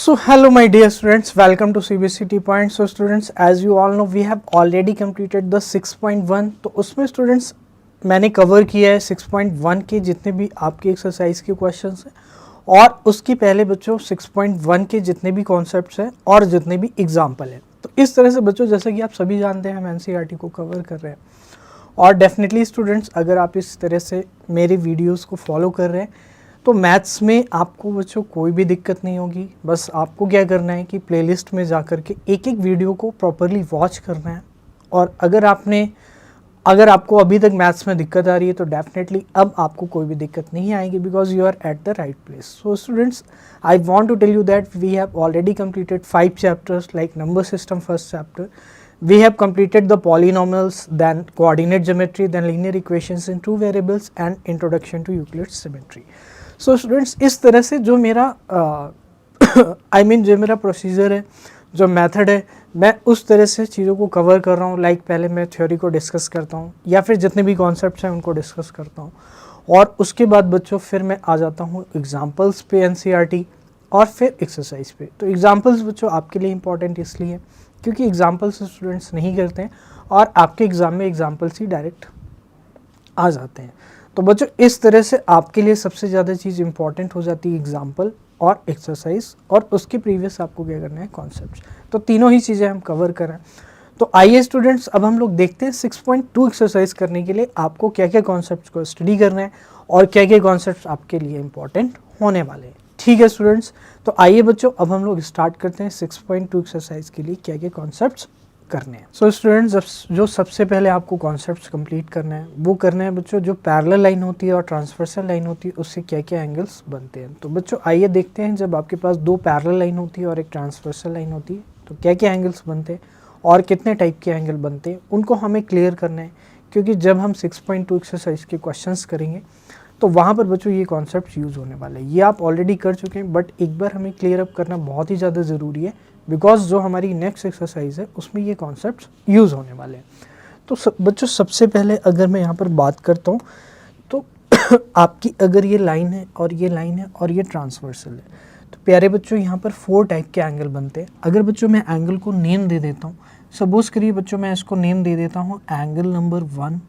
So hello my dear students, welcome to CBSE T Point. So students, as you all know, we have already completed the 6.1. तो उसमें students मैंने cover किया है 6.1 के जितने भी आपके एक्सरसाइज के क्वेश्चंस हैं और उसके पहले बच्चों 6.1 के जितने भी कॉन्सेप्ट्स हैं और जितने भी एग्जाम्पल हैं। तो इस तरह से बच्चों, जैसा कि आप सभी जानते हैं, हम NCERT को कवर कर रहे हैं और डेफिनेटली स्टूडेंट्स, अगर आप इस तरह से मेरे वीडियोज़ को फॉलो कर रहे हैं तो मैथ्स में आपको बच्चों कोई भी दिक्कत नहीं होगी। बस आपको क्या करना है कि प्लेलिस्ट में जा कर के एक एक वीडियो को प्रॉपरली वॉच करना है। और अगर आपको अभी तक मैथ्स में दिक्कत आ रही है तो डेफिनेटली अब आपको कोई भी दिक्कत नहीं आएगी, because you are at the right place. So students, I want to tell you that we have already completed 5 chapters like number system first chapter. We have completed the polynomials, then coordinate geometry, then linear equations in two variables and introduction to Euclid's symmetry. So students, इस तरह से जो मेरा जो मेरा procedure है, जो method है, मैं उस तरह से चीज़ों को कवर कर रहा हूँ। लाइक पहले मैं थ्योरी को डिस्कस करता हूँ या फिर जितने भी कॉन्सेप्ट्स हैं उनको डिस्कस करता हूँ और उसके बाद बच्चों फिर मैं आ जाता हूँ एग्जांपल्स पे NCERT और फिर एक्सरसाइज पे। तो एग्जांपल्स बच्चों आपके लिए इंपॉर्टेंट इसलिए क्योंकि एग्जांपल्स स्टूडेंट्स नहीं करते हैं और आपके एग्ज़ाम में एग्जांपल्स ही डायरेक्ट आ जाते हैं। तो बच्चों इस तरह से आपके लिए सबसे ज़्यादा चीज़ इंपॉर्टेंट हो जाती है एग्जाम्पल और एक्सरसाइज, और उसके प्रीवियस आपको क्या करना है कॉन्सेप्ट्स। तो तीनों ही चीज़ें हम कवर करें। तो आइए स्टूडेंट्स, अब हम लोग देखते हैं 6.2 एक्सरसाइज करने के लिए आपको क्या क्या कॉन्सेप्ट्स को स्टडी करना है और क्या क्या कॉन्सेप्ट्स आपके लिए इंपॉर्टेंट होने वाले हैं। ठीक है स्टूडेंट्स, तो आइए बच्चों अब हम लोग स्टार्ट करते हैं 6.2 एक्सरसाइज के लिए क्या क्या कॉन्सेप्ट्स करने हैं। सो स्टूडेंट्स, जो सबसे पहले आपको कॉन्सेप्ट्स कंप्लीट करना है वो करना है बच्चों, जो पैरेलल लाइन होती है और ट्रांसवर्सल लाइन होती है उससे क्या क्या एंगल्स बनते हैं। तो बच्चों आइए देखते हैं, जब आपके पास दो पैरेलल लाइन होती है और एक ट्रांसवर्सल लाइन होती है तो क्या क्या एंगल्स बनते हैं और कितने टाइप के एंगल बनते हैं, उनको हमें क्लियर करना है। क्योंकि जब हम 6.2 एक्सरसाइज के क्वेश्चंस करेंगे तो वहाँ पर बच्चों ये कॉन्सेप्ट यूज़ होने वाले हैं। ये आप ऑलरेडी कर चुके हैं, बट एक बार हमें क्लियर अप करना बहुत ही ज़्यादा ज़रूरी है, बिकॉज जो हमारी नेक्स्ट एक्सरसाइज है उसमें ये कॉन्सेप्ट्स यूज़ होने वाले हैं। तो बच्चों सबसे पहले अगर मैं यहाँ पर बात करता हूँ तो आपकी अगर ये लाइन है और ये लाइन है और ये ट्रांसवर्सल है, तो प्यारे बच्चों यहाँ पर 4 टाइप के एंगल बनते हैं। अगर बच्चों मैं एंगल को नेम दे देता हूँ, सपोज करिए बच्चों मैं इसको नेम दे देता हूँ एंगल नंबर 1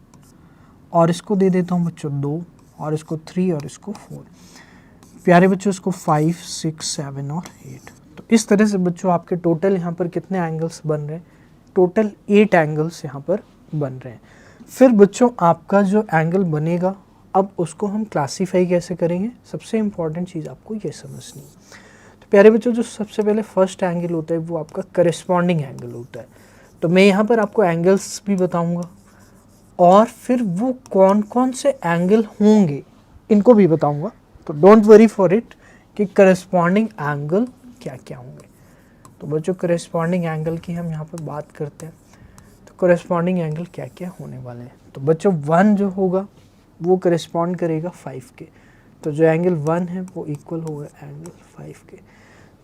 और इसको दे देता हूँ बच्चों 2 और इसको 3 और इसको 4। प्यारे बच्चों इसको 5, 6, 7 और 8। तो इस तरह से बच्चों आपके टोटल यहाँ पर कितने एंगल्स बन रहे हैं? टोटल 8 एंगल्स यहाँ पर बन रहे हैं। फिर बच्चों आपका जो एंगल बनेगा, अब उसको हम क्लासीफाई कैसे करेंगे, सबसे इम्पॉर्टेंट चीज़ आपको ये समझनी है। तो प्यारे बच्चों, जो सबसे पहले फर्स्ट एंगल होता है वो आपका करेस्पॉन्डिंग एंगल होता है। तो मैं यहाँ पर आपको एंगल्स भी बताऊँगा और फिर वो कौन कौन से एंगल होंगे इनको भी बताऊँगा। तो डोंट वरी फॉर इट कि करस्पॉन्डिंग एंगल क्या क्या होंगे। तो बच्चों करस्पॉन्डिंग एंगल की हम यहाँ पर बात करते हैं, तो करस्पॉन्डिंग एंगल क्या क्या होने वाले हैं। तो बच्चों 1 जो होगा वो करस्पॉन्ड करेगा 5 के, तो जो एंगल 1 है वो इक्वल होगा एंगल 5 के।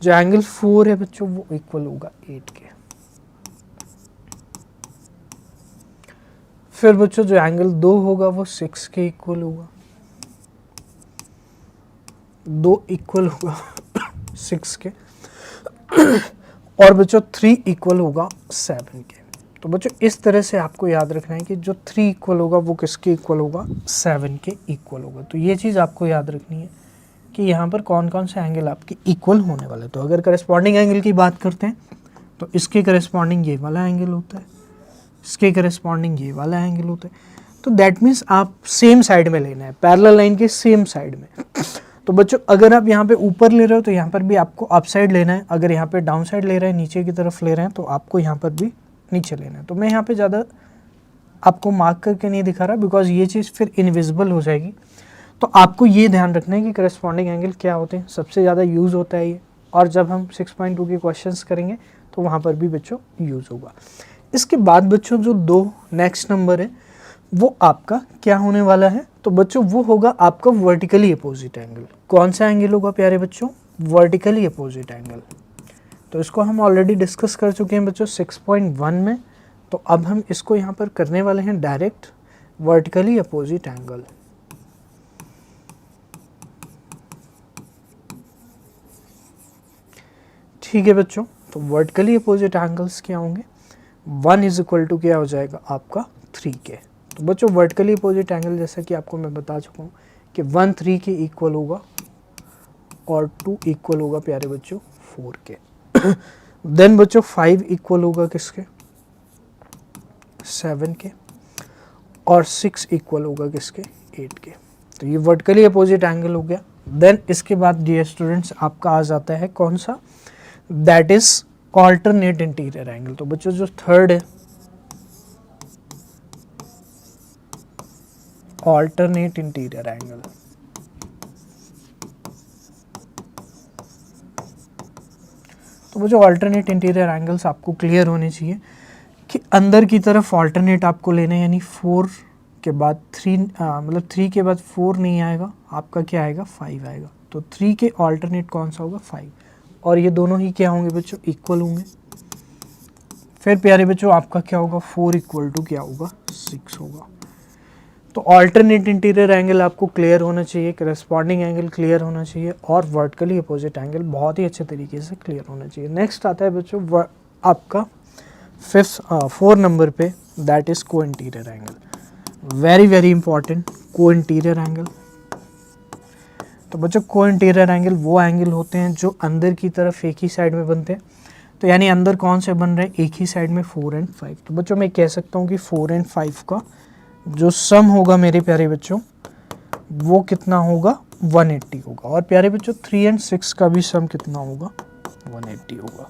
जो एंगल 4 है बच्चों वो इक्वल होगा 8 के। फिर बच्चों जो एंगल 2 होगा वो 6 के इक्वल होगा, 2 इक्वल होगा 6 के। और बच्चों 3 इक्वल होगा 7 के। तो बच्चों इस तरह से आपको याद रखना है कि जो 3 इक्वल होगा वो किसके इक्वल होगा? 7 के इक्वल होगा। तो ये चीज़ आपको याद रखनी है कि यहाँ पर कौन कौन से एंगल आपके इक्वल होने वाले। तो अगर करस्पॉन्डिंग एंगल की बात करते हैं तो इसके करस्पॉन्डिंग ये वाला एंगल होता है, इसके करस्पॉन्डिंग ये वाला एंगल होता है। तो दैट मीन्स आप सेम साइड में लेना है, पैरेलल लाइन के सेम साइड में। तो बच्चों अगर आप यहाँ पे ऊपर ले रहे हो तो यहाँ पर भी आपको अप साइड लेना है, अगर यहाँ पे डाउन साइड ले रहे हैं, नीचे की तरफ ले रहे हैं, तो आपको यहाँ पर भी नीचे लेना है। तो मैं यहाँ पे ज़्यादा आपको मार्क करके नहीं दिखा रहा, बिकॉज ये चीज़ फिर इनविजिबल हो जाएगी। तो आपको ये ध्यान रखना है कि करस्पॉन्डिंग एंगल क्या होते हैं, सबसे ज़्यादा यूज़ होता है ये, और जब हम 6.2 के क्वेश्चंस करेंगे तो वहाँ पर भी बच्चों यूज़ होगा। इसके बाद बच्चों जो 2 नेक्स्ट नंबर है वो आपका क्या होने वाला है? तो बच्चों वो होगा आपका वर्टिकली अपोजिट एंगल। कौन सा एंगल होगा प्यारे बच्चों? Vertically opposite angle. तो इसको हम ऑलरेडी डिस्कस कर चुके हैं बच्चों 6.1 में। तो अब हम इसको यहाँ पर करने वाले हैं डायरेक्ट वर्टिकली अपोजिट एंगल। ठीक है बच्चों, तो वर्टिकली अपोजिट एंगल्स क्या होंगे, 1 इज इक्वल टू क्या हो जाएगा आपका 3K। तो बच्चों वर्टिकली अपोजिट एंगल जैसा कि आपको मैं बता चुका हूँ कि 1 3 के इक्वल होगा और 2 इक्वल होगा प्यारे बच्चों 4K। देन बच्चों 5 इक्वल होगा किसके, 7K, और 6 इक्वल होगा किसके, 8K। तो ये वर्टिकली अपोजिट एंगल हो गया। देन इसके बाद डियर स्टूडेंट्स आपका आ जाता है कौन सा, that is alternate interior angle. तो बच्चों जो थर्ड है ऑल्टरनेट इंटीरियर एंगल, तो वो जो ऑल्टरनेट इंटीरियर एंगल्स आपको क्लियर होने चाहिए कि अंदर की तरफ ऑल्टरनेट आपको लेने, यानी 4 के बाद 3 मतलब 3 के बाद 4 नहीं आएगा, आपका क्या आएगा 5 आएगा। तो 3 के ऑल्टरनेट कौन सा होगा 5, और ये दोनों ही क्या होंगे बच्चों इक्वल होंगे। फिर प्यारे बच्चों आपका क्या होगा 4 इक्वल टू क्या होगा 6 होगा। तो ऑल्टरनेट इंटीरियर एंगल आपको क्लियर होना चाहिए, करस्पॉन्डिंग एंगल क्लियर होना चाहिए, और वर्टिकली अपोजिट एंगल बहुत ही अच्छे तरीके से क्लियर होना चाहिए। नेक्स्ट आता है बच्चों आपका 4 नंबर पे, दैट इज को interior angle. Very very important, को इंटीरियर एंगल। तो बच्चों को इंटीरियर एंगल वो एंगल होते हैं जो अंदर की तरफ एक ही साइड में बनते हैं। तो यानी अंदर कौन से बन रहे हैं, एक ही साइड में 4 और 5। तो बच्चों मैं कह सकता हूँ कि 4 और 5 का जो सम होगा मेरे प्यारे बच्चों वो कितना होगा 180 होगा, और प्यारे बच्चों 3 और 6 का भी सम कितना होगा 180 होगा।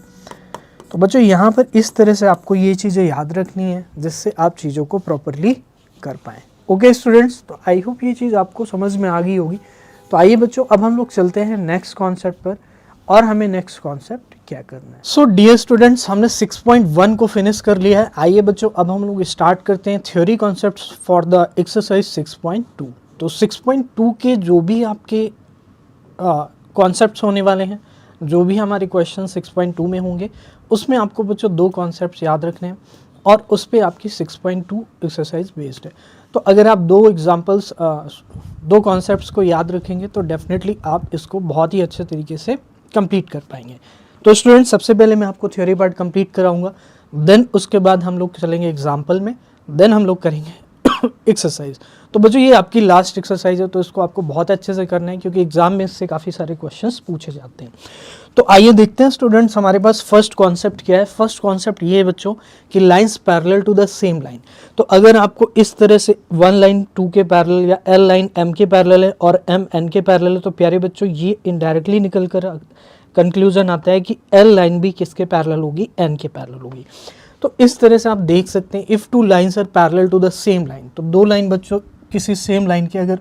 तो बच्चों यहाँ पर इस तरह से आपको ये चीज़ें याद रखनी है जिससे आप चीज़ों को प्रॉपरली कर पाएँ। ओके स्टूडेंट्स, तो आई होप ये चीज़ आपको समझ में आ गई होगी। तो आइए बच्चों अब हम लोग चलते हैं नेक्स्ट कॉन्सेप्ट पर, और हमें नेक्स्ट कॉन्सेप्ट क्या करना है। सो डियर स्टूडेंट्स, हमने 6.1 को फिनिश कर लिया है। आइए बच्चों अब हम लोग स्टार्ट करते हैं theory concepts for the exercise 6.2। तो 6.2 के जो भी आपके कॉन्सेप्ट्स होने वाले हैं, जो भी हमारे क्वेश्चन 6.2 में होंगे, उसमें आपको बच्चों 2 कॉन्सेप्ट्स याद रखने हैं, और उस पर आपकी 6.2 एक्सरसाइज बेस्ड है। तो अगर आप 2 एग्जाम्पल्स 2 कॉन्सेप्ट्स को याद रखेंगे तो डेफिनेटली आप इसको बहुत ही अच्छे तरीके से कंप्लीट कर पाएंगे। तो स्टूडेंट सबसे पहले मैं आपको थ्योरी पार्ट कंप्लीट कराऊंगा, देन उसके बाद हम लोग चलेंगे एग्जाम्पल में, देन हम लोग करेंगे एक्सरसाइज। तो बच्चों ये आपकी लास्ट एक्सरसाइज है, तो इसको आपको बहुत अच्छे से करना है क्योंकि एग्जाम में इससे काफ़ी सारे क्वेश्चंस पूछे जाते हैं। तो आइए देखते हैं स्टूडेंट्स हमारे पास फर्स्ट कॉन्सेप्ट क्या है। फर्स्ट कॉन्सेप्ट ये है बच्चों कि lines parallel to the same line. तो अगर आपको इस तरह से 1 लाइन 2 के पैरेलल या L लाइन M के पैरेलल है और M N के पैरेलल है, तो प्यारे बच्चों ये इनडायरेक्टली निकल कर कंक्लूजन आता है कि L लाइन भी किसके पैरेलल होगी, N के पैरेलल होगी। तो इस तरह से आप देख सकते हैं if 2 lines are parallel to the same line, तो 2 लाइन बच्चों किसी सेम लाइन के अगर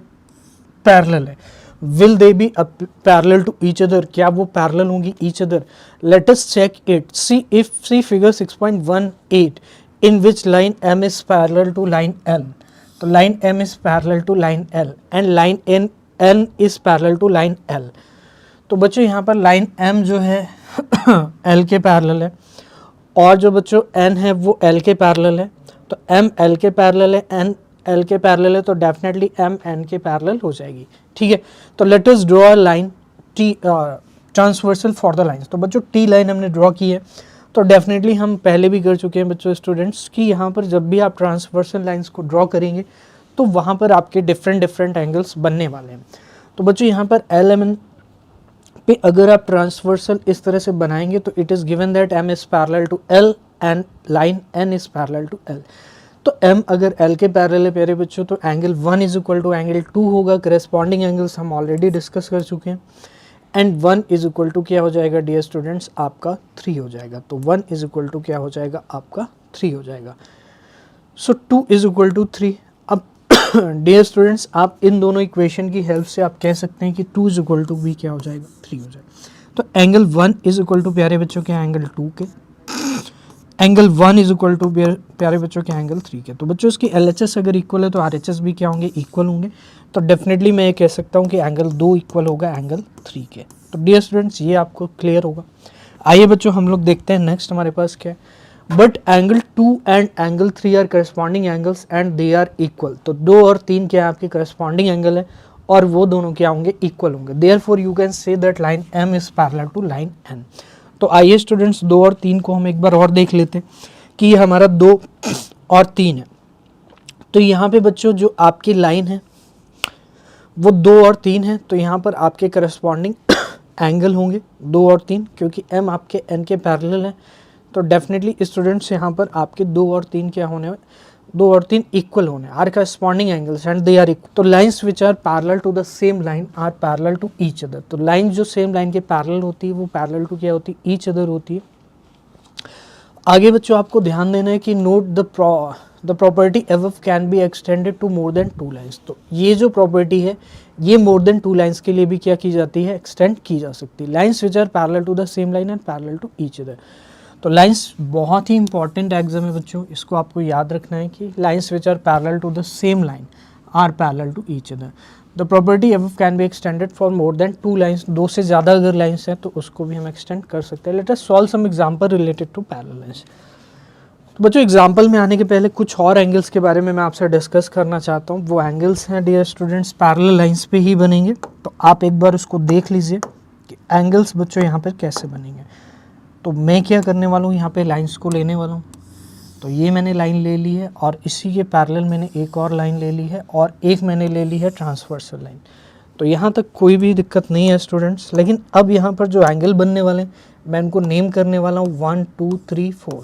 पैरेलल है, will they be parallel to each other, क्या वो पैरेलल होंगी each other. Let us check it, see figure 6.18 in which line M is parallel to line L। तो line M is parallel to line L and line N is parallel to line L। तो बच्चों यहाँ पर line M जो है L के parallel है, और जो बच्चों N है वो L के पैरेलल है। तो M L के पैरेलल है, N L के पैरेलल है, तो डेफिनेटली M N के पैरेलल हो जाएगी। ठीक है, तो let us draw a line T transversal for the lines. तो बच्चों T लाइन हमने ड्रॉ की है, तो डेफिनेटली हम पहले भी कर चुके हैं बच्चों स्टूडेंट्स कि यहाँ पर जब भी आप ट्रांसवर्सल लाइंस को ड्रॉ करेंगे तो वहाँ पर आपके डिफरेंट एंगल्स बनने वाले हैं। तो बच्चों यहाँ पर LMN पे अगर आप ट्रांसवर्सल इस तरह से बनाएंगे तो it is given that M is parallel to L and line N is parallel to L। तो M अगर L के पैरेलल है प्यारे बच्चों, तो angle 1 is equal to angle 2 होगा। करेस्पॉन्डिंग एंगल्स हम ऑलरेडी डिस्कस कर चुके हैं, एंड 1 इज इक्वल टू क्या हो जाएगा डियर स्टूडेंट्स, आपका 3 हो जाएगा। तो 1 इज इक्वल टू क्या हो जाएगा, आपका 3 हो जाएगा। सो 2 इज इक्वल टू 3। अब डियर स्टूडेंट्स आप इन दोनों इक्वेशन की हेल्प से आप कह सकते हैं कि 2 इज इक्वल टू भी क्या हो जाएगा, 3 हो जाएगा। तो एंगल 1 इज इक्वल टू प्यारे बच्चों के एंगल 2 के, एंगल 1 इज इक्वल टू प्यारे बच्चों के एंगल 3 के। तो बच्चों इसकी LHS अगर इक्वल है तो RHS भी क्या होंगे, इक्वल होंगे। तो डेफिनेटली मैं ये कह सकता हूँ कि एंगल 2 इक्वल होगा एंगल 3 के। तो डियर स्टूडेंट्स ये आपको क्लियर होगा। आइए बच्चों हम लोग देखते हैं नेक्स्ट हमारे पास क्या है। But angle 2 and angle 3 are corresponding angles and they are equal. तो 2 और 3 क्या है, आपके करस्पॉन्डिंग एंगल है और वो दोनों क्या होंगे, इक्वल होंगे। Therefore you can say that line M is parallel to line N। तो आइए स्टूडेंट्स 2 और 3 को हम एक बार और देख लेते हैं कि ये हमारा 2 और 3 है। तो यहाँ पे बच्चों जो आपकी लाइन है वो 2 और 3 है, तो यहाँ पर आपके करस्पॉन्डिंग एंगल होंगे 2 और 3, क्योंकि m आपके n के पैरेलल है। तो डेफिनेटली स्टूडेंट्स यहाँ पर आपके 2 और 3 क्या होने, 2 और 3 इक्वल होने, are corresponding angles and they are equal. तो lines which are parallel to the same line are parallel to each other. तो लाइन जो सेम लाइन के पैरेलल होती है वो पैरेलल टू क्या होती है, ईच अदर होती है। आगे बच्चों आपको ध्यान देना है कि note the property above can be extended to more than 2 lines. तो ये जो प्रॉपर्टी है ये मोर देन 2 लाइन्स के लिए भी क्या की जाती है, एक्सटेंड की जा सकती है। Lines which are parallel to the same line and parallel to each other. तो लाइन्स बहुत ही इंपॉर्टेंट एग्जाम है बच्चों, इसको आपको याद रखना है कि lines which are parallel to the same line are parallel to each other. The property above can be extended for more than 2 lines. 2 से ज़्यादा अगर लाइन्स हैं तो उसको भी हम एक्सटेंड कर सकते हैं। Let us solve some example related to parallel lines. तो बच्चों एग्जाम्पल में आने के पहले कुछ और एंगल्स के बारे में मैं आपसे डिस्कस करना चाहता हूँ। वो एंगल्स हैं डियर स्टूडेंट्स पैरेलल लाइंस पे ही बनेंगे। तो आप एक बार उसको देख लीजिए कि एंगल्स बच्चों यहाँ पर कैसे बनेंगे। तो मैं क्या करने वाला हूँ, यहाँ पे लाइंस को लेने वाला हूँ। तो ये मैंने लाइन ले ली है और इसी के पैरेलल मैंने एक और लाइन ले ली है और एक मैंने ले ली है ट्रांसवर्सल लाइन। तो यहाँ तक कोई भी दिक्कत नहीं है स्टूडेंट्स। लेकिन अब यहाँ पर जो एंगल बनने वाले हैं मैं इनको नेम करने वाला हूँ 1 2 3 4।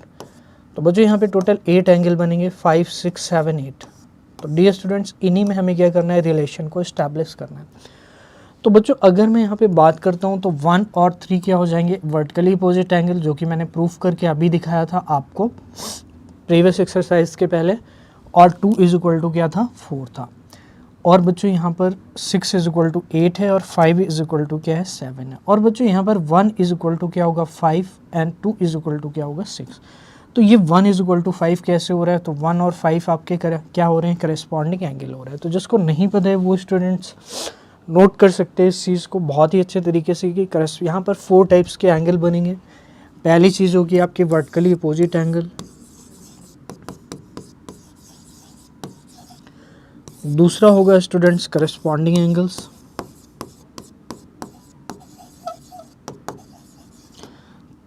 तो बच्चों यहाँ पे टोटल 8 एंगल बनेंगे 5 6 7 8। तो डियर स्टूडेंट्स इन्हीं में हमें क्या करना है, रिलेशन को इस्टेब्लिश करना है। तो बच्चों अगर मैं यहाँ पे बात करता हूँ तो 1 और 3 क्या हो जाएंगे, वर्टिकली अपोजिट एंगल, जो कि मैंने प्रूफ करके अभी दिखाया था आपको प्रीवियस एक्सरसाइज के पहले। और 2 इज इक्वल टू क्या था, 4 था। और बच्चों यहाँ पर 6 इज इक्वल टू 8 है और 5 इज इक्वल टू क्या है, 7 है। और बच्चों यहाँ पर 1 इज इक्वल टू क्या होगा, 5 एंड 2 इज इक्वल टू क्या होगा, 6। तो ये 1 इज इक्वल टू 5 कैसे हो रहा है, तो 1 और 5 आपके क्या हो रहे हैं, करस्पॉन्डिंग एंगल हो रहा है। तो जिसको नहीं पता है वो स्टूडेंट्स नोट कर सकते हैं इस चीज़ को बहुत ही अच्छे तरीके से कि यहाँ पर 4 टाइप्स के एंगल बनेंगे। पहली चीज़ होगी आपकी वर्टिकली अपोजिट एंगल, दूसरा होगा स्टूडेंट्स करस्पॉन्डिंग एंगल्स,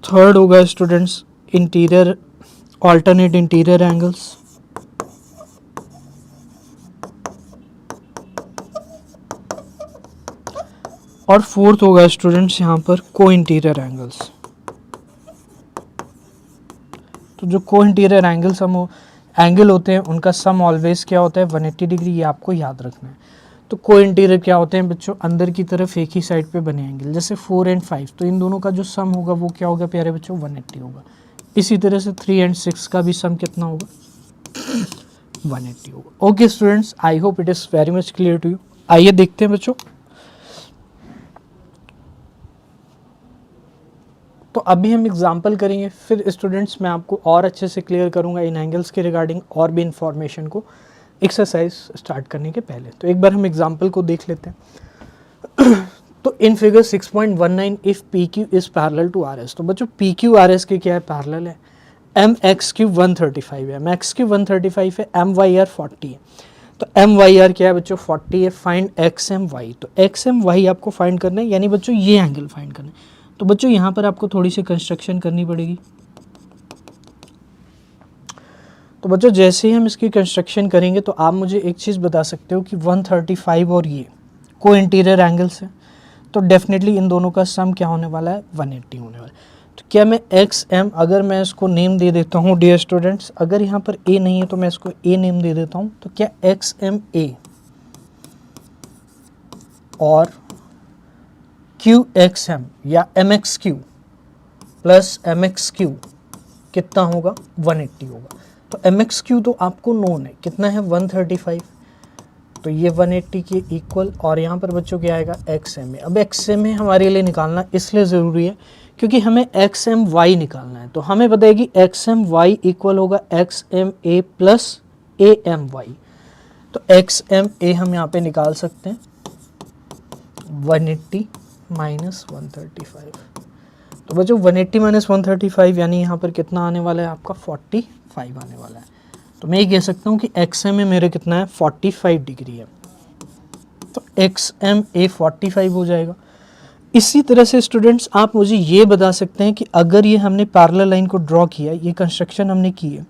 थर्ड होगा students interior alternate interior angles, और फोर्थ होगा स्टूडेंट्स यहाँ पर को इंटीरियर एंगल्स। तो जो को इंटीरियर एंगल्स हम एंगल होते हैं उनका सम ऑलवेज क्या होता है, 180 डिग्री, ये आपको याद रखना है। तो को इंटीरियर क्या होते हैं बच्चों, अंदर की तरफ एक ही साइड पे बने एंगल, जैसे 4 एंड 5, तो इन दोनों का जो सम होगा वो क्या होगा प्यारे बच्चों, 180 होगा। इसी तरह से 3 एंड 6 का भी सम कितना होगा, 180 होगा। Okay students, I hope it is very much clear to you. आइए देखते हैं बच्चों। तो अभी हम एग्जाम्पल करेंगे, फिर स्टूडेंट्स मैं आपको और अच्छे से क्लियर करूंगा इन एंगल्स के रिगार्डिंग और भी इंफॉर्मेशन को एक्सरसाइज स्टार्ट करने के पहले। तो एक बार हम एग्जाम्पल को देख लेते हैं। तो in figure 6.19 if P Q is parallel to R S. तो बच्चों पी क्यू आर एस के क्या है, पैरेलल है। एम एक्स क्यू 135 है, एम एक्स क्यू 135 है, एम वाई आर 40 है। तो एम वाई आर क्या है बच्चों, 40 है। फाइंड एक्स एम वाई, तो एक्स एम वाई आपको फाइंड करना है, यानी बच्चों ये एंगल फाइंड करना है। तो बच्चों यहाँ पर आपको थोड़ी सी कंस्ट्रक्शन करनी पड़ेगी। तो बच्चों जैसे ही हम इसकी कंस्ट्रक्शन करेंगे तो आप मुझे एक चीज़ बता सकते हो कि 135 और ये को इंटीरियर एंगल्स है, तो डेफिनेटली इन दोनों का सम क्या होने वाला है, 180 होने वाला है। तो क्या मैं एक्स एम, अगर मैं इसको नेम दे देता हूँ डियर स्टूडेंट्स, अगर यहाँ पर ए नहीं है तो मैं इसको ए नेम दे देता हूँ। तो क्या एक्स एम ए और क्यू एक्स एम या M X Q plus M X Q कितना होगा, 180 होगा। तो एम एक्स क्यू तो आपको नोन है, कितना है, 135, तो ये 180 के इक्वल। और यहाँ पर बच्चों क्या आएगा, एक्स एम ए। अब एक्स एम ए हमारे लिए निकालना इसलिए ज़रूरी है क्योंकि हमें एक्स एम वाई निकालना है। तो हमें पता है कि एक्स एम वाई इक्वल होगा X M A plus A M Y. तो एक्स एम ए हम यहाँ पे निकाल सकते हैं 180 माइनस 135। तो बच्चों 180 माइनस 135 यानी यहाँ पर कितना आने वाला है आपका, 45 आने वाला है। तो मैं ये कह सकता हूँ कि एक्स एम ए मेरे कितना है, 45 डिग्री है। तो एक्स एम ए 45 हो जाएगा। इसी तरह से स्टूडेंट्स आप मुझे ये बता सकते हैं कि अगर ये हमने पैरेलल लाइन को ड्रॉ किया, ये कंस्ट्रक्शन हमने की है,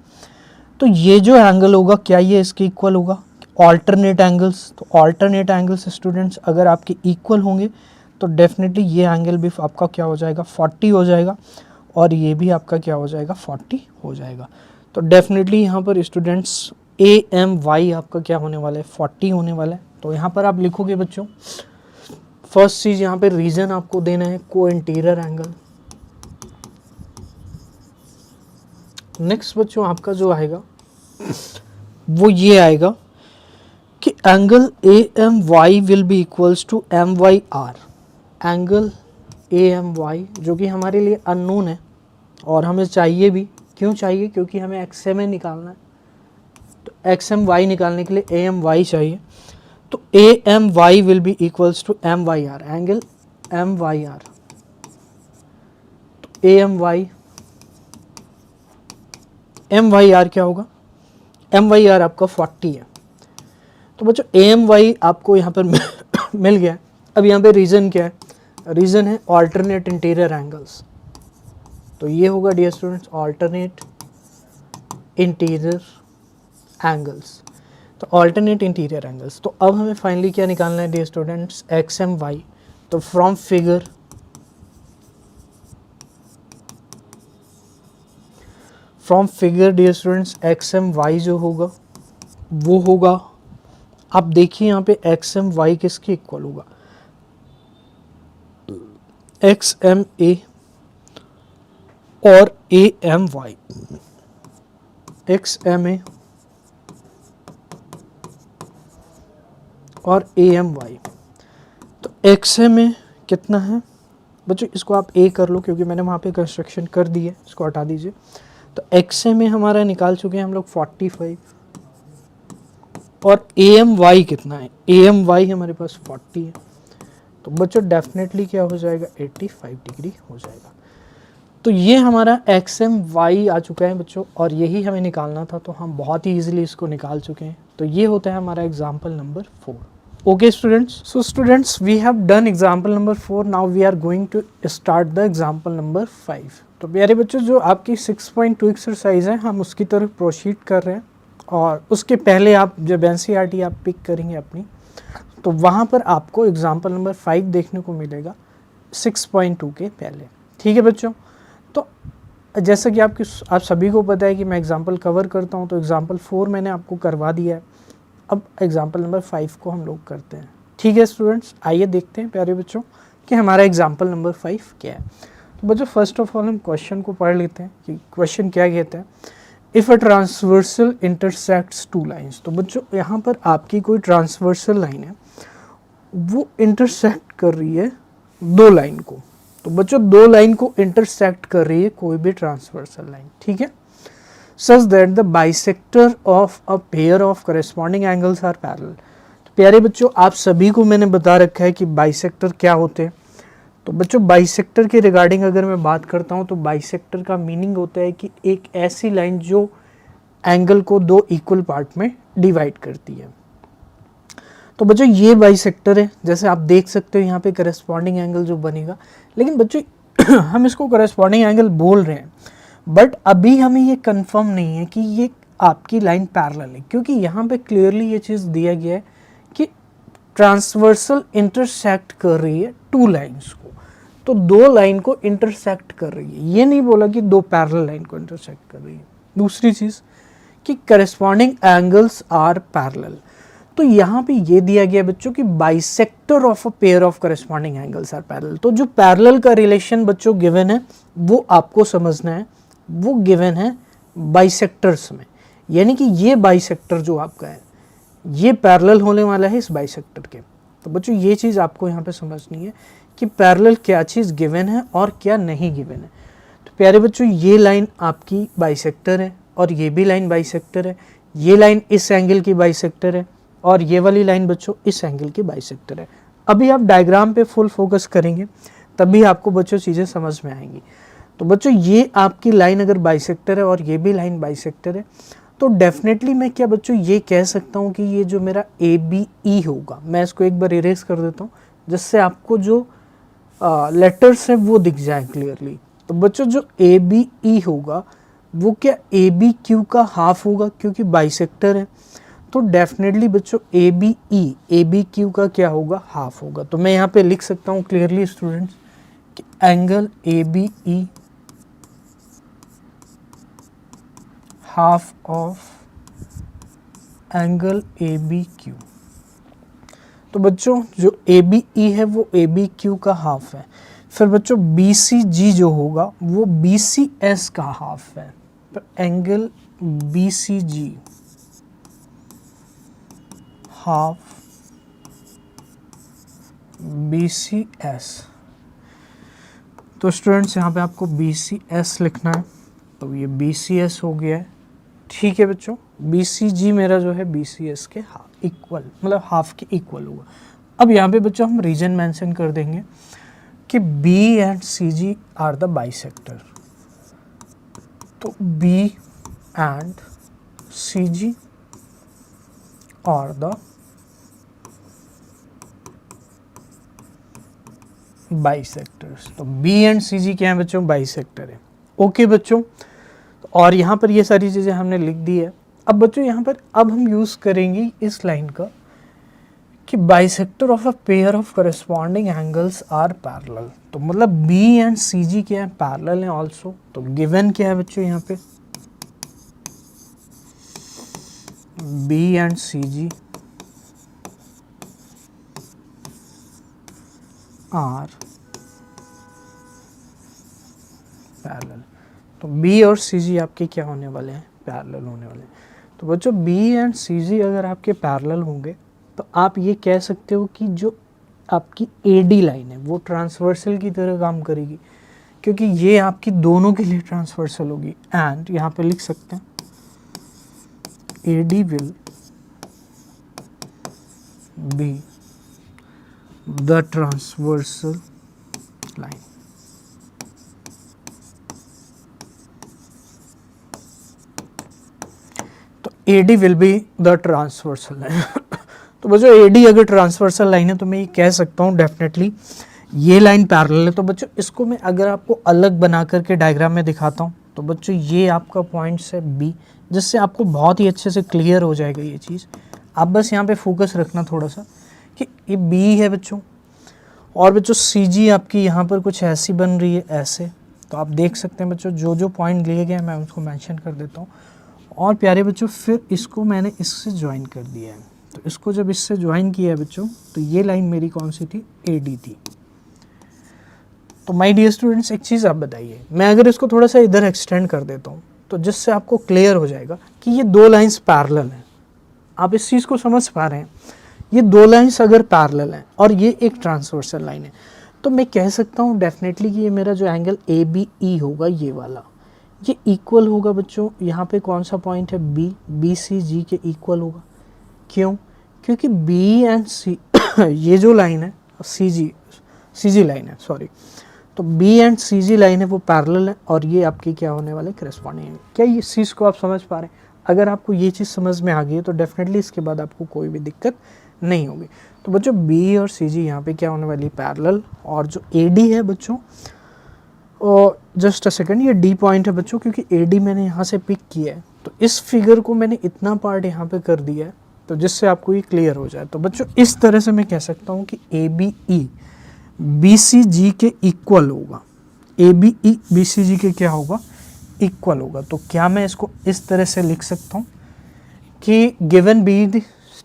तो ये जो एंगल होगा क्या ये इसके इक्वल होगा? ऑल्टरनेट एंगल्स, तो ऑल्टरनेट एंगल्स स्टूडेंट्स अगर आपके इक्वल होंगे तो डेफिनेटली ये एंगल भी आपका क्या हो जाएगा? 40 हो जाएगा, और ये भी आपका क्या हो जाएगा? 40 हो जाएगा। तो डेफिनेटली यहाँ पर स्टूडेंट्स AMY आपका क्या होने वाला है? 40 होने वाला है। तो यहाँ पर आप लिखोगे बच्चों, फर्स्ट चीज़ यहाँ पे रीजन आपको देना है को इंटीरियर एंगल। नेक्स्ट बच्चों आपका जो आएगा वो ये आएगा कि angle AMY will be equals to MYR। Angle AMY जो कि हमारे लिए अननोन है और हमें चाहिए भी, क्यों चाहिए? क्योंकि हमें XMA निकालना है, तो XMY निकालने के लिए AMY चाहिए। तो AMY will be equals to MYR, angle MYR। तो MYR क्या होगा? MYR आपका 40 है। तो बच्चों AMY आपको यहाँ पर मिल गया। अब यहाँ पे रीज़न क्या है? रीज़न है ऑल्टरनेट इंटीरियर एंगल्स। तो ये होगा dear students alternate interior angles. तो ऑल्टरनेट इंटीरियर एंगल्स, तो अब हमें फाइनली क्या निकालना है डियर स्टूडेंट्स? XMY। तो from figure dear students XMY जो होगा वो होगा, आप देखिए यहाँ पे XMY किसके इक्वल होगा? XMA और AMY। XMA और AMY। तो XMA कितना है बच्चों? इसको आप A कर लो क्योंकि मैंने वहाँ पे कंस्ट्रक्शन कर दी है, इसको हटा दीजिए। तो XMA हमारा निकाल चुके हैं हम लोग 45, और AMY कितना है? AMY हमारे पास 40 है। तो बच्चों डेफिनेटली क्या हो जाएगा? 85 डिग्री हो जाएगा। तो ये हमारा XMY आ चुका है बच्चों, और यही हमें निकालना था, तो हम बहुत ही इजीली इसको निकाल चुके हैं। तो ये होता है हमारा example number 4। Okay students, so students we have done example number 4। Now we are going to start the example number 5। तो प्यारे बच्चों, जो आपकी 6.2 एक्सरसाइज है हम उसकी तरफ प्रोसीड कर रहे हैं, और उसके पहले आप जब NCERT आप पिक करेंगे अपनी, तो वहाँ पर आपको एग्जाम्पल नंबर 5 देखने को मिलेगा 6.2 के पहले। ठीक है बच्चों, तो जैसा कि आप सभी को पता है कि मैं एग्जाम्पल कवर करता हूँ, तो एग्जाम्पल 4 मैंने आपको करवा दिया है। अब एग्जाम्पल नंबर 5 को हम लोग करते हैं। ठीक है स्टूडेंट्स, आइए देखते हैं प्यारे बच्चों कि हमारा एग्जाम्पल नंबर 5 क्या है। तो बच्चों फर्स्ट ऑफ ऑल हम क्वेश्चन को पढ़ लेते हैं कि क्वेश्चन क्या कहता है। If a transversal intersects two lines. तो बच्चों यहाँ पर आपकी कोई ट्रांसवर्सल लाइन है, वो इंटरसेक्ट कर रही है दो लाइन को। तो बच्चों दो लाइन को इंटरसेक्ट कर रही है कोई भी ट्रांसवर्सल लाइन, ठीक है, such that the bisector of a pair of corresponding angles are parallel. तो प्यारे बच्चों आप सभी को मैंने बता रखा है कि बाइसेक्टर क्या होते हैं। तो बच्चों बाइसेक्टर के रिगार्डिंग अगर मैं बात करता हूँ, तो बाइसेक्टर का मीनिंग होता है कि एक ऐसी लाइन जो एंगल को दो इक्वल पार्ट में डिवाइड करती है। तो बच्चों ये बाइसेक्टर है, जैसे आप देख सकते हो यहाँ पे करेस्पॉन्डिंग एंगल जो बनेगा, लेकिन बच्चों हम इसको करेस्पॉन्डिंग एंगल बोल रहे हैं, बट अभी हमें ये कंफर्म नहीं है कि ये आपकी लाइन पैरेलल है, क्योंकि यहाँ पे क्लियरली ये चीज़ दिया गया है कि ट्रांसवर्सल इंटरसेक्ट कर रही है टू लाइन्स को। तो दो लाइन को इंटरसेक्ट कर रही है, ये नहीं बोला कि दो पैरेलल लाइन को इंटरसेक्ट कर रही है। दूसरी चीज़ कि करेस्पॉन्डिंग एंगल्स आर पैरेलल। तो यहाँ पे ये दिया गया बच्चों कि bisector of a pair of corresponding angles are parallel. तो जो पैरेलल का रिलेशन बच्चों गिवन है वो आपको समझना है, वो गिवन है बाइसेक्टर्स में, यानी कि ये बाइसेक्टर जो आपका है ये पैरेलल होने वाला है इस बाइसेक्टर के। तो बच्चों ये चीज़ आपको यहाँ पे समझनी है कि पैरेलल क्या चीज़ गिवन है और क्या नहीं गिवन है। तो प्यारे बच्चों ये लाइन आपकी बाइसेक्टर है और ये भी लाइन बाइसेक्टर है, ये लाइन इस एंगल की बाइसेक्टर है और ये वाली लाइन बच्चों इस एंगल की बाइसेक्टर है। अभी आप डायग्राम पे फुल फोकस करेंगे तभी आपको बच्चों चीज़ें समझ में आएंगी। तो बच्चों ये आपकी लाइन अगर बाइसेक्टर है और ये भी लाइन बाइसेक्टर है, तो डेफिनेटली मैं क्या बच्चों ये कह सकता हूँ कि ये जो मेरा ABE होगा, मैं इसको एक बार इरेज कर देता हूँ जिससे आपको जो लेटर्स हैं वो दिख जाए क्लियरली। तो बच्चों जो ए बी ई होगा वो क्या ए बी क्यू का हाफ होगा, क्योंकि बाइसेक्टर है। तो डेफिनेटली बच्चों ए बी क्यू का क्या होगा, हाफ होगा। तो मैं यहाँ पे लिख सकता हूँ क्लियरली स्टूडेंट्स कि angle A B E half of angle A B Q. तो बच्चों जो ए बी ई है वो ए बी क्यू का हाफ है। फिर बच्चों बी सी जी जो होगा वो बी सी एस का हाफ है। तो angle B C G half B C S. तो स्टूडेंट्स यहाँ पे आपको बी सी एस लिखना है, तो ये बी सी एस हो गया है। ठीक है बच्चों, बी सी जी मेरा जो है बी सी एस के इक्वल, मतलब हाफ के इक्वल होगा। अब यहाँ पे बच्चों हम रीजन मेंशन कर देंगे कि B and C G are the bisector. तो B and C G are the bisectors. तो बी एंड सी जी क्या है बच्चों, बाइसेक्टर है। ओके बच्चों, और यहाँ पर ये सारी चीज़ें हमने लिख दी है। अब बच्चों यहाँ पर अब हम यूज़ करेंगे इस लाइन का कि bisector of a pair of corresponding angles are parallel. तो मतलब बी एंड सी जी क्या है, पैरेलल है ऑल्सो। तो गिवन क्या है बच्चों यहाँ पे, B and C G are parallel. तो बी और सी जी आपके क्या होने वाले हैं, पैरेलल होने वाले हैं। तो बच्चों बी एंड सी जी अगर आपके पैरेलल होंगे तो आप ये कह सकते हो कि जो आपकी ए डी लाइन है वो ट्रांसवर्सल की तरह काम करेगी, क्योंकि ये आपकी दोनों के लिए ट्रांसवर्सल होगी। एंड यहाँ पे लिख सकते हैं A D will be the transversal line. तो AD will be the transversal line. तो बच्चों AD अगर ट्रांसवर्सल लाइन है तो मैं ये कह सकता हूँ डेफिनेटली ये लाइन पैरेलल है। तो बच्चों इसको मैं अगर आपको अलग बना करके डायग्राम में दिखाता हूँ तो बच्चों ये आपका पॉइंट्स है B, जिससे आपको बहुत ही अच्छे से क्लियर हो जाएगा ये चीज़। आप बस यहाँ पे फोकस रखना थोड़ा सा कि ये B है बच्चों, और बच्चों CG आपकी यहाँ पर कुछ ऐसी बन रही है ऐसे। तो आप देख सकते हैं बच्चों जो जो पॉइंट लिए गए मैं उसको मेंशन कर देता हूँ। और प्यारे बच्चों फिर इसको मैंने इससे ज्वाइन कर दिया है। तो इसको जब इससे ज्वाइन किया है बच्चों तो ये लाइन मेरी कौन सी थी, AD थी। तो माय डियर स्टूडेंट्स एक चीज़ आप बताइए, मैं अगर इसको थोड़ा सा इधर एक्सटेंड कर देता हूँ तो जिससे आपको क्लियर हो जाएगा कि ये दो लाइंस पैरेलल हैं। आप इस चीज़ को समझ पा रहे हैं, ये दो लाइंस अगर पैरेलल हैं और ये एक ट्रांसवर्सल लाइन है तो मैं कह सकता हूँ डेफिनेटली कि ये मेरा जो एंगल ABE होगा ये वाला, ये इक्वल होगा बच्चों। यहाँ पे कौन सा पॉइंट है, BCG के इक्वल होगा। क्यों, क्योंकि B एंड C ये जो लाइन है CG लाइन है, सॉरी, तो B एंड CG लाइन है वो पैरेलल है और ये आपकी क्या होने वाले, करस्पॉन्डिंग है। क्या ये चीज़ को आप समझ पा रहे हैं? अगर आपको ये चीज़ समझ में आ गई है तो डेफिनेटली इसके बाद आपको कोई भी दिक्कत नहीं होगी। तो बच्चों B और CG यहाँ पे क्या होने वाली, पैरेलल। और जो AD है बच्चों, और जस्ट अ सेकंड, ये D पॉइंट है बच्चों, क्योंकि AD मैंने यहाँ से पिक किया है तो इस फिगर को मैंने इतना पार्ट यहाँ पे कर दिया है तो जिससे आपको ये क्लियर हो जाए। तो बच्चों इस तरह से मैं कह सकता हूँ कि ABE BCG के इक्वल होगा, ABE BCG के क्या होगा, इक्वल होगा। तो क्या मैं इसको इस तरह से लिख सकता हूँ कि गिवन B,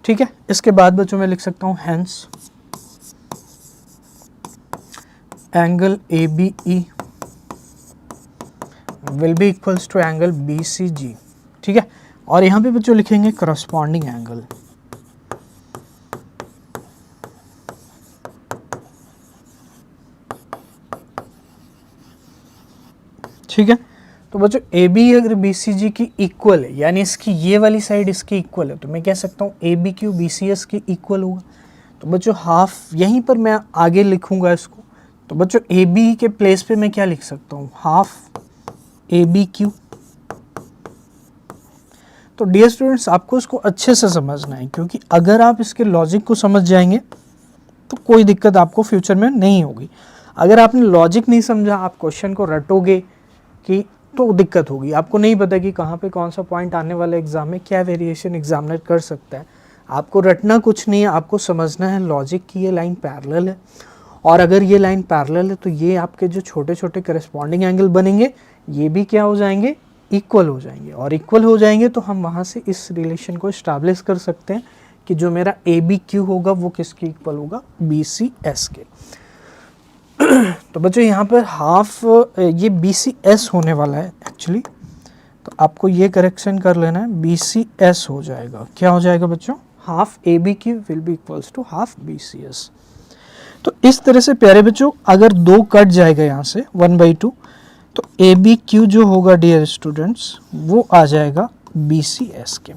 ठीक है। इसके बाद बच्चों मैं लिख सकता हूँ hence angle ABE will be equals to angle BCG, ठीक है। और यहाँ पे बच्चों लिखेंगे करस्पॉन्डिंग एंगल, ठीक है। तो बच्चों AB अगर BCG की इक्वल है, यानी इसकी ये वाली साइड इसकी इक्वल है, तो मैं कह सकता हूँ ABQ BCS के इक्वल होगा। तो बच्चों हाफ यहीं पर मैं आगे लिखूंगा इसको। तो बच्चों AB के प्लेस पे मैं क्या लिख सकता हूँ, हाफ ABQ। तो डियर स्टूडेंट्स आपको इसको अच्छे से समझना है, क्योंकि अगर आप इसके लॉजिक को समझ जाएंगे तो कोई दिक्कत आपको फ्यूचर में नहीं होगी। अगर आपने लॉजिक नहीं समझा, आप क्वेश्चन को रटोगे कि तो दिक्कत होगी। आपको नहीं पता कि कहाँ पे कौन सा पॉइंट आने वाला एग्जाम में, क्या वेरिएशन एग्जामिनर कर सकता है। आपको रटना कुछ नहीं है, आपको समझना है लॉजिक की ये लाइन पैरेलल है, और अगर ये लाइन पैरेलल है तो ये आपके जो छोटे छोटे करस्पॉन्डिंग एंगल बनेंगे ये भी क्या हो जाएंगे, इक्वल हो जाएंगे। और इक्वल हो जाएंगे तो हम वहाँ से इस रिलेशन को इस्टेब्लिश कर सकते हैं कि जो मेरा ए बी क्यू होगा वो किसके इक्वल होगा, बी सी एस के। तो बच्चों यहाँ पर हाफ ये बी सी एस होने वाला है एक्चुअली, तो आपको ये करेक्शन कर लेना है, बी सी एस हो जाएगा। क्या हो जाएगा बच्चों, half A B Q will be equals to half B C S. तो इस तरह से प्यारे बच्चों अगर दो कट जाएगा यहाँ से 1/2, तो ए बी क्यू जो होगा डियर स्टूडेंट्स वो आ जाएगा बी सी एस के।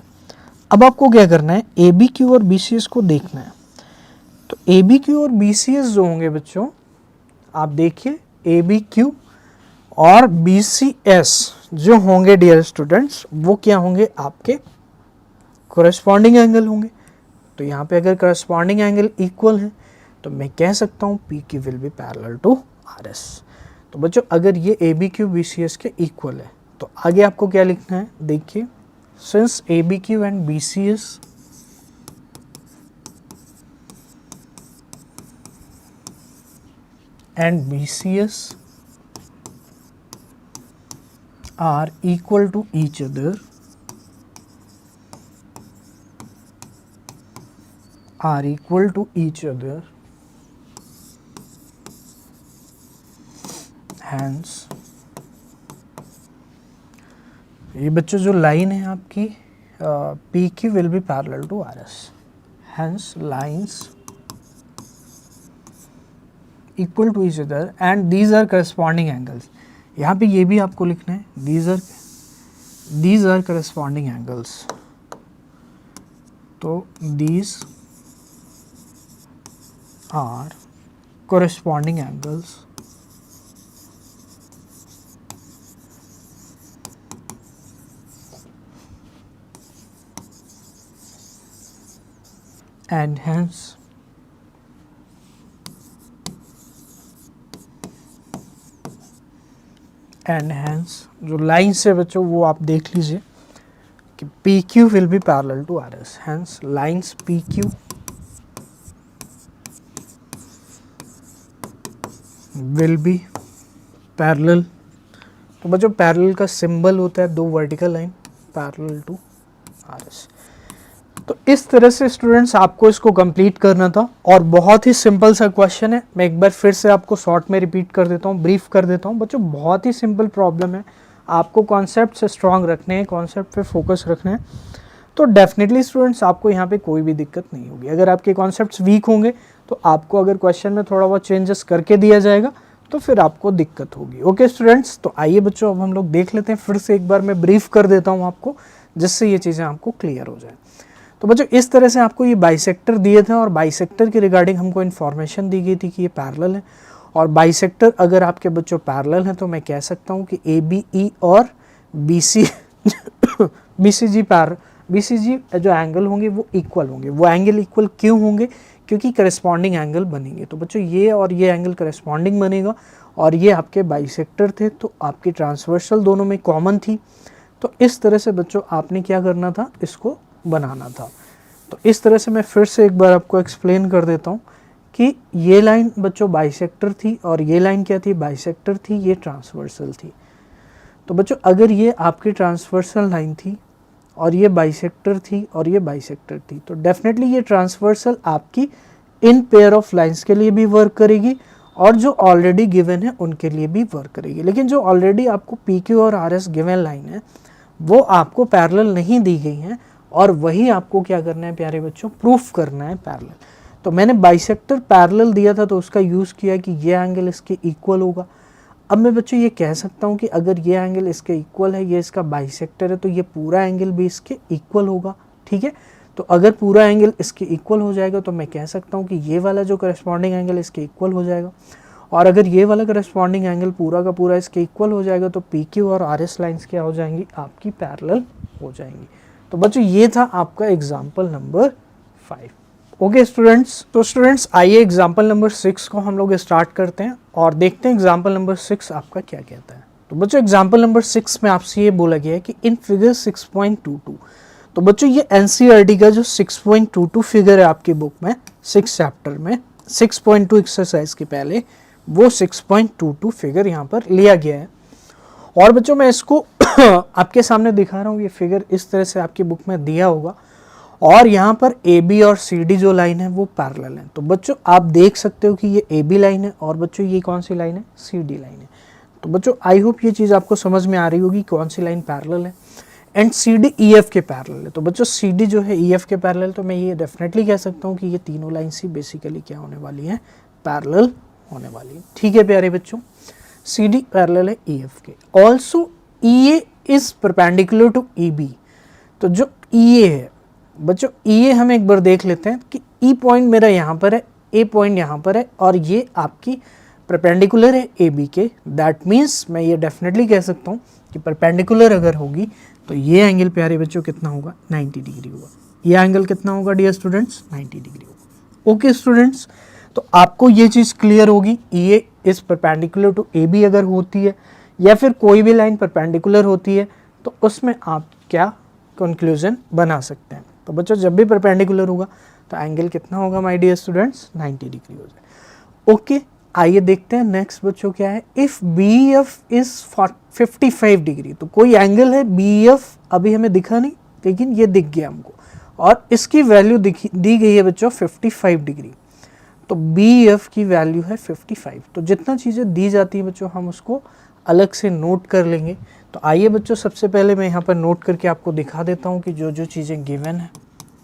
अब आपको क्या करना है, ए बी क्यू और बी सी एस को देखना है। तो ए बी क्यू और बी सी एस जो होंगे बच्चों, आप देखिए ए बी क्यू और बी सी एस जो होंगे डियर स्टूडेंट्स वो क्या होंगे, आपके कोरेस्पॉन्डिंग एंगल होंगे। तो यहाँ पे अगर कोरेस्पॉन्डिंग एंगल इक्वल है तो मैं कह सकता हूँ P Q will be parallel to R S. तो बच्चों अगर ये A B Q B C S के इक्वल है तो आगे आपको क्या लिखना है, देखिए since A B Q and B C S and BCS are equal to each other, hence ये बच्चों जो लाइन है आपकी P Q will be parallel to R S, hence lines equal to each other and these are corresponding angles। यहाँ पे ये भी आपको लिखना है, these are corresponding angles। तो these are corresponding angles and hence जो लाइन से बच्चों वो आप देख लीजिए कि P Q will be parallel to R S, hence lines P Q will be parallel. तो बच्चों पैरेलल का सिंबल होता है दो vertical line parallel to R S. तो इस तरह से स्टूडेंट्स आपको इसको कंप्लीट करना था और बहुत ही सिंपल सा क्वेश्चन है। मैं एक बार फिर से आपको शॉर्ट में रिपीट कर देता हूँ, ब्रीफ कर देता हूँ बच्चों। बहुत ही सिंपल प्रॉब्लम है, आपको कॉन्सेप्ट से स्ट्रांग रखने हैं, कॉन्सेप्ट पे फोकस रखना है, तो डेफिनेटली स्टूडेंट्स आपको यहाँ पे कोई भी दिक्कत नहीं होगी। अगर आपके कॉन्सेप्ट्स वीक होंगे तो आपको अगर क्वेश्चन में थोड़ा बहुत चेंजेस करके दिया जाएगा तो फिर आपको दिक्कत होगी। ओके स्टूडेंट्स, तो आइए बच्चों अब हम लोग देख लेते हैं, फिर से एक बार मैं ब्रीफ कर देता हूँ आपको, जिससे ये चीज़ें आपको क्लियर हो जाए। तो बच्चों इस तरह से आपको ये बाइसेक्टर दिए थे और बाइसेक्टर के रिगार्डिंग हमको इन्फॉर्मेशन दी गई थी कि ये पैरेलल है, और बाइसेक्टर अगर आपके बच्चों पैरेलल हैं तो मैं कह सकता हूँ कि ए बी ई और बी सी जी जो एंगल होंगे वो इक्वल होंगे। वो एंगल इक्वल क्यों होंगे, क्योंकि करस्पॉन्डिंग एंगल बनेंगे। तो बच्चों ये और ये एंगल करस्पॉन्डिंग बनेगा और ये आपके बाइसेक्टर थे, तो आपकी ट्रांसवर्सल दोनों में कॉमन थी। तो इस तरह से बच्चों आपने क्या करना था, इसको बनाना था। तो इस तरह से मैं फिर से एक बार आपको एक्सप्लेन कर देता हूँ कि ये लाइन बच्चों बाइसेक्टर थी और ये लाइन क्या थी, बाइसेक्टर थी, ये ट्रांसवर्सल थी। तो बच्चों अगर ये आपकी ट्रांसवर्सल लाइन थी और ये बाइसेक्टर थी और ये बाइसेक्टर थी, तो डेफिनेटली ये ट्रांसवर्सल आपकी इन पेयर ऑफ लाइंस के लिए भी वर्क करेगी और जो ऑलरेडी गिवन है उनके लिए भी वर्क करेगी। लेकिन जो ऑलरेडी आपको पी क्यू और आर एस गिवन लाइन है वो आपको पैरेलल नहीं दी गई हैं, और वही आपको क्या करना है प्यारे बच्चों, प्रूफ करना है पैरेलल। तो मैंने बाइसेक्टर पैरेलल दिया था तो उसका यूज़ किया कि ये एंगल इसके इक्वल होगा। अब मैं बच्चों ये कह सकता हूँ कि अगर ये एंगल इसके इक्वल है, ये इसका बाइसेक्टर है, तो ये पूरा एंगल भी इसके इक्वल होगा। ठीक है, तो अगर पूरा एंगल इसके इक्वल हो जाएगा तो मैं कह सकता हूँ कि ये वाला जो करस्पॉन्डिंग एंगल इसके इक्वल हो जाएगा, और अगर ये वाला करस्पॉन्डिंग एंगल पूरा का पूरा इसके इक्वल हो जाएगा तो पी क्यू और आर एस लाइन्स क्या हो जाएंगी, आपकी पैरेलल हो जाएंगी। तो बच्चों ये था आपका एग्जाम्पल नंबर 5। ओके स्टूडेंट्स, तो स्टूडेंट्स आइए एग्जाम्पल नंबर 6 को हम लोग स्टार्ट करते हैं और देखते हैं एग्जाम्पल नंबर 6 आपका क्या कहता है। तो बच्चों एग्जाम्पल नंबर 6 में आपसे ये बोला गया है कि इन फिगर 6.22, तो बच्चों ये एनसीईआरटी का जो 6.22 फिगर है आपकी बुक में 6 चैप्टर में 6.2 एक्सरसाइज के पहले वो 6.22 फिगर यहाँ पर लिया गया है। और बच्चों मैं इसको आपके सामने दिखा रहा हूँ, ये फिगर इस तरह से आपकी बुक में दिया होगा और यहाँ पर ए बी और सी डी जो लाइन है वो पैरेलल है। तो बच्चों आप देख सकते हो कि ये ए बी लाइन है और बच्चों ये कौन सी लाइन है, सी डी लाइन है। तो बच्चों आई होप ये चीज़ आपको समझ में आ रही होगी कौन सी लाइन पैरेलल है and C D E F के पैरेलल है। तो बच्चों सी डी जो है ई एफ के पैरेलल, तो मैं ये डेफिनेटली कह सकता हूँ कि ये तीनों लाइन सी बेसिकली क्या होने वाली है, पैरेलल होने वाली है। ठीक है प्यारे बच्चों, सी डी पैरेलल है ई एफ के। Also E A is perpendicular to E B. तो जो ई ए है बच्चों, ई ए हम एक बार देख लेते हैं कि ई पॉइंट मेरा यहाँ पर है, ए पॉइंट यहाँ पर है और ये आपकी परपेंडिकुलर है ए बी के। दैट मीन्स मैं ये डेफिनेटली कह सकता हूँ कि परपेंडिकुलर अगर होगी तो ये एंगल प्यारे बच्चों कितना होगा, 90 डिग्री होगा। ये एंगल कितना होगा डियर स्टूडेंट्स, 90 डिग्री होगा। ओके स्टूडेंट्स, तो आपको ये चीज़ क्लियर होगी, E A is perpendicular to A B अगर होती है या फिर कोई भी लाइन परपेंडिकुलर होती है तो उसमें आप क्या कंक्लूजन बना सकते हैं। तो बच्चों जब भी परपेंडिकुलर होगा तो एंगल कितना होगा माय डियर स्टूडेंट्स, 90 डिग्री हो जाए। ओके आइए देखते हैं नेक्स्ट बच्चों क्या है। If B F is 55 degree, तो कोई एंगल है बी एफ, अभी हमें दिखा नहीं लेकिन ये दिख गया हमको और इसकी वैल्यू दी गई है बच्चों 55 डिग्री। तो बी एफ की वैल्यू है 55। तो जितना चीज़ें दी जाती है बच्चों हम उसको अलग से नोट कर लेंगे। तो आइए बच्चों सबसे पहले मैं यहाँ पर नोट करके आपको दिखा देता हूँ कि जो जो चीज़ें गिवन है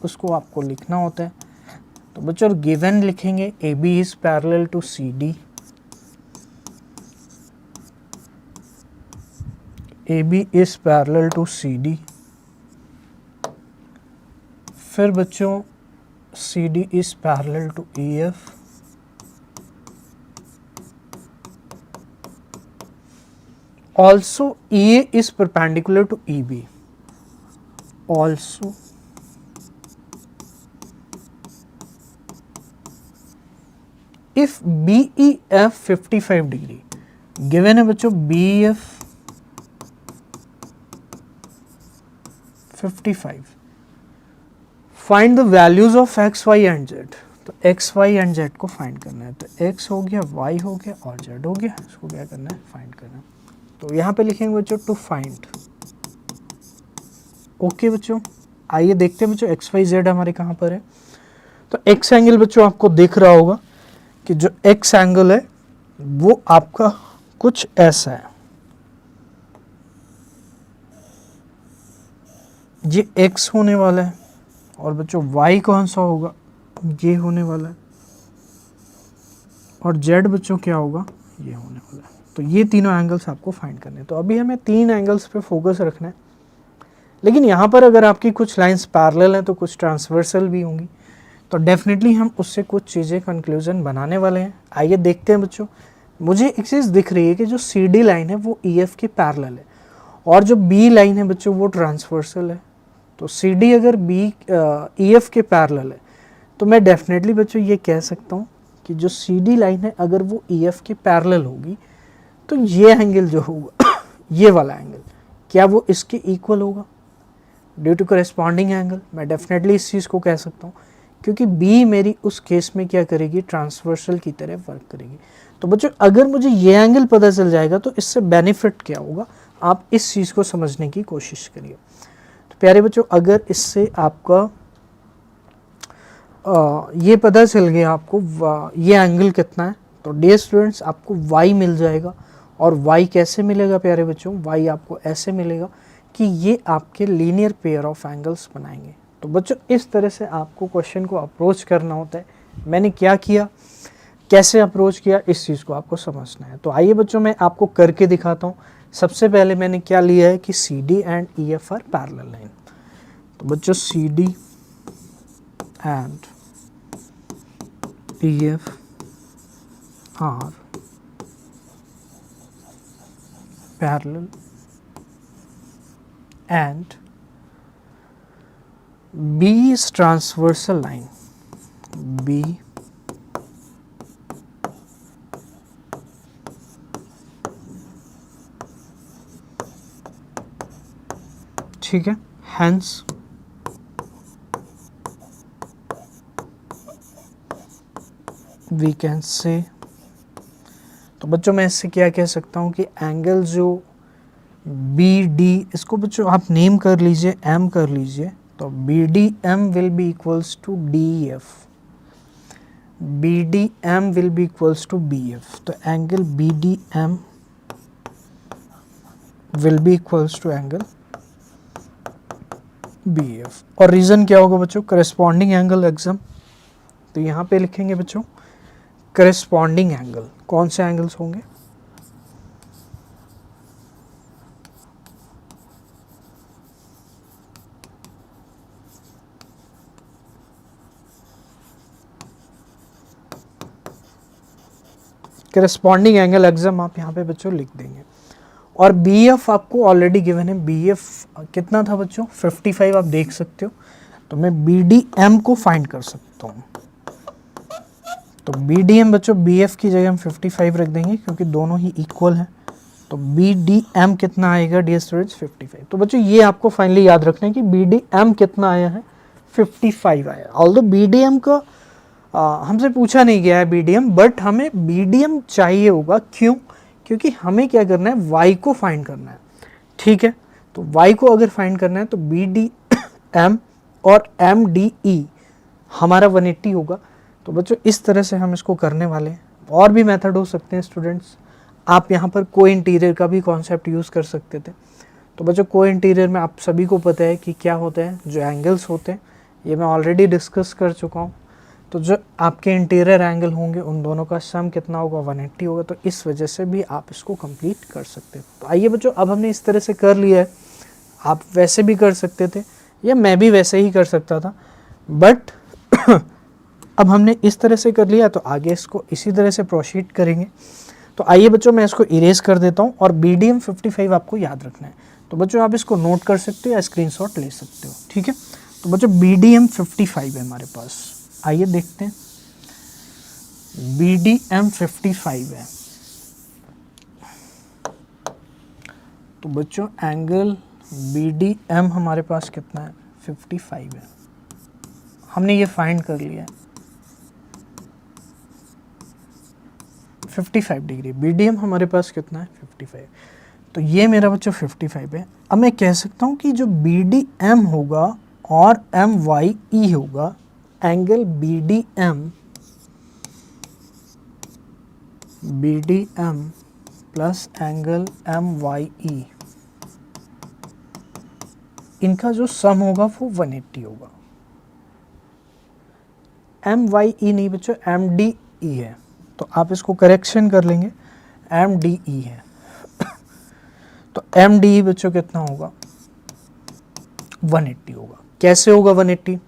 उसको आपको लिखना होता है। तो बच्चों गिवन लिखेंगे A B is parallel to C D, A B is parallel to C D. फिर बच्चों C D is parallel to E F, also EA is perpendicular to EB, also if BEF 55 degree given है बच्चों, BEF 55, find the values of x, y and z। तो x, y and z को find करना है। तो x हो गया, y हो गया और z हो गया, इसको क्या करना है, फाइंड करना है। तो यहाँ पे लिखेंगे बच्चों टू फाइंड। ओके बच्चों आइए देखते हैं बच्चों एक्स वाई जेड हमारे कहाँ पर है। तो एक्स एंगल बच्चों आपको दिख रहा होगा कि जो एक्स एंगल है वो आपका कुछ ऐसा है। ये एक्स होने वाला है और बच्चों वाई कौन सा होगा, ये होने वाला है और जेड बच्चों क्या होगा, ये होने वाला है। तो ये तीनों एंगल्स आपको फाइंड करने हैं। तो अभी हमें तीन एंगल्स पे फोकस रखना है, लेकिन यहाँ पर अगर आपकी कुछ लाइंस पैरेलल हैं तो कुछ ट्रांसवर्सल भी होंगी, तो डेफिनेटली हम उससे कुछ चीज़ें कंक्लूजन बनाने वाले हैं। आइए देखते हैं बच्चों। मुझे एक चीज़ दिख रही है कि जो सी डी लाइन है वो ई एफ के पैरेलल है और जो बी लाइन है बच्चों वो ट्रांसवर्सल है। तो सी डी अगर बी ई एफ के पैरेलल है तो मैं डेफिनेटली बच्चों ये कह सकता हूँ कि जो सी डी लाइन है अगर वो ई एफ के पैरेलल होगी तो ये एंगल जो होगा ये वाला एंगल क्या वो इसके इक्वल होगा ड्यू टू करेस्पॉन्डिंग एंगल। मैं डेफिनेटली इस चीज़ को कह सकता हूँ क्योंकि बी मेरी उस केस में क्या करेगी, ट्रांसवर्सल की तरह वर्क करेगी। तो बच्चों अगर मुझे ये एंगल पता चल जाएगा तो इससे बेनिफिट क्या होगा, आप इस चीज़ को समझने की कोशिश करिए। तो प्यारे बच्चों अगर इससे आपका ये पता चल गया आपको ये एंगल कितना है, तो डियर स्टूडेंट्स आपको y मिल जाएगा। और y कैसे मिलेगा प्यारे बच्चों, y आपको ऐसे मिलेगा कि ये आपके लीनियर पेयर ऑफ एंगल्स बनाएंगे। तो बच्चों इस तरह से आपको क्वेश्चन को अप्रोच करना होता है। मैंने क्या किया, कैसे अप्रोच किया, इस चीज़ को आपको समझना है। तो आइए बच्चों मैं आपको करके दिखाता हूँ। सबसे पहले मैंने क्या लिया है कि C D and E F are parallel line. तो बच्चों C D and E F are parallel and B is transversal line, B ठीक है, हैंस वी कैन से, तो बच्चों मैं इससे क्या कह सकता हूँ कि एंगल जो बी डी, इसको बच्चों आप नेम कर लीजिए, एम कर लीजिए, तो B D M will be equals to D F, B D M will be equals to B F, तो angle B D M will be equals to angle B F. और reason क्या होगा बच्चों, corresponding angle exam, तो यहाँ पे लिखेंगे बच्चों करस्पॉन्डिंग एंगल, कौन से एंगल्स होंगे, करस्पॉन्डिंग एंगल एग्जाम आप यहाँ पे बच्चों लिख देंगे। और बी एफ आपको ऑलरेडी गिवन है, बी एफ कितना था बच्चों 55, आप देख सकते हो, तो मैं बी डी एम को फाइंड कर सकता हूँ, तो बी डी एम बच्चों बी एफ की जगह हम 55 रख देंगे क्योंकि दोनों ही इक्वल हैं, तो बी डी एम कितना आएगा डियर स्टूडेंट्स 55। तो बच्चों ये आपको फाइनली याद रखना है कि बी डी एम कितना आया है 55 आया, ऑल्दो बी डी एम का हमसे पूछा नहीं गया है बी डी एम, बट हमें बी डी एम चाहिए होगा, क्यों, क्योंकि हमें क्या करना है y को फाइंड करना है, ठीक है, तो y को अगर फाइंड करना है तो बी डी एम और एम डी ई हमारा 180 होगा। तो बच्चों इस तरह से हम इसको करने वाले हैं, और भी मेथड हो सकते हैं स्टूडेंट्स, आप यहाँ पर को इंटीरियर का भी कॉन्सेप्ट यूज़ कर सकते थे। तो बच्चों को इंटीरियर में आप सभी को पता है कि क्या होता है, जो एंगल्स होते हैं ये मैं ऑलरेडी डिस्कस कर चुका हूँ, तो जो आपके इंटीरियर एंगल होंगे उन दोनों का सम कितना होगा 180 होगा, तो इस वजह से भी आप इसको कंप्लीट कर सकते हैं। तो आइए बच्चों अब हमने इस तरह से कर लिया है, आप वैसे भी कर सकते थे या मैं भी वैसे ही कर सकता था, बट अब हमने इस तरह से कर लिया तो आगे इसको इसी तरह से प्रोसीड करेंगे। तो आइए बच्चों मैं इसको इरेज कर देता हूँ, और बी डी एम 55 आपको याद रखना है, तो बच्चों आप इसको नोट कर सकते हो या स्क्रीनशॉट ले सकते हो, ठीक है। तो बच्चों बी डी एम 55 है हमारे पास, आइए देखते हैं, बी डी एम 55 है, तो बच्चों एंगल बी डी एम हमारे पास कितना है 55 है, हमने ये फाइंड कर लिया है 55 डिग्री, बी डी एम हमारे पास कितना है 55, तो ये मेरा बच्चों 55 है। अब मैं कह सकता हूँ कि जो बी डी एम होगा और एम वाई ई होगा, angle B D M plus angle M Y E, इनका जो सम होगा वो 180 होगा। एम वाई ई नहीं बच्चों, एम डी ई है, तो आप इसको करेक्शन कर लेंगे, एम डी ई है, तो एम डी ई बच्चों कितना होगा 180 होगा। कैसे होगा 180,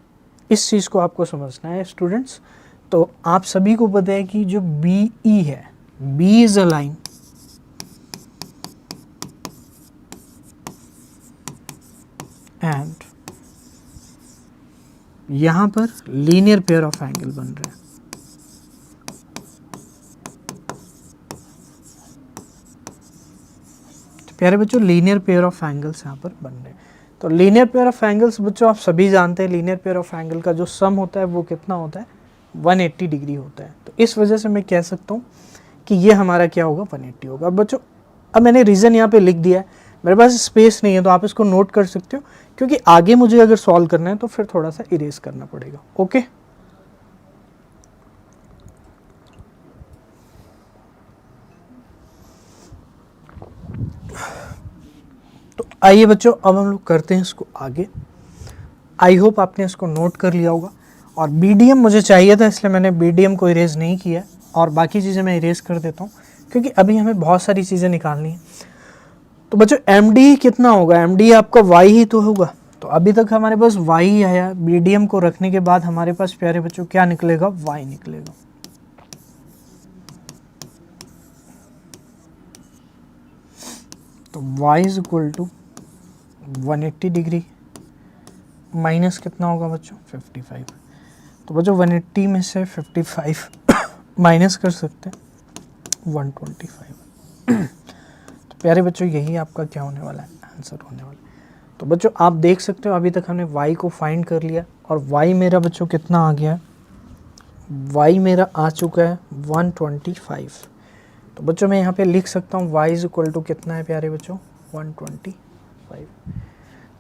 इस चीज़ को आपको समझना है स्टूडेंट्स। तो आप सभी को पता है कि जो बी ई है, B is a line and यहां पर लीनियर पेयर ऑफ एंगल बन रहे हैं, तो प्यारे बच्चों लीनियर पेयर ऑफ एंगल्स यहां पर बन रहे हैं। तो लीनियर पेयर ऑफ एंगल्स बच्चों आप सभी जानते हैं, लीनियर पेयर ऑफ एंगल का जो सम होता है वो कितना होता है 180 डिग्री होता है। तो इस वजह से मैं कह सकता हूँ कि ये हमारा क्या होगा 180 होगा। अब बच्चों अब मैंने रीज़न यहाँ पे लिख दिया है, मेरे पास स्पेस नहीं है तो आप इसको नोट कर सकते हो, क्योंकि आगे मुझे अगर सॉल्व करना है तो फिर थोड़ा सा इरेज करना पड़ेगा। ओके, तो आइए बच्चों अब हम लोग करते हैं इसको आगे। आई होप आपने इसको नोट कर लिया होगा। और BDM मुझे चाहिए था इसलिए मैंने BDM को इरेज नहीं किया, और बाकी चीज़ें मैं इरेज कर देता हूँ क्योंकि अभी हमें बहुत सारी चीज़ें निकालनी है। तो बच्चों MD कितना होगा, MD आपका Y ही तो होगा, तो अभी तक हमारे पास Y ही आया। BDM को रखने के बाद हमारे पास प्यारे बच्चों क्या निकलेगा, Y निकलेगा। तो Y is equal to 180 degree minus कितना होगा बच्चों 55। तो बच्चों 180 में से 55 माइनस कर सकते हैं 125। तो प्यारे बच्चों यही आपका क्या होने वाला है, आंसर होने वाला है। तो बच्चों आप देख सकते हो अभी तक हमने y को फाइंड कर लिया और y मेरा बच्चों कितना आ गया है, y मेरा आ चुका है 125। तो बच्चों मैं यहाँ पे लिख सकता हूँ y इज इक्वल टू कितना है प्यारे बच्चों, 125।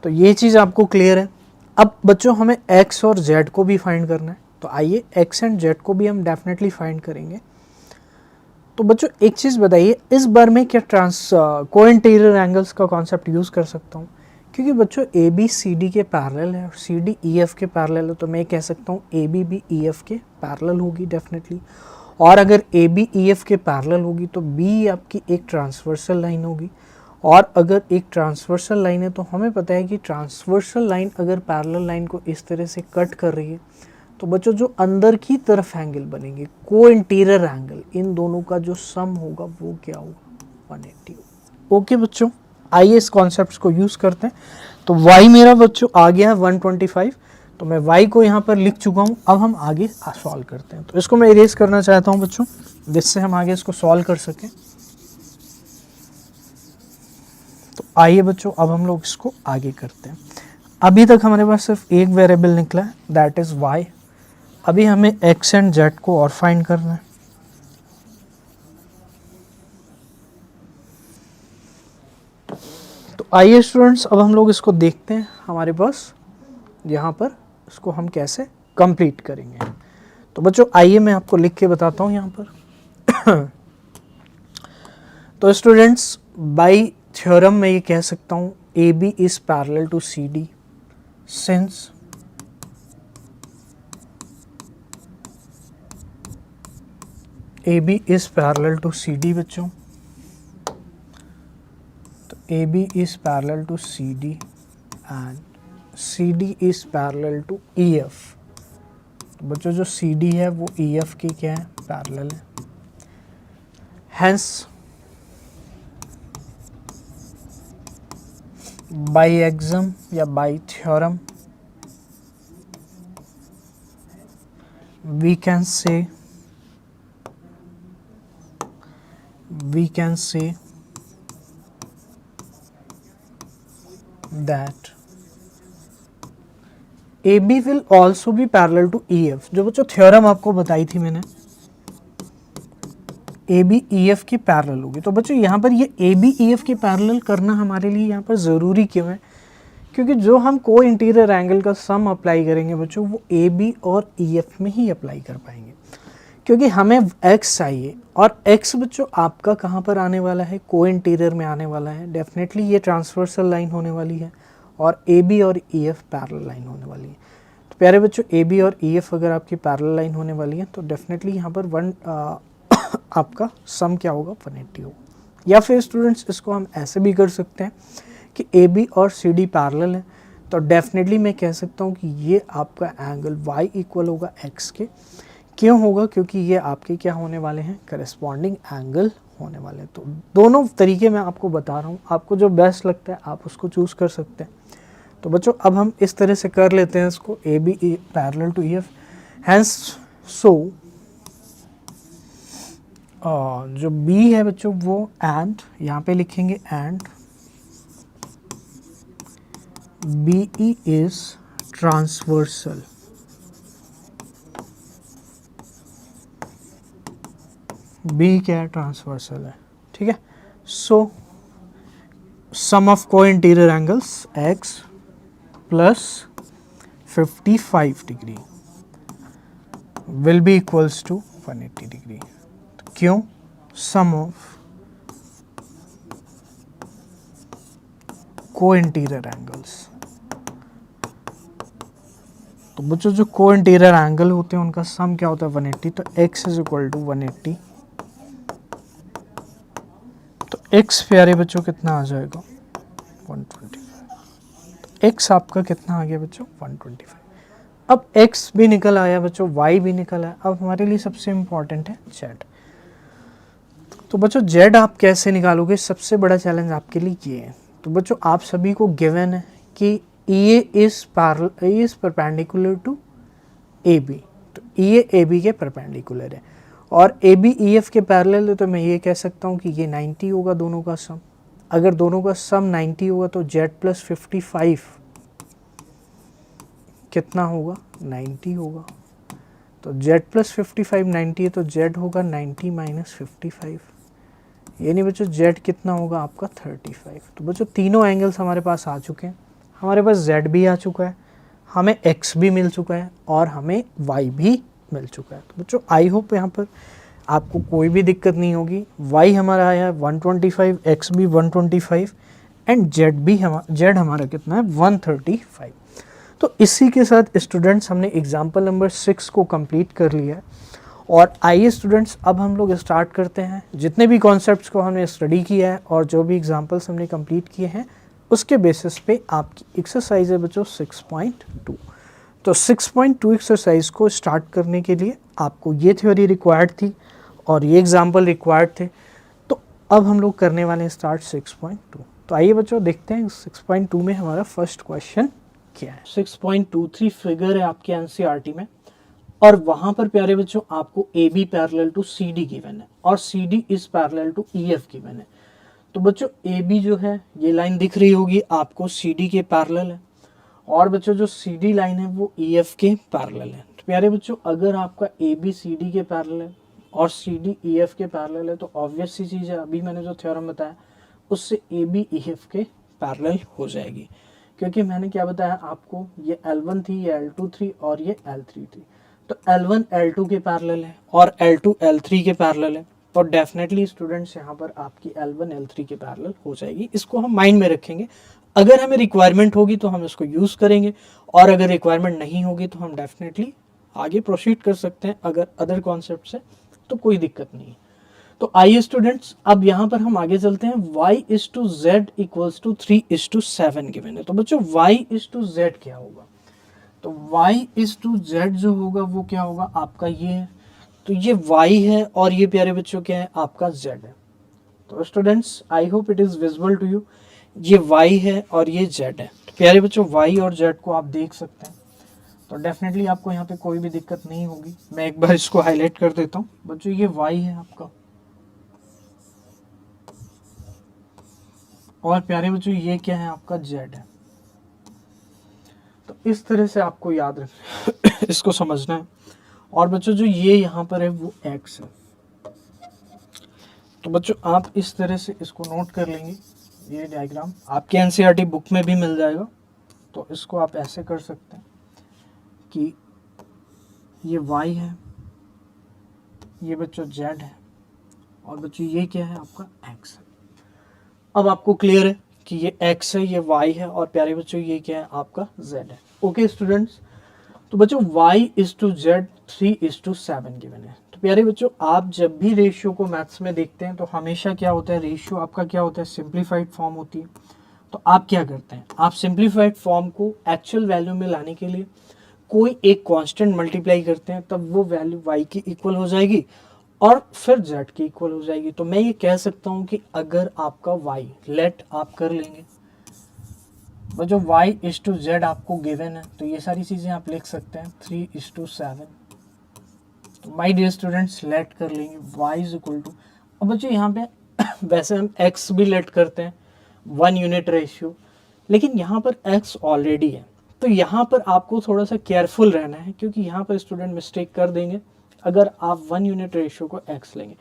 तो ये चीज़ आपको क्लियर है। अब बच्चों हमें x और z को भी फाइंड करना है, तो आइए x एंड z को भी हम डेफिनेटली फाइंड करेंगे। तो बच्चों एक चीज़ बताइए, इस बार में क्या कोइंटीरियर एंगल्स का कॉन्सेप्ट यूज़ कर सकता हूँ, क्योंकि बच्चों ए बी सी डी के पैरेलल है और सी डी ई एफ के पैरेलल है, तो मैं कह सकता हूँ ए बी भी ई एफ के पैरेलल होगी डेफिनेटली। और अगर ए बी ई एफ के पैरेलल होगी तो बी आपकी एक ट्रांसवर्सल लाइन होगी, और अगर एक ट्रांसवर्सल लाइन है तो हमें पता है कि ट्रांसवर्सल लाइन अगर पैरेलल लाइन को इस तरह से कट कर रही है तो बच्चों जो अंदर की तरफ एंगल बनेंगे को इंटीरियर एंगल, इन दोनों का जो सम होगा वो क्या होगा, 180 होगा। ओके बच्चों, आइए इस कॉन्सेप्ट को यूज़ करते हैं। तो y मेरा बच्चों आ गया है 125, तो मैं y को यहाँ पर लिख चुका हूँ। अब हम आगे सॉल्व करते हैं। तो इसको मैं इरेज करना चाहता हूँ बच्चों, जिससे हम आगे इसको सॉल्व कर सकें। तो आइए बच्चों अब हम लोग इसको आगे करते हैं। अभी तक हमारे पास सिर्फ एक वेरिएबल निकला है, दैट इज़ y। अभी हमें x एंड z को और फाइंड करना है। तो आइए स्टूडेंट्स अब हम लोग इसको देखते हैं, हमारे पास यहाँ पर इसको हम कैसे कंप्लीट करेंगे। तो बच्चों आइए मैं आपको लिख के बताता हूँ यहाँ पर। तो स्टूडेंट्स बाय थ्योरम में ये कह सकता हूँ A B is parallel to C D since AB is parallel to CD बच्चों। तो AB is parallel to CD and CD is parallel to EF। तो बच्चों जो CD है वो EF के क्या है, पैरेलल है। Hence by axiom या by theorem we can say that AB will also be parallel to EF। जो बच्चों थ्योरम आपको बताई थी मैंने, AB EF के पैरेलल होगी। तो बच्चों यहाँ पर ये AB EF के पैरेलल करना हमारे लिए यहाँ पर ज़रूरी क्यों है, क्योंकि जो हम को इंटीरियर एंगल का सम अप्लाई करेंगे बच्चों वो AB और EF में ही अप्लाई कर पाएंगे, क्योंकि हमें x चाहिए और x बच्चों आपका कहाँ पर आने वाला है, को इंटीरियर में आने वाला है। डेफिनेटली ये ट्रांसवर्सल लाइन होने वाली है और AB और EF पैरेलल लाइन होने वाली है। तो प्यारे बच्चों AB और EF अगर आपकी पैरेलल लाइन होने वाली है तो डेफिनेटली यहाँ पर आपका सम क्या होगा, 180 होगा। या फिर स्टूडेंट्स इसको हम ऐसे भी कर सकते हैं कि AB और CD पैरेलल है, तो डेफिनेटली मैं कह सकता हूँ कि ये आपका एंगल y इक्वल होगा x के। क्यों होगा, क्योंकि ये आपके क्या होने वाले हैं, करस्पॉन्डिंग एंगल होने वाले हैं। तो दोनों तरीके मैं आपको बता रहा हूँ, आपको जो बेस्ट लगता है आप उसको चूज़ कर सकते हैं। तो बच्चों अब हम इस तरह से कर लेते हैं इसको, AB parallel to EF। Hence so जो B है बच्चों वो एंड, यहाँ पे लिखेंगे and BE is transversal. B क्या है, ट्रांसवर्सल है, ठीक है। So sum of co interior angles x plus 55 degree will be equals to 180 degree. क्यों, sum of co interior angles. तो बच्चों जो को इंटीरियर एंगल होते हैं उनका सम क्या होता है, 180। तो x इज इक्वल टू 180। तो x प्यारे बच्चों कितना आ जाएगा, 125। तो x आपका कितना आ गया बच्चों, 125। अब x भी निकल आया बच्चों, y भी निकल आया। अब हमारे लिए सबसे इम्पॉर्टेंट है z। तो बच्चों z आप कैसे निकालोगे, सबसे बड़ा चैलेंज आपके लिए ये है। तो बच्चों आप सभी को गिवन है कि E is perpendicular to AB, ये ए बी के परपेंडिकुलर है और ए बी ई एफ के पैरेलल है, तो मैं ये कह सकता हूँ कि ये 90 होगा दोनों का सम। अगर दोनों का सम 90 होगा तो जेड प्लस 55 कितना होगा, 90 होगा। तो जेड प्लस 55 90 है, तो जेड होगा 90 माइनस 55, यानी बच्चों जेड कितना होगा आपका 35। तो बच्चों तीनों एंगल्स हमारे पास आ चुके हैं, हमारे पास जेड भी आ चुका है, हमें एक्स भी मिल चुका है और हमें वाई भी मिल चुका है। तो बच्चों आई होप यहाँ पर आपको कोई भी दिक्कत नहीं होगी। वाई हमारा आया है 125, एक्स भी 125 एंड जेड हमारा कितना है 135। तो इसी के साथ स्टूडेंट्स हमने एग्जाम्पल नंबर 6 को कंप्लीट कर लिया है। और आइए स्टूडेंट्स अब हम लोग स्टार्ट करते हैं, जितने भी कॉन्सेप्ट्स को हमने स्टडी किया है और जो भी एग्जाम्पल्स हमने कंप्लीट किए हैं उसके बेसिस पे आपकी एक्सरसाइज है बच्चों 6.2। तो 6.2 एक्सरसाइज को स्टार्ट करने के लिए आपको ये थ्योरी रिक्वायर्ड थी और ये एग्जाम्पल रिक्वायर्ड थे। तो अब हम लोग करने वाले हैं स्टार्ट 6.2। तो आइए बच्चों देखते हैं 6.2 में हमारा फर्स्ट क्वेश्चन क्या है। 6.23 फिगर है आपके एनसीईआरटी में और वहां पर प्यारे बच्चों आपको A B parallel to C D given है और C D is parallel to E F given है। तो बच्चों ए बी जो है ये लाइन दिख रही होगी आपको सी डी के पैरेलल है और बच्चों जो सी डी लाइन है वो ई एफ के पैरेलल है। तो प्यारे बच्चों अगर आपका ए बी सी डी के पैरेलल है और सी डी ई एफ के पैरेलल है तो ऑब्वियस सी चीज़ है, अभी मैंने जो थ्योरम बताया उससे ए बी ई एफ के पैरेलल हो जाएगी, क्योंकि मैंने क्या बताया आपको, ये L1 थी, ये L2 थी और ये L3 थी। तो L1 L2 के पैरेलल है और L2 L3 के पैरेलल है, तो डेफिनेटली स्टूडेंट्स यहाँ पर आपकी L1 L3 के पैरेलल हो जाएगी। इसको हम माइंड में रखेंगे, अगर हमें रिक्वायरमेंट होगी तो हम इसको यूज़ करेंगे और अगर रिक्वायरमेंट नहीं होगी तो हम डेफिनेटली आगे प्रोसीड कर सकते हैं। अगर अदर कॉन्सेप्ट है तो कोई दिक्कत नहीं है। तो आइए स्टूडेंट्स अब यहाँ पर हम आगे चलते हैं। y is to Z equals to 3:7 given है। तो बच्चों y इज टू जेड क्या होगा, तो y इज टू जेड जो होगा वो क्या होगा आपका ये है, तो ये y है और ये प्यारे बच्चों क्या है आपका z है। तो students I hope it is visible to you, ये y है और ये z है। तो प्यारे बच्चों y और z को आप देख सकते हैं, तो डेफिनेटली आपको यहाँ पे कोई भी दिक्कत नहीं होगी। मैं एक बार इसको हाईलाइट कर देता हूँ। बच्चों ये y है आपका और प्यारे बच्चों ये क्या है आपका z है। तो इस तरह से आपको याद रखना इसको समझना है। और बच्चों जो ये यहाँ पर है वो x है। तो बच्चों आप इस तरह से इसको नोट कर लेंगे, ये डायग्राम आपके एनसीईआरटी बुक में भी मिल जाएगा। तो इसको आप ऐसे कर सकते हैं कि ये y है, ये बच्चों z है और बच्चों ये क्या है आपका x है। अब आपको क्लियर है कि ये x है, ये y है और प्यारे बच्चों ये क्या है आपका z है। ओके स्टूडेंट्स, तो बच्चों y is to Z 3:7 given है। तो प्यारे बच्चों आप जब भी रेशियो को मैथ्स में देखते हैं तो हमेशा क्या होता है, रेशियो आपका क्या होता है सिंप्लीफाइड फॉर्म होती है। तो आप क्या करते हैं, आप सिंप्लीफाइड फॉर्म को एक्चुअल वैल्यू में लाने के लिए कोई एक कांस्टेंट मल्टीप्लाई करते हैं, तब वो वैल्यू y की इक्वल हो जाएगी और फिर z की इक्वल हो जाएगी। तो मैं ये कह सकता हूँ कि अगर आपका y लेट आप कर लेंगे, जो y इज टू जेड आपको गिवन है, तो ये सारी चीज़ें आप लिख सकते हैं 3:7। तो माय डियर स्टूडेंट्स लेट कर लेंगे y इज इक्वल टू, अब बच्चों यहाँ पे वैसे हम x भी लेट करते हैं 1 यूनिट रेशियो, लेकिन यहाँ पर x ऑलरेडी है। तो यहाँ पर आपको थोड़ा सा केयरफुल रहना है, क्योंकि यहाँ पर स्टूडेंट मिस्टेक कर देंगे अगर आप 1 यूनिट रेशियो को x लेंगे।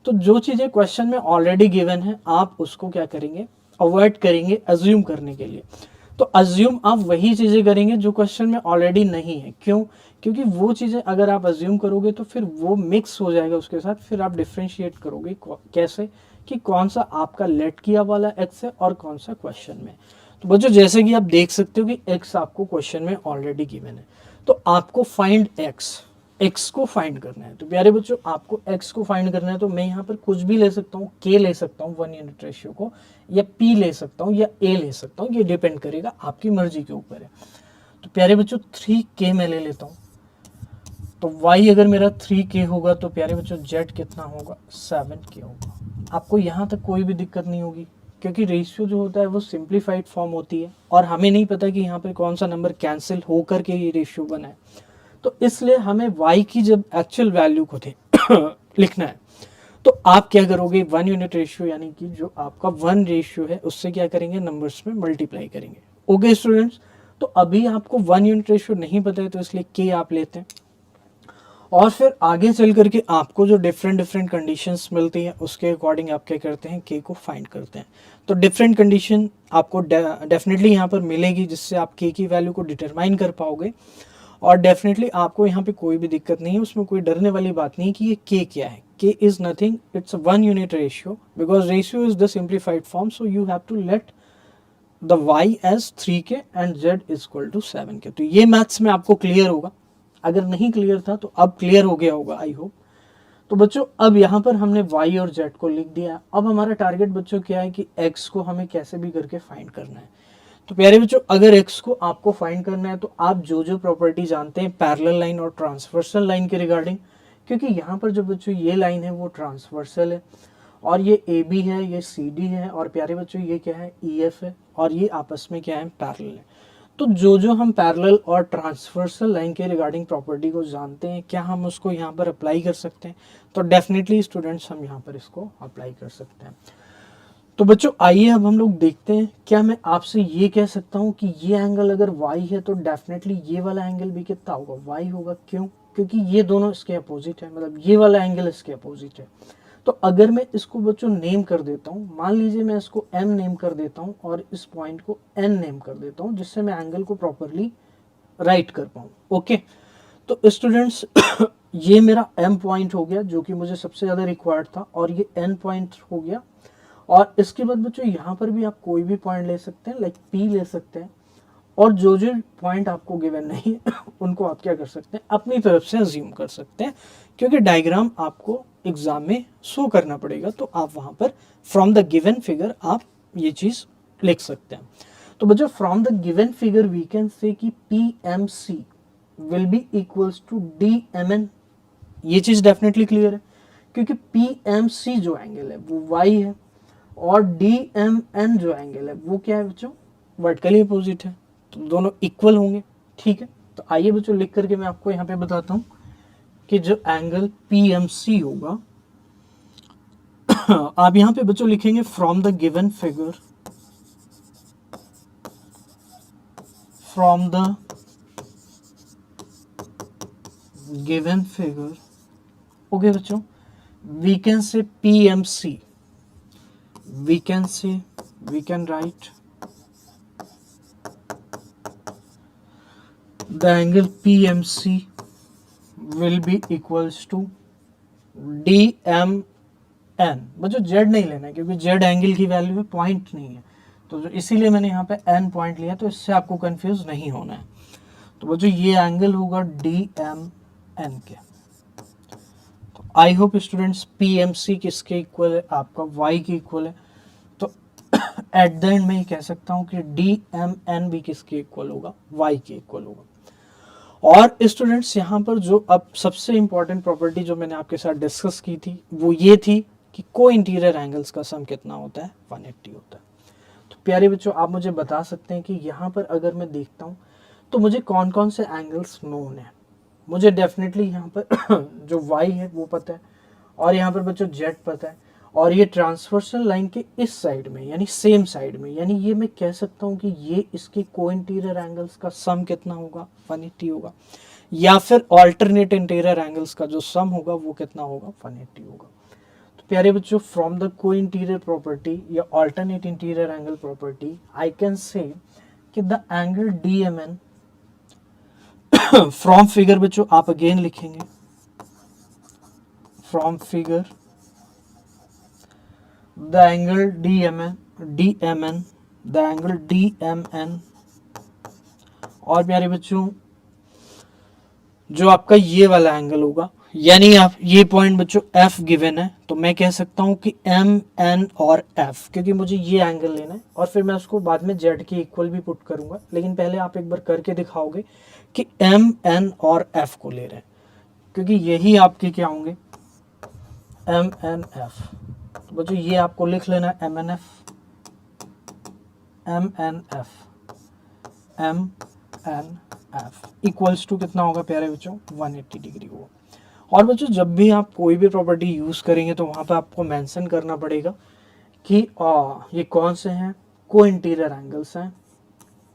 तो जो चीज़ें क्वेश्चन में ऑलरेडी गिवन है आप उसको क्या करेंगे, अवॉइड करेंगे अज्यूम करने के लिए। तो अज्यूम आप वही चीज़ें करेंगे जो क्वेश्चन में ऑलरेडी नहीं है। क्यों, क्योंकि वो चीज़ें अगर आप अज्यूम करोगे तो फिर वो मिक्स हो जाएगा उसके साथ, फिर आप डिफ्रेंशिएट करोगे कैसे कि कौन सा आपका लेट किया वाला x है और कौन सा क्वेश्चन में। तो बच्चों जैसे कि आप देख सकते हो कि x आपको क्वेश्चन में ऑलरेडी गिवन है, तो आपको फाइंड x को फाइंड करना है। तो प्यारे बच्चों आपको x को फाइंड करना है, तो मैं यहाँ पर कुछ भी ले सकता हूँ, k ले सकता हूँ 1 यूनिट रेशियो को, या p ले सकता हूँ या a ले सकता हूँ, ये डिपेंड करेगा आपकी मर्जी के ऊपर है। तो प्यारे बच्चों 3k मैं ले लेता हूँ, तो y अगर मेरा 3k होगा तो प्यारे बच्चों z कितना होगा 7k होगा। आपको यहाँ तक कोई भी दिक्कत नहीं होगी, क्योंकि रेशियो जो होता है वो सिंप्लीफाइड फॉर्म होती है और हमें नहीं पता कि यहाँ पर कौन सा नंबर कैंसिल होकर के ये रेशियो बना है। तो इसलिए हमें y की जब एक्चुअल वैल्यू को थे लिखना है, तो आप क्या करोगे, 1 यूनिट रेशियो यानी कि जो आपका 1 रेशियो है उससे क्या करेंगे, नंबर्स में मल्टीप्लाई करेंगे। ओके स्टूडेंट्स, तो अभी आपको 1 यूनिट रेशियो नहीं पता है तो इसलिए k आप लेते हैं, और फिर आगे चल करके आपको जो डिफरेंट डिफरेंट कंडीशंस मिलती हैं उसके अकॉर्डिंग आप क्या करते हैं, k को फाइंड करते हैं। तो डिफरेंट कंडीशन आपको डेफिनेटली यहाँ पर मिलेगी जिससे आप k की वैल्यू को डिटरमाइन कर पाओगे, और डेफिनेटली आपको यहाँ पे कोई भी दिक्कत नहीं है, उसमें कोई डरने वाली बात नहीं कि ये k क्या है। k is nothing, it's 1 unit ratio, because ratio is the simplified form, so you have to let the y as 3k and z is equal to 7k। तो ये मैथ्स में आपको क्लियर होगा, अगर नहीं क्लियर था तो अब क्लियर हो गया होगा, आई होप। तो बच्चों अब यहाँ पर हमने y और z को लिख दिया। अब हमारा टारगेट बच्चों क्या है कि x को हमें कैसे भी करके फाइंड करना है। तो प्यारे बच्चों, अगर x को आपको फाइंड करना है तो आप जो जो प्रॉपर्टी जानते हैं पैरेलल लाइन और ट्रांसवर्सल लाइन के रिगार्डिंग, क्योंकि यहाँ पर जो बच्चों ये लाइन है वो ट्रांसवर्सल है, और ये ए बी है, ये सी डी है, और प्यारे बच्चों ये क्या है, ई एफ है, और ये आपस में क्या है, पैरेलल है। तो जो जो हम पैरेलल और ट्रांसवर्सल लाइन के रिगार्डिंग प्रॉपर्टी को जानते हैं, क्या हम उसको यहाँ पर अप्लाई कर सकते हैं? तो डेफिनेटली स्टूडेंट्स हम यहाँ पर इसको अप्लाई कर सकते हैं। तो बच्चों आइए अब हम लोग देखते हैं, क्या मैं आपसे ये कह सकता हूँ कि ये एंगल अगर y है तो डेफिनेटली ये वाला एंगल भी कितना होगा, y होगा। क्यों? क्योंकि ये दोनों इसके अपोजिट है, मतलब ये वाला एंगल इसके अपोजिट है। तो अगर मैं इसको बच्चों नेम कर देता हूँ, मान लीजिए मैं इसको m नेम कर देता हूँ और इस पॉइंट को n नेम कर देता हूँ, जिससे मैं एंगल को प्रॉपरली राइट कर पाऊँ। ओके, तो स्टूडेंट्स ये मेरा m पॉइंट हो गया जो कि मुझे सबसे ज़्यादा रिक्वायर्ड था, और ये n पॉइंट हो गया। और इसके बाद बच्चों यहाँ पर भी आप कोई भी पॉइंट ले सकते हैं, लाइक p ले सकते हैं, और जो जो पॉइंट आपको गिवन नहीं है उनको आप क्या कर सकते हैं, अपनी तरफ से अज्यूम कर सकते हैं, क्योंकि डायग्राम आपको एग्जाम में शो करना पड़ेगा, तो आप वहाँ पर फ्रॉम द गिवन फिगर आप ये चीज़ लिख सकते हैं। तो बच्चों from the given figure we can say कि PMC will be equals to DMN। ये चीज़ डेफिनेटली क्लियर है, क्योंकि PMC जो एंगल है वो y है, और DMN जो एंगल है वो क्या है बच्चों, वर्टिकली अपोजिट है, तो दोनों इक्वल होंगे। ठीक है, तो आइए बच्चों लिख करके मैं आपको यहाँ पे बताता हूँ कि जो एंगल PMC होगा आप यहाँ पे बच्चों लिखेंगे from the given figure, from the given figure. Okay बच्चों, we can say PMC, we can write the angle PMC will be equals to DMN। बच्चों z नहीं लेना है, क्योंकि z एंगल की वैल्यू है, पॉइंट नहीं है, तो इसीलिए मैंने यहाँ पे n पॉइंट लिया, तो इससे आपको कंफ्यूज नहीं होना है। तो बच्चों ये एंगल होगा DMN के। तो आई होप स्टूडेंट्स PMC किसके इक्वल है, आपका y के इक्वल है। तो एट द एंड मैं ये कह सकता हूँ कि DMN भी किसके इक्वल होगा, y के इक्वल होगा। और स्टूडेंट्स यहाँ पर जो अब सबसे इंपॉर्टेंट प्रॉपर्टी जो मैंने आपके साथ डिस्कस की थी वो ये थी कि को इंटीरियर एंगल्स का सम कितना होता है, 180 होता है। तो प्यारे बच्चों आप मुझे बता सकते हैं कि यहाँ पर अगर मैं देखता हूँ तो मुझे कौन कौन से एंगल्स नोन है। मुझे डेफिनेटली यहाँ पर जो y है वो पता है, और यहाँ पर बच्चों z पता है, और ये ट्रांसवर्सल लाइन के इस साइड में यानी सेम साइड में, यानी ये मैं कह सकता हूँ कि ये इसके को इंटीरियर एंगल्स का सम कितना होगा, 180 होगा, या फिर ऑल्टरनेट इंटीरियर एंगल्स का जो सम होगा वो कितना होगा, 180 होगा। तो प्यारे बच्चों from the co interior property या alternate interior angle property I can say कि the angle DMN from figure बच्चों आप अगेन लिखेंगे from figure the angle DMN और प्यारे बच्चों जो आपका ये वाला एंगल होगा, यानी आप ये पॉइंट बच्चों F गिवन है, तो मैं कह सकता हूँ कि MN और F, क्योंकि मुझे ये एंगल लेना है, और फिर मैं उसको बाद में Z के इक्वल भी पुट करूंगा, लेकिन पहले आप एक बार करके दिखाओगे कि MN और F को ले रहे हैं, क्योंकि यही आपके क्या होंगे, MNF। तो बच्चों ये आपको लिख लेना है MNF, MNF, MNF। F equals to कितना होगा प्यारे बच्चों 180 डिग्री होगा। और बच्चों जब भी आप कोई भी प्रॉपर्टी यूज़ करेंगे तो वहाँ पे आपको मेंशन करना पड़ेगा कि ये कौन से हैं, को इंटीरियर एंगल्स हैं।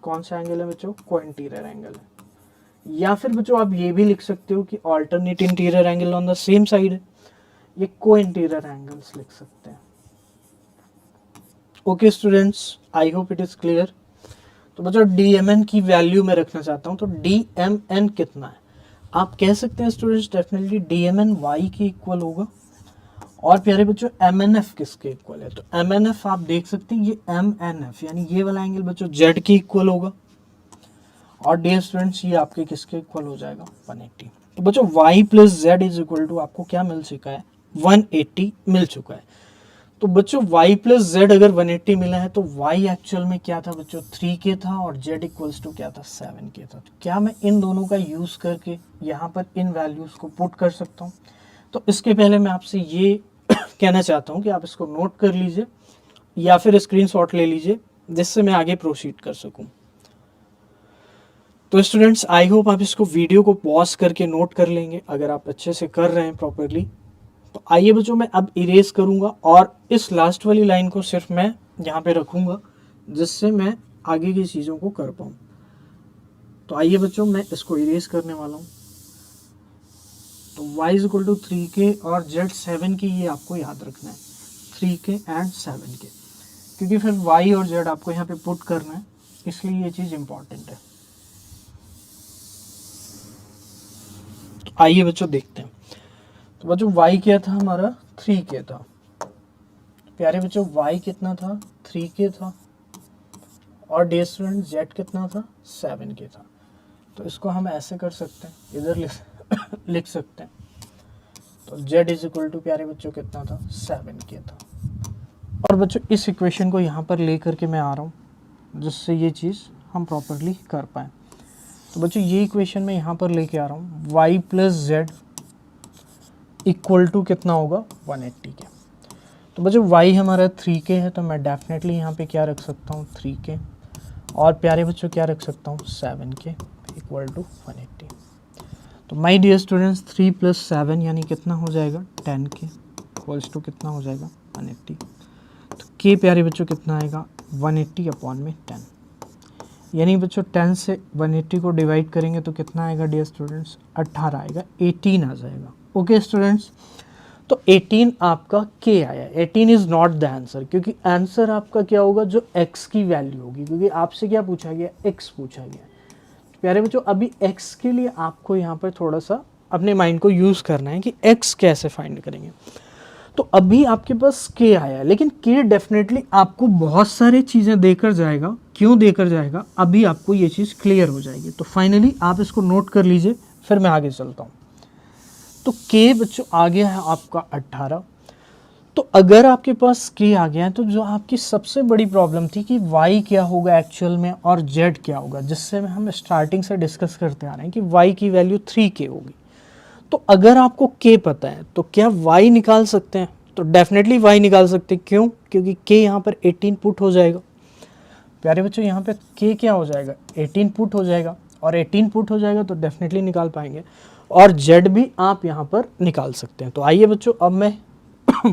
कौन सा एंगल है बच्चों, को इंटीरियर एंगल है। या फिर बच्चों आप ये भी लिख सकते हो कि alternate interior angle on the same side है, ये को इंटीरियर एंगल्स लिख सकते हैं। Okay students, I hope it is clear. तो बच्चों DMN की वैल्यू मैं रखना चाहता हूँ, तो DMN कितना है आप कह सकते हैं स्टूडेंट्स, डेफिनेटली DMN y के इक्वल होगा। और प्यारे बच्चों MNF किसके इक्वल है, तो MNF आप देख सकते हैं ये MNF यानी ये वाला एंगल बच्चों Z के इक्वल होगा। और डियर स्टूडेंट्स ये आपके किसके इक्वल हो जाएगा 180। तो बच्चों y plus Z is equal to आपको क्या मिल चुका है 180 मिल चुका है। तो बच्चों y प्लस जेड अगर 180 मिला है तो y एक्चुअल में क्या था बच्चों 3k था और z इक्वल्स टू क्या था 7k था। तो क्या मैं इन दोनों का यूज़ करके यहाँ पर इन वैल्यूज़ को पुट कर सकता हूँ। तो इसके पहले मैं आपसे ये कहना चाहता हूँ कि आप इसको नोट कर लीजिए या फिर स्क्रीनशॉट ले लीजिए जिससे मैं आगे प्रोसीड कर सकूँ। तो स्टूडेंट्स आई होप आप इसको वीडियो को पॉज करके नोट कर लेंगे अगर आप अच्छे से कर रहे हैं प्रॉपरली। तो आइए बच्चों मैं अब इरेज करूंगा और इस लास्ट वाली लाइन को सिर्फ मैं यहाँ पे रखूंगा जिससे मैं आगे की चीज़ों को कर पाऊँ। तो आइए बच्चों मैं इसको इरेज करने वाला हूँ। तो y is equal to 3k और z 7k ये आपको याद रखना है 3k एंड 7k, क्योंकि फिर y और z आपको यहाँ पे पुट करना है इसलिए ये चीज़ इंपॉर्टेंट है। तो आइए बच्चों देखते हैं। तो बच्चों y क्या था हमारा 3k था। प्यारे बच्चों y कितना था 3k था और डे स्टूडेंट z कितना था 7k था। तो इसको हम ऐसे कर सकते हैं, इधर लिख सकते हैं। तो z इज इक्वल टू प्यारे बच्चों कितना था 7k था। और बच्चों इस इक्वेशन को यहाँ पर ले करके मैं आ रहा हूँ जिससे ये चीज़ हम प्रॉपरली कर पाएँ। तो बच्चों ये इक्वेशन मैं यहाँ पर लेके आ रहा हूँ y plus Z equal to कितना होगा 180 के। तो बच्चों y हमारा 3k है तो मैं डेफिनेटली यहाँ पे क्या रख सकता हूँ 3k और प्यारे बच्चों क्या रख सकता हूँ 7k इक्वल टू 180। तो माय डियर स्टूडेंट्स 3 प्लस 7 यानी कितना हो जाएगा 10k इक्वल्स टू कितना हो जाएगा 180। तो k प्यारे बच्चों कितना आएगा 180 अपॉन में 10, यानी बच्चों 10 से 180 को डिवाइड करेंगे तो कितना आएगा डियर स्टूडेंट्स 18 आएगा, 18 आ जाएगा। ओके स्टूडेंट्स, तो 18 आपका k आया, 18 इज़ नॉट द आंसर, क्योंकि आंसर आपका क्या होगा जो x की वैल्यू होगी, क्योंकि आपसे क्या पूछा गया x पूछा गया। प्यारे बच्चों अभी x के लिए आपको यहाँ पर थोड़ा सा अपने माइंड को यूज़ करना है कि x कैसे फाइंड करेंगे। तो अभी आपके पास k आया, लेकिन k डेफिनेटली आपको बहुत सारी चीज़ें देकर जाएगा। क्यों देकर जाएगा अभी आपको ये चीज़ क्लियर हो जाएगी। तो फाइनली आप इसको नोट कर लीजिए, फिर मैं आगे चलता हूँ। तो k बच्चों आ गया है आपका 18। तो अगर आपके पास k आ गया है तो जो आपकी सबसे बड़ी प्रॉब्लम थी कि y क्या होगा एक्चुअल में और z क्या होगा, जिससे हम स्टार्टिंग से डिस्कस करते आ रहे हैं कि y की वैल्यू 3k होगी। तो अगर आपको k पता है तो क्या y निकाल सकते हैं, तो डेफिनेटली y निकाल सकते हैं। क्यों, क्योंकि k यहाँ पर 18 पुट हो जाएगा। प्यारे बच्चों यहाँ पे k क्या हो जाएगा 18 पुट हो जाएगा, और 18 पुट हो जाएगा तो डेफिनेटली निकाल पाएंगे, और z भी आप यहाँ पर निकाल सकते हैं। तो आइए बच्चों अब मैं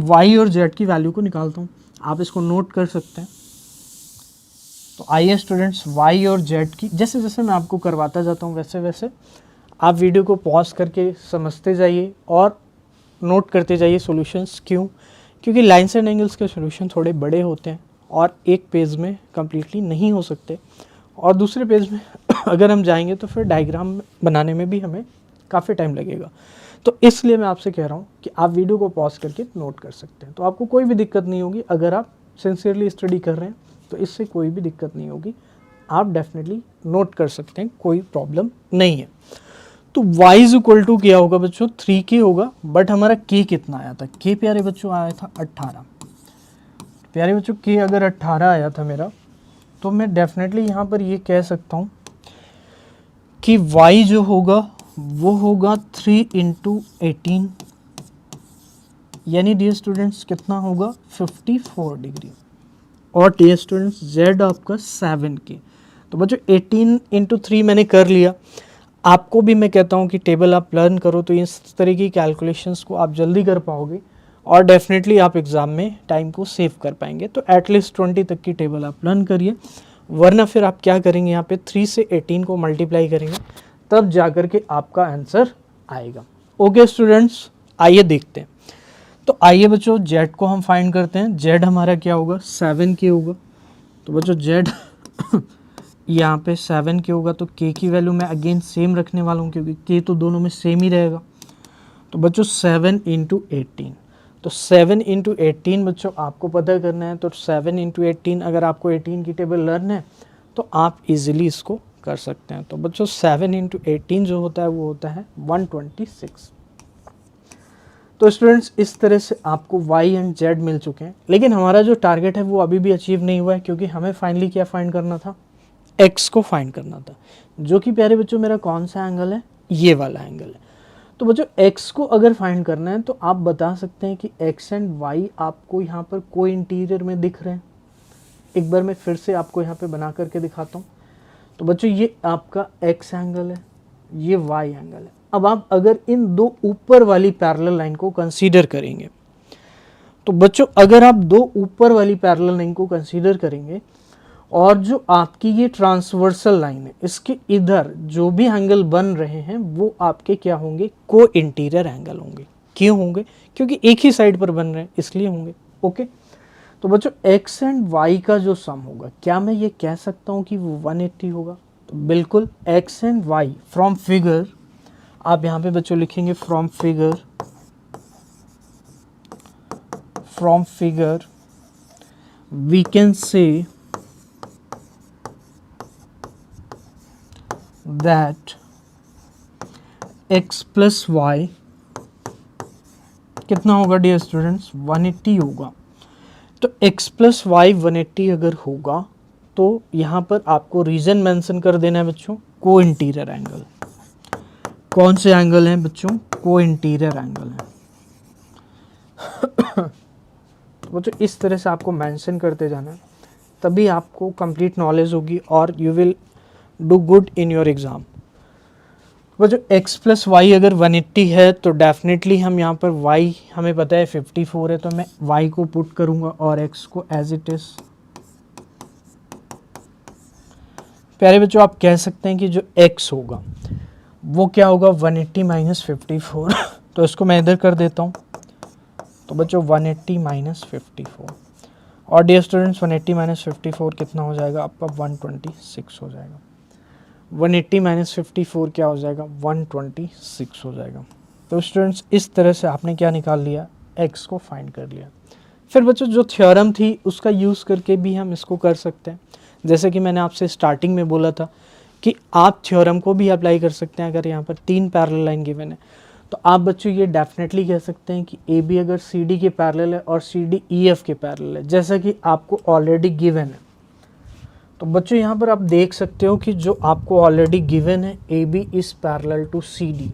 y और z की वैल्यू को निकालता हूँ, आप इसको नोट कर सकते हैं। तो आइए स्टूडेंट्स y और z की जैसे जैसे मैं आपको करवाता जाता हूँ वैसे वैसे आप वीडियो को पॉज करके समझते जाइए और नोट करते जाइए सॉल्यूशंस। क्यों, क्योंकि लाइन्स एंड एंगल्स के सॉल्यूशन थोड़े बड़े होते हैं और एक पेज में कम्प्लीटली नहीं हो सकते, और दूसरे पेज में अगर हम जाएंगे तो फिर डायग्राम बनाने में भी हमें काफ़ी टाइम लगेगा। तो इसलिए मैं आपसे कह रहा हूँ कि आप वीडियो को पॉज करके नोट कर सकते हैं। तो आपको कोई भी दिक्कत नहीं होगी, अगर आप सिंसियरली स्टडी कर रहे हैं तो इससे कोई भी दिक्कत नहीं होगी, आप डेफिनेटली नोट कर सकते हैं, कोई प्रॉब्लम नहीं है। तो y इज इक्वल टू क्या होगा बच्चों 3k होगा, बट हमारा k कितना आया था, k प्यारे बच्चों आया था 18। प्यारे बच्चों k अगर 18 आया था मेरा, तो मैं डेफिनेटली यहाँ पर ये कह सकता हूँ कि y जो होगा वो होगा 3 इंटू 18, यानी डियर स्टूडेंट्स कितना होगा 54 डिग्री, और डियर स्टूडेंट्स z आपका 7k। तो बच्चों 18 इंटू 3 मैंने कर लिया। आपको भी मैं कहता हूँ कि टेबल आप लर्न करो तो इस तरह की कैलकुलेशंस को आप जल्दी कर पाओगे और डेफिनेटली आप एग्ज़ाम में टाइम को सेव कर पाएंगे। तो एटलीस्ट 20 तक की टेबल आप लर्न करिए, वरना फिर आप क्या करेंगे, यहाँ पे 3 से 18 को मल्टीप्लाई करेंगे, तब जाकर के आपका आंसर आएगा। ओके स्टूडेंट्स, आइए देखते हैं। तो आइए बच्चों जेड को हम फाइंड करते हैं। जेड हमारा क्या होगा, 7 के होगा। तो बच्चों जेड यहाँ पे 7 के होगा, तो के की वैल्यू मैं अगेन सेम रखने वाला हूँ क्योंकि के तो दोनों में सेम ही रहेगा। तो बच्चों 7 इंटू 18, तो 7 इंटू 18 बच्चों आपको पता करना है। तो 7 इंटू 18, अगर आपको 18 की टेबल लर्न है तो आप इजीली इसको कर सकते हैं। तो बच्चों 7 इंटू 18 जो होता है वो होता है 126। तो स्टूडेंट्स इस तरह से आपको y एंड z मिल चुके हैं, लेकिन हमारा जो टारगेट है वो अभी भी अचीव नहीं हुआ है, क्योंकि हमें फाइनली क्या फाइंड करना था, x को फाइंड करना था, जो कि प्यारे बच्चों मेरा कौन सा एंगल है, ये वाला एंगल है। तो बच्चों x को अगर फाइंड करना है तो आप बता सकते हैं कि x एंड y आपको यहाँ पर कोई इंटीरियर में दिख रहे हैं। एक बार मैं फिर से आपको यहाँ पे बना करके दिखाता हूँ। तो बच्चों ये आपका x एंगल है, ये y एंगल है। अब आप अगर इन दो ऊपर वाली पैरेलल लाइन को कंसीडर करेंगे, तो बच्चों अगर आप दो ऊपर वाली पैरेलल लाइन को कंसीडर करेंगे और जो आपकी ये ट्रांसवर्सल लाइन है, इसके इधर जो भी एंगल बन रहे हैं वो आपके क्या होंगे, को इंटीरियर एंगल होंगे। क्यों होंगे, क्योंकि एक ही साइड पर बन रहे हैं इसलिए होंगे। ओके, तो बच्चों x एंड y का जो सम होगा, क्या मैं ये कह सकता हूँ कि वो 180 होगा? तो बिल्कुल x and y from figure, आप यहाँ पे बच्चों लिखेंगे from figure we can say that x plus Y कितना होगा डियर स्टूडेंट्स, 180 होगा। तो x प्लस वाई 180 अगर होगा तो यहाँ पर आपको रीजन मेंशन कर देना है बच्चों, को इंटीरियर एंगल। कौन से एंगल हैं बच्चों, को इंटीरियर एंगल हैं। तो बच्चों इस तरह से आपको मेंशन करते जाना है, तभी आपको कंप्लीट नॉलेज होगी और you will do good in your exam. बच्चों x प्लस वाई अगर 180 है तो डेफिनेटली हम यहाँ पर y हमें पता है 54 है, तो मैं y को पुट करूँगा और x को एज इट इज़। प्यारे बच्चों आप कह सकते हैं कि जो x होगा वो क्या होगा, 180 माइनस 54। तो इसको मैं इधर कर देता हूँ। तो बच्चों 180 माइनस 54, और डियर स्टूडेंट्स 180 माइनस 54 कितना हो जाएगा आपका, 126 हो जाएगा। 180 माइनस 54 क्या हो जाएगा, 126 हो जाएगा। तो स्टूडेंट्स इस तरह से आपने क्या निकाल लिया, x को फाइंड कर लिया। फिर बच्चों जो थ्योरम थी उसका यूज़ करके भी हम इसको कर सकते हैं। जैसे कि मैंने आपसे स्टार्टिंग में बोला था कि आप थ्योरम को भी अप्लाई कर सकते हैं। अगर यहाँ पर 3 पैरेलल लाइन गिवन है तो आप बच्चों ये डेफिनेटली कह सकते हैं कि ए बी अगर सी डी के पैरेलल है और सी डी ई एफ के पैरेलल है, जैसा कि आपको ऑलरेडी गिवन है। तो बच्चों यहाँ पर आप देख सकते हो कि जो आपको ऑलरेडी गिवन है, A B is parallel to C D,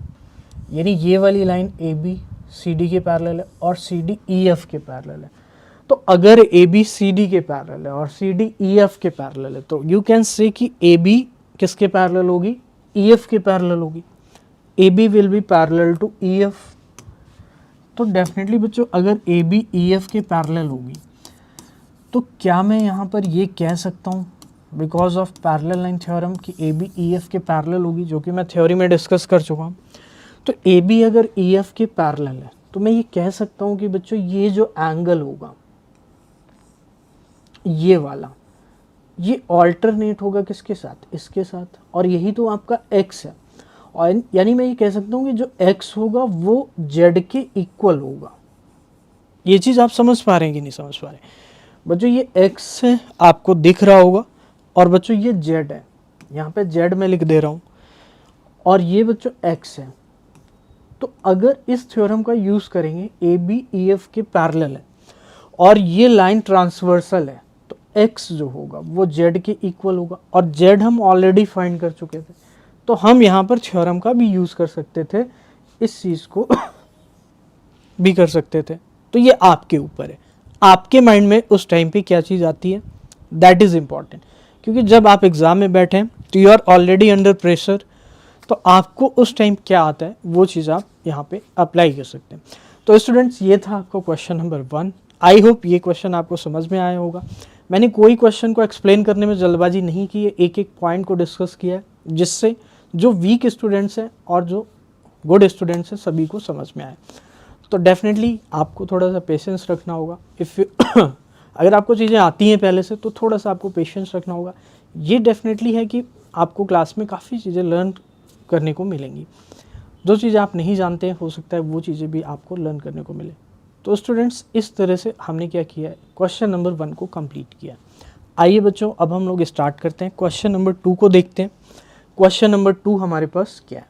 यानी ये वाली line A B C D के पैरेलल है और सी डी ई एफ के पैरेलल है। तो अगर ए बी सी डी के पैरेलल है और सी डी ई एफ के पैरेलल है तो यू कैन से कि ए बी किसके पैरेलल होगी, ई एफ के पैरेलल होगी। A B will be parallel to E F. तो डेफिनेटली बच्चों अगर ए बी ई एफ के पैरेलल होगी तो क्या मैं यहाँ पर ये कह सकता हूँ because of parallel line theorem कि ए बी ई एफ के पैरेलल होगी, जो कि मैं थ्योरी में डिस्कस कर चुका हूँ। तो ए बी अगर ई एफ के पैरेलल है तो मैं ये कह सकता हूँ कि बच्चों ये जो एंगल होगा ये वाला, ये ऑल्टरनेट होगा किसके साथ, इसके साथ, और यही तो आपका x है। और यानी मैं ये कह सकता हूँ कि जो x होगा वो z के इक्वल होगा। ये चीज़ आप समझ पा रहे हैं कि नहीं समझ पा रहे हैं बच्चों, ये x है आपको दिख रहा होगा और बच्चों ये z है, यहाँ पे z मैं लिख दे रहा हूँ, और ये बच्चों x है। तो अगर इस थ्योरम का यूज़ करेंगे, ए बी ई एफ के पैरेलल है और ये लाइन ट्रांसवर्सल है, तो x जो होगा वो z के इक्वल होगा, और z हम ऑलरेडी फाइंड कर चुके थे। तो हम यहाँ पर थ्योरम का भी यूज़ कर सकते थे, इस चीज़ को भी कर सकते थे। तो ये आपके ऊपर है, आपके माइंड में उस टाइम पे क्या चीज़ आती है, दैट इज़ इम्पॉर्टेंट। क्योंकि जब आप एग्ज़ाम में बैठें तो you are already under pressure, तो आपको उस टाइम क्या आता है वो चीज़ आप यहाँ पे अप्लाई कर सकते हैं। तो स्टूडेंट्स ये था आपका क्वेश्चन नंबर 1। आई होप ये क्वेश्चन आपको समझ में आया होगा। मैंने कोई क्वेश्चन को एक्सप्लेन करने में जल्दबाजी नहीं की है, एक एक पॉइंट को डिस्कस किया है जिससे जो वीक स्टूडेंट्स हैं और जो गुड स्टूडेंट्स हैं सभी को समझ में आए। तो डेफिनेटली आपको थोड़ा सा पेशेंस रखना होगा। इफ़ अगर आपको चीज़ें आती हैं पहले से तो थोड़ा सा आपको पेशेंस रखना होगा। ये डेफिनेटली है कि आपको क्लास में काफ़ी चीज़ें लर्न करने को मिलेंगी। जो चीज़ें आप नहीं जानते हैं हो सकता है वो चीज़ें भी आपको लर्न करने को मिले। तो स्टूडेंट्स इस तरह से हमने क्या किया है, क्वेश्चन नंबर 1 को कंप्लीट किया। आइए बच्चों अब हम लोग स्टार्ट करते हैं, क्वेश्चन नंबर 2 को देखते हैं। क्वेश्चन नंबर 2 हमारे पास क्या है,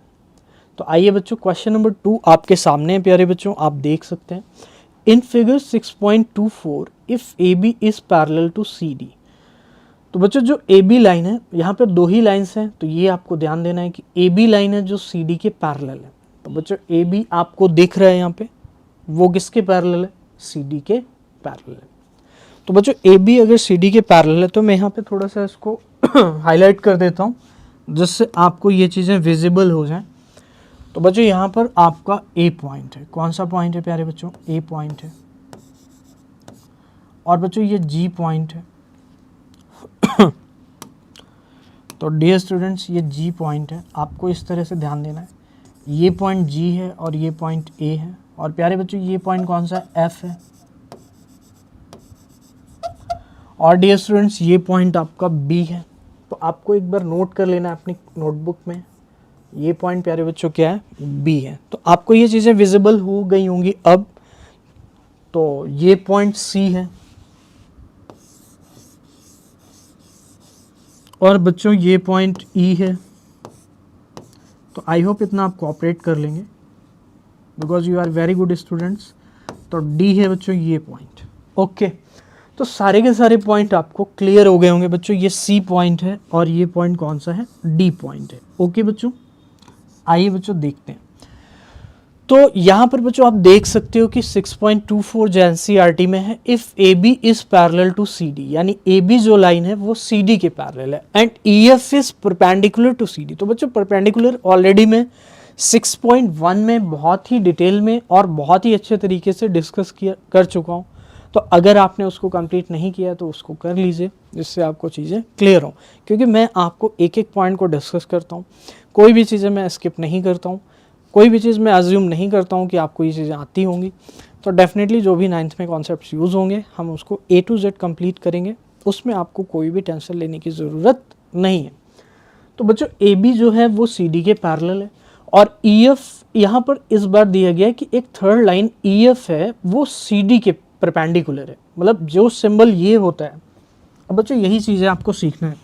तो आइए बच्चों क्वेश्चन नंबर 2 आपके सामने है प्यारे बच्चों, आप देख सकते हैं। In figure 6.24 if A B is parallel to C D. तो बच्चों जो ए बी लाइन है, यहाँ पर 2 ही लाइन्स हैं, तो ये आपको ध्यान देना है कि ए बी लाइन है जो सी डी के पैरेलल है। तो बच्चों ए बी आपको दिख रहा है यहाँ पे, वो किसके पैरेलल है, सी डी के पैरेलल है। तो बच्चों ए बी अगर सी डी के पैरेलल है तो मैं यहाँ पे थोड़ा सा इसको हाईलाइट कर देता हूँ जिससे आपको ये चीज़ें विजिबल हो जाएं। तो बच्चों यहाँ पर आपका ए पॉइंट है, कौन सा पॉइंट है प्यारे बच्चों, ए पॉइंट है। और बच्चों ये जी पॉइंट है। तो डियर स्टूडेंट्स ये जी पॉइंट है, आपको इस तरह से ध्यान देना है। ये पॉइंट जी है और ये पॉइंट ए है। और प्यारे बच्चों ये पॉइंट कौन सा है, एफ है। और डियर स्टूडेंट्स ये पॉइंट आपका बी है। तो आपको एक बार नोट कर लेना है अपनी नोटबुक में, ये पॉइंट प्यारे बच्चों क्या है, बी है। तो आपको ये चीज़ें विजिबल हो गई होंगी अब। तो ये पॉइंट सी है और बच्चों ये पॉइंट ई है। तो आई होप इतना आप कोऑपरेट कर लेंगे because you are very good students. तो डी है बच्चों ये पॉइंट। ओके, तो सारे के सारे पॉइंट आपको क्लियर हो गए होंगे बच्चों। ये सी पॉइंट है और ये पॉइंट कौन सा है, डी पॉइंट है। ओके बच्चों, आइए बच्चों देखते हैं। तो यहाँ पर बच्चों आप देख सकते हो कि 6.24 जो एनसीईआरटी में है, if A B is parallel to C D, यानी ए बी जो लाइन है वो सी डी के पैरेलल है, and E F is perpendicular to C D. तो बच्चों परपेंडिकुलर ऑलरेडी मैं 6.1 में बहुत ही डिटेल में और बहुत ही अच्छे तरीके से डिस्कस कर चुका हूँ। तो अगर आपने उसको कंप्लीट नहीं किया तो उसको कर लीजिए जिससे आपको चीज़ें क्लियर हों, क्योंकि मैं आपको एक एक पॉइंट को डिस्कस करता हूँ, कोई भी चीज़ें मैं स्किप नहीं करता हूँ, कोई भी चीज़ मैं अज्यूम नहीं करता हूँ कि आपको ये चीज़ें आती होंगी। तो डेफिनेटली जो भी 9th में कॉन्सेप्ट्स यूज़ होंगे हम उसको A to Z कंप्लीट करेंगे, उसमें आपको कोई भी टेंशन लेने की ज़रूरत नहीं है। तो बच्चों ए बी जो है वो सी डी के पैरेलल है और ई एफ यहाँ पर इस बार दिया गया है कि एक थर्ड लाइन ई एफ है वो सी डी के परपेंडिकुलर है, मतलब जो सिंबल ये होता है। अब बच्चों यही चीज़ें आपको सीखना है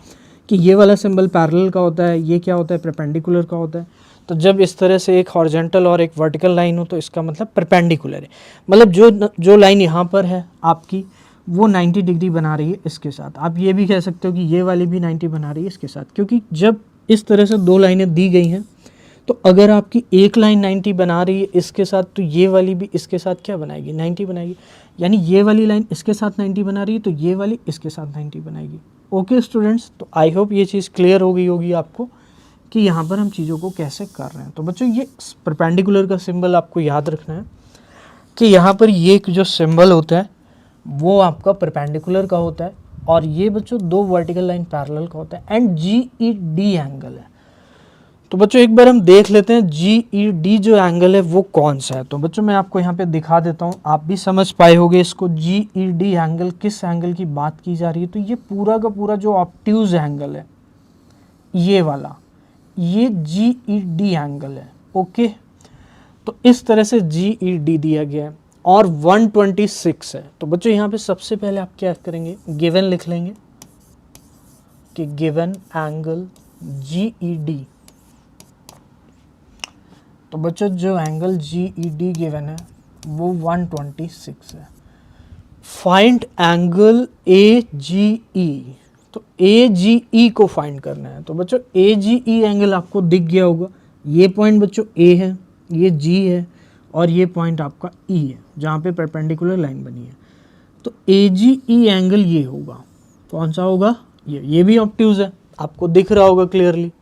कि ये वाला सिंबल पैरेलल का होता है, ये क्या होता है, परपेंडिकुलर का होता है। तो जब इस तरह से एक हॉरिजॉन्टल और एक वर्टिकल लाइन हो तो इसका मतलब परपेंडिकुलर है, मतलब जो लाइन यहाँ पर है आपकी वो 90 डिग्री बना रही है इसके साथ। आप ये भी कह सकते हो कि ये वाली भी 90 बना रही है इसके साथ, क्योंकि जब इस तरह से 2 लाइनें दी गई हैं तो अगर आपकी एक लाइन 90 बना रही है इसके साथ तो ये वाली भी इसके साथ क्या बनाएगी, 90 बनाएगी। यानी ये वाली लाइन इसके साथ 90 बना रही है तो ये वाली इसके साथ 90 बनाएगी। ओके स्टूडेंट्स, तो आई होप ये चीज़ क्लियर हो गई होगी आपको कि यहाँ पर हम चीज़ों को कैसे कर रहे हैं। तो बच्चों ये परपेंडिकुलर का सिंबल आपको याद रखना है कि यहाँ पर ये जो सिंबल होता है वो आपका परपेंडिकुलर का होता है और ये बच्चों 2 वर्टिकल लाइन पैरेलल का होता है and G E D angle है। तो बच्चों एक बार हम देख लेते हैं जी ई डी जो एंगल है वो कौन सा है। तो बच्चों मैं आपको यहाँ पे दिखा देता हूँ, आप भी समझ पाए होंगे इसको। जी ई डी एंगल किस एंगल की बात की जा रही है, तो ये पूरा का पूरा जो ऑब्ट्यूज एंगल है ये वाला, ये जी ई डी एंगल है। ओके, तो इस तरह से जी ई डी दिया गया है और 126 है। तो बच्चों यहाँ पे सबसे पहले आप क्या करेंगे, गिवन लिख लेंगे कि given angle G E D. तो बच्चों जो angle G E D given है वो 126 है। फाइंड एंगल ए जी ई, तो ए जी ई को फाइंड करना है। तो बच्चों ए जी ई एंगल आपको दिख गया होगा, ये पॉइंट बच्चों ए है, ये जी है और ये पॉइंट आपका ई है जहाँ पे परपेंडिकुलर लाइन बनी है। तो ए जी ई एंगल ये होगा, कौन सा होगा, ये भी ऑब्ट्यूज है, आपको दिख रहा होगा क्लियरली।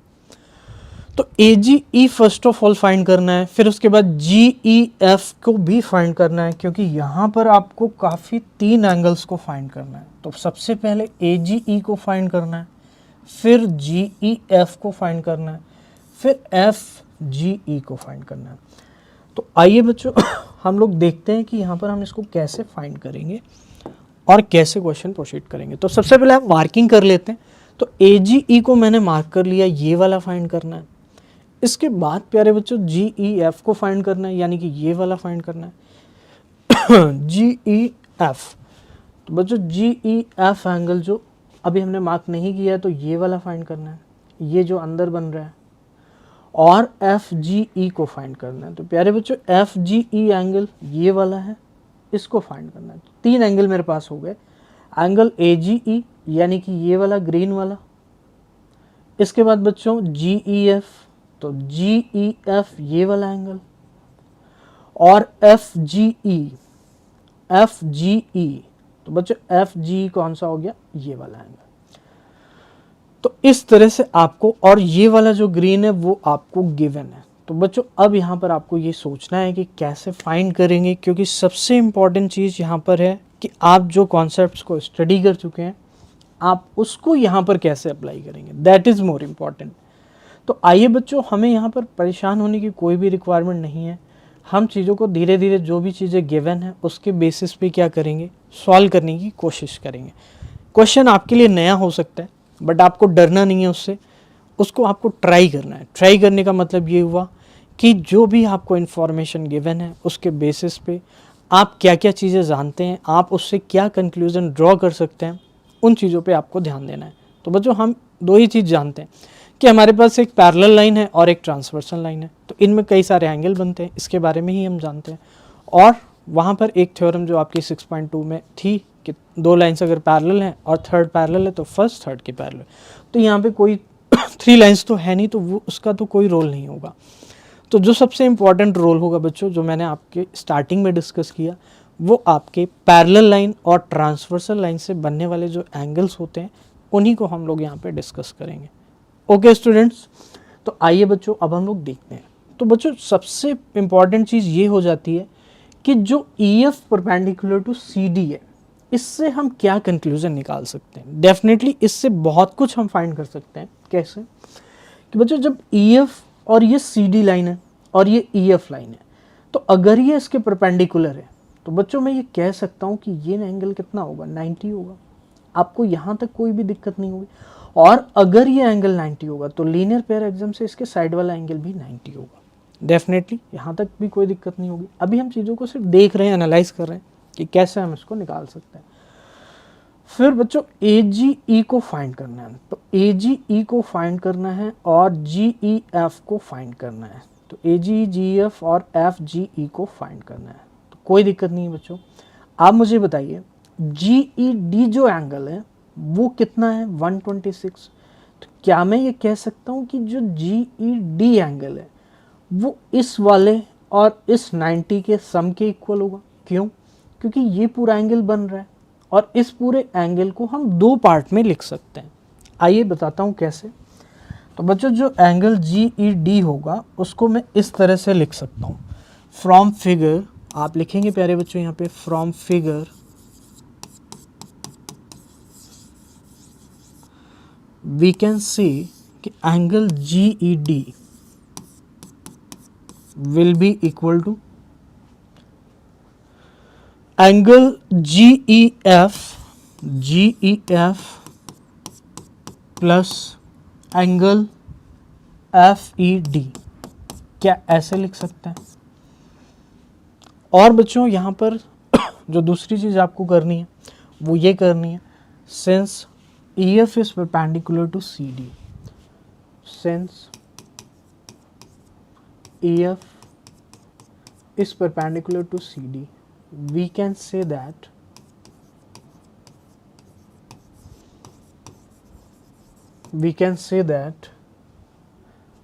तो ए जी ई फर्स्ट ऑफ ऑल फाइंड करना है, फिर उसके बाद जी ई एफ को भी फाइंड करना है, क्योंकि यहाँ पर आपको काफ़ी 3 एंगल्स को फाइंड करना है। तो सबसे पहले ए जी ई को फाइंड करना है, फिर जी ई एफ को फाइंड करना है, फिर एफ जी ई को फाइंड करना है। तो आइए बच्चों हम लोग देखते हैं कि यहाँ पर हम इसको कैसे फाइंड करेंगे और कैसे क्वेश्चन प्रोसीड करेंगे। तो सबसे पहले हम मार्किंग कर लेते हैं। तो ए जी ई को मैंने मार्क कर लिया, ये वाला फाइंड करना है। इसके बाद प्यारे बच्चों जी ई एफ को फाइंड करना है, यानी कि ये वाला फाइंड करना है जी ई एफ। तो बच्चों जी ई एफ एंगल जो अभी हमने मार्क नहीं किया है, तो ये वाला फाइंड करना है, ये जो अंदर बन रहा है, और एफ जी ई को फाइंड करना है। तो प्यारे बच्चों एफ जी ई एंगल ये वाला है, इसको फाइंड करना है। 3 एंगल मेरे पास हो गए, एंगल ए जी ई यानी कि ये वाला ग्रीन वाला, इसके बाद बच्चों जी ई एफ, तो जी ई एफ ये वाला एंगल, और एफ जी ई, तो बच्चों एफ जी कौन सा हो गया, ये वाला एंगल। तो इस तरह से आपको, और ये वाला जो ग्रीन है वो आपको गिवन है। तो बच्चों अब यहाँ पर आपको ये सोचना है कि कैसे फाइंड करेंगे, क्योंकि सबसे इम्पॉर्टेंट चीज़ यहाँ पर है कि आप जो कॉन्सेप्ट्स को स्टडी कर चुके हैं आप उसको यहाँ पर कैसे अप्लाई करेंगे, दैट इज़ मोर इम्पॉर्टेंट। तो आइए बच्चों, हमें यहाँ पर परेशान होने की कोई भी रिक्वायरमेंट नहीं है। हम चीज़ों को धीरे धीरे, जो भी चीज़ें गिवन है उसके बेसिस पे क्या करेंगे, सॉल्व करने की कोशिश करेंगे। क्वेश्चन आपके लिए नया हो सकता है, बट आपको डरना नहीं है उससे, उसको आपको ट्राई करना है। ट्राई करने का मतलब ये हुआ कि जो भी आपको इन्फॉर्मेशन गिवन है उसके बेसिस पे आप क्या क्या चीज़ें जानते हैं, आप उससे क्या कंक्लूज़न ड्रॉ कर सकते हैं, उन चीज़ों पे आपको ध्यान देना है। तो बच्चों हम 2 ही चीज़ जानते हैं कि हमारे पास एक पैरेलल लाइन है और एक ट्रांसवर्सल लाइन है, तो इनमें कई सारे एंगल बनते हैं, इसके बारे में ही हम जानते हैं। और वहाँ पर एक थ्योरम जो आपकी 6.2 में थी कि 2 लाइन्स अगर पैरेलल हैं और थर्ड पैरेलल है तो फर्स्ट थर्ड के पैरेलल। तो यहाँ पे कोई 3 लाइन्स तो है नहीं, तो वो उसका तो कोई रोल नहीं होगा। तो जो सबसे इम्पॉर्टेंट रोल होगा बच्चों, जो मैंने आपके स्टार्टिंग में डिस्कस किया, वो आपके पैरेलल लाइन और ट्रांसवर्सल लाइन से बनने वाले जो एंगल्स होते हैं उन्हीं को हम लोग यहाँ पे डिस्कस करेंगे। ओके स्टूडेंट्स, तो आइए बच्चों अब हम लोग देखते हैं। तो बच्चों सबसे इम्पॉर्टेंट चीज़ ये हो जाती है कि जो E F perpendicular to C D है, इससे हम क्या कंक्लूजन निकाल सकते हैं। डेफिनेटली इससे बहुत कुछ हम फाइंड कर सकते हैं। कैसे कि बच्चों जब ई एफ और ये सी डी लाइन है और ये ई एफ लाइन है, तो अगर ये इसके परपेंडिकुलर है तो बच्चों मैं ये कह सकता हूँ कि ये एंगल कितना होगा, 90 होगा। आपको यहाँ तक कोई भी दिक्कत नहीं होगी। और अगर ये एंगल 90 होगा तो लीनियर पेयर एग्जाम से इसके साइड वाला एंगल भी 90 होगा। डेफिनेटली यहाँ तक भी कोई दिक्कत नहीं होगी। अभी हम चीज़ों को सिर्फ देख रहे हैं, एनालाइज कर रहे हैं कि कैसे हम इसको निकाल सकते हैं। फिर बच्चों ए जी ई को फाइंड करना है, तो ए जी ई को फाइंड करना है और जी ई एफ को फाइंड करना है। तो ए जी जी एफ और एफ जी ई को फाइंड करना है, तो कोई दिक्कत नहीं है बच्चों। आप मुझे बताइए जी ई डी जो एंगल है वो कितना है, 126। तो क्या मैं ये कह सकता हूँ कि जो जी ई डी एंगल है वो इस वाले और इस 90 के सम के इक्वल होगा। क्यों? क्योंकि ये पूरा एंगल बन रहा है और इस पूरे एंगल को हम 2 पार्ट में लिख सकते हैं। आइए बताता हूँ कैसे। तो बच्चों जो एंगल जी ई डी होगा उसको मैं इस तरह से लिख सकता हूँ। फ्रॉम फिगर आप लिखेंगे प्यारे बच्चों यहाँ पे, from figure we can see कि angle G E D will be equal to angle GEF plus angle FED। क्या ऐसे लिख सकते हैं? और बच्चों यहाँ पर जो दूसरी चीज़ आपको करनी है वो ये करनी है, since EF is perpendicular to CD, since EF is perpendicular to CD, we can say that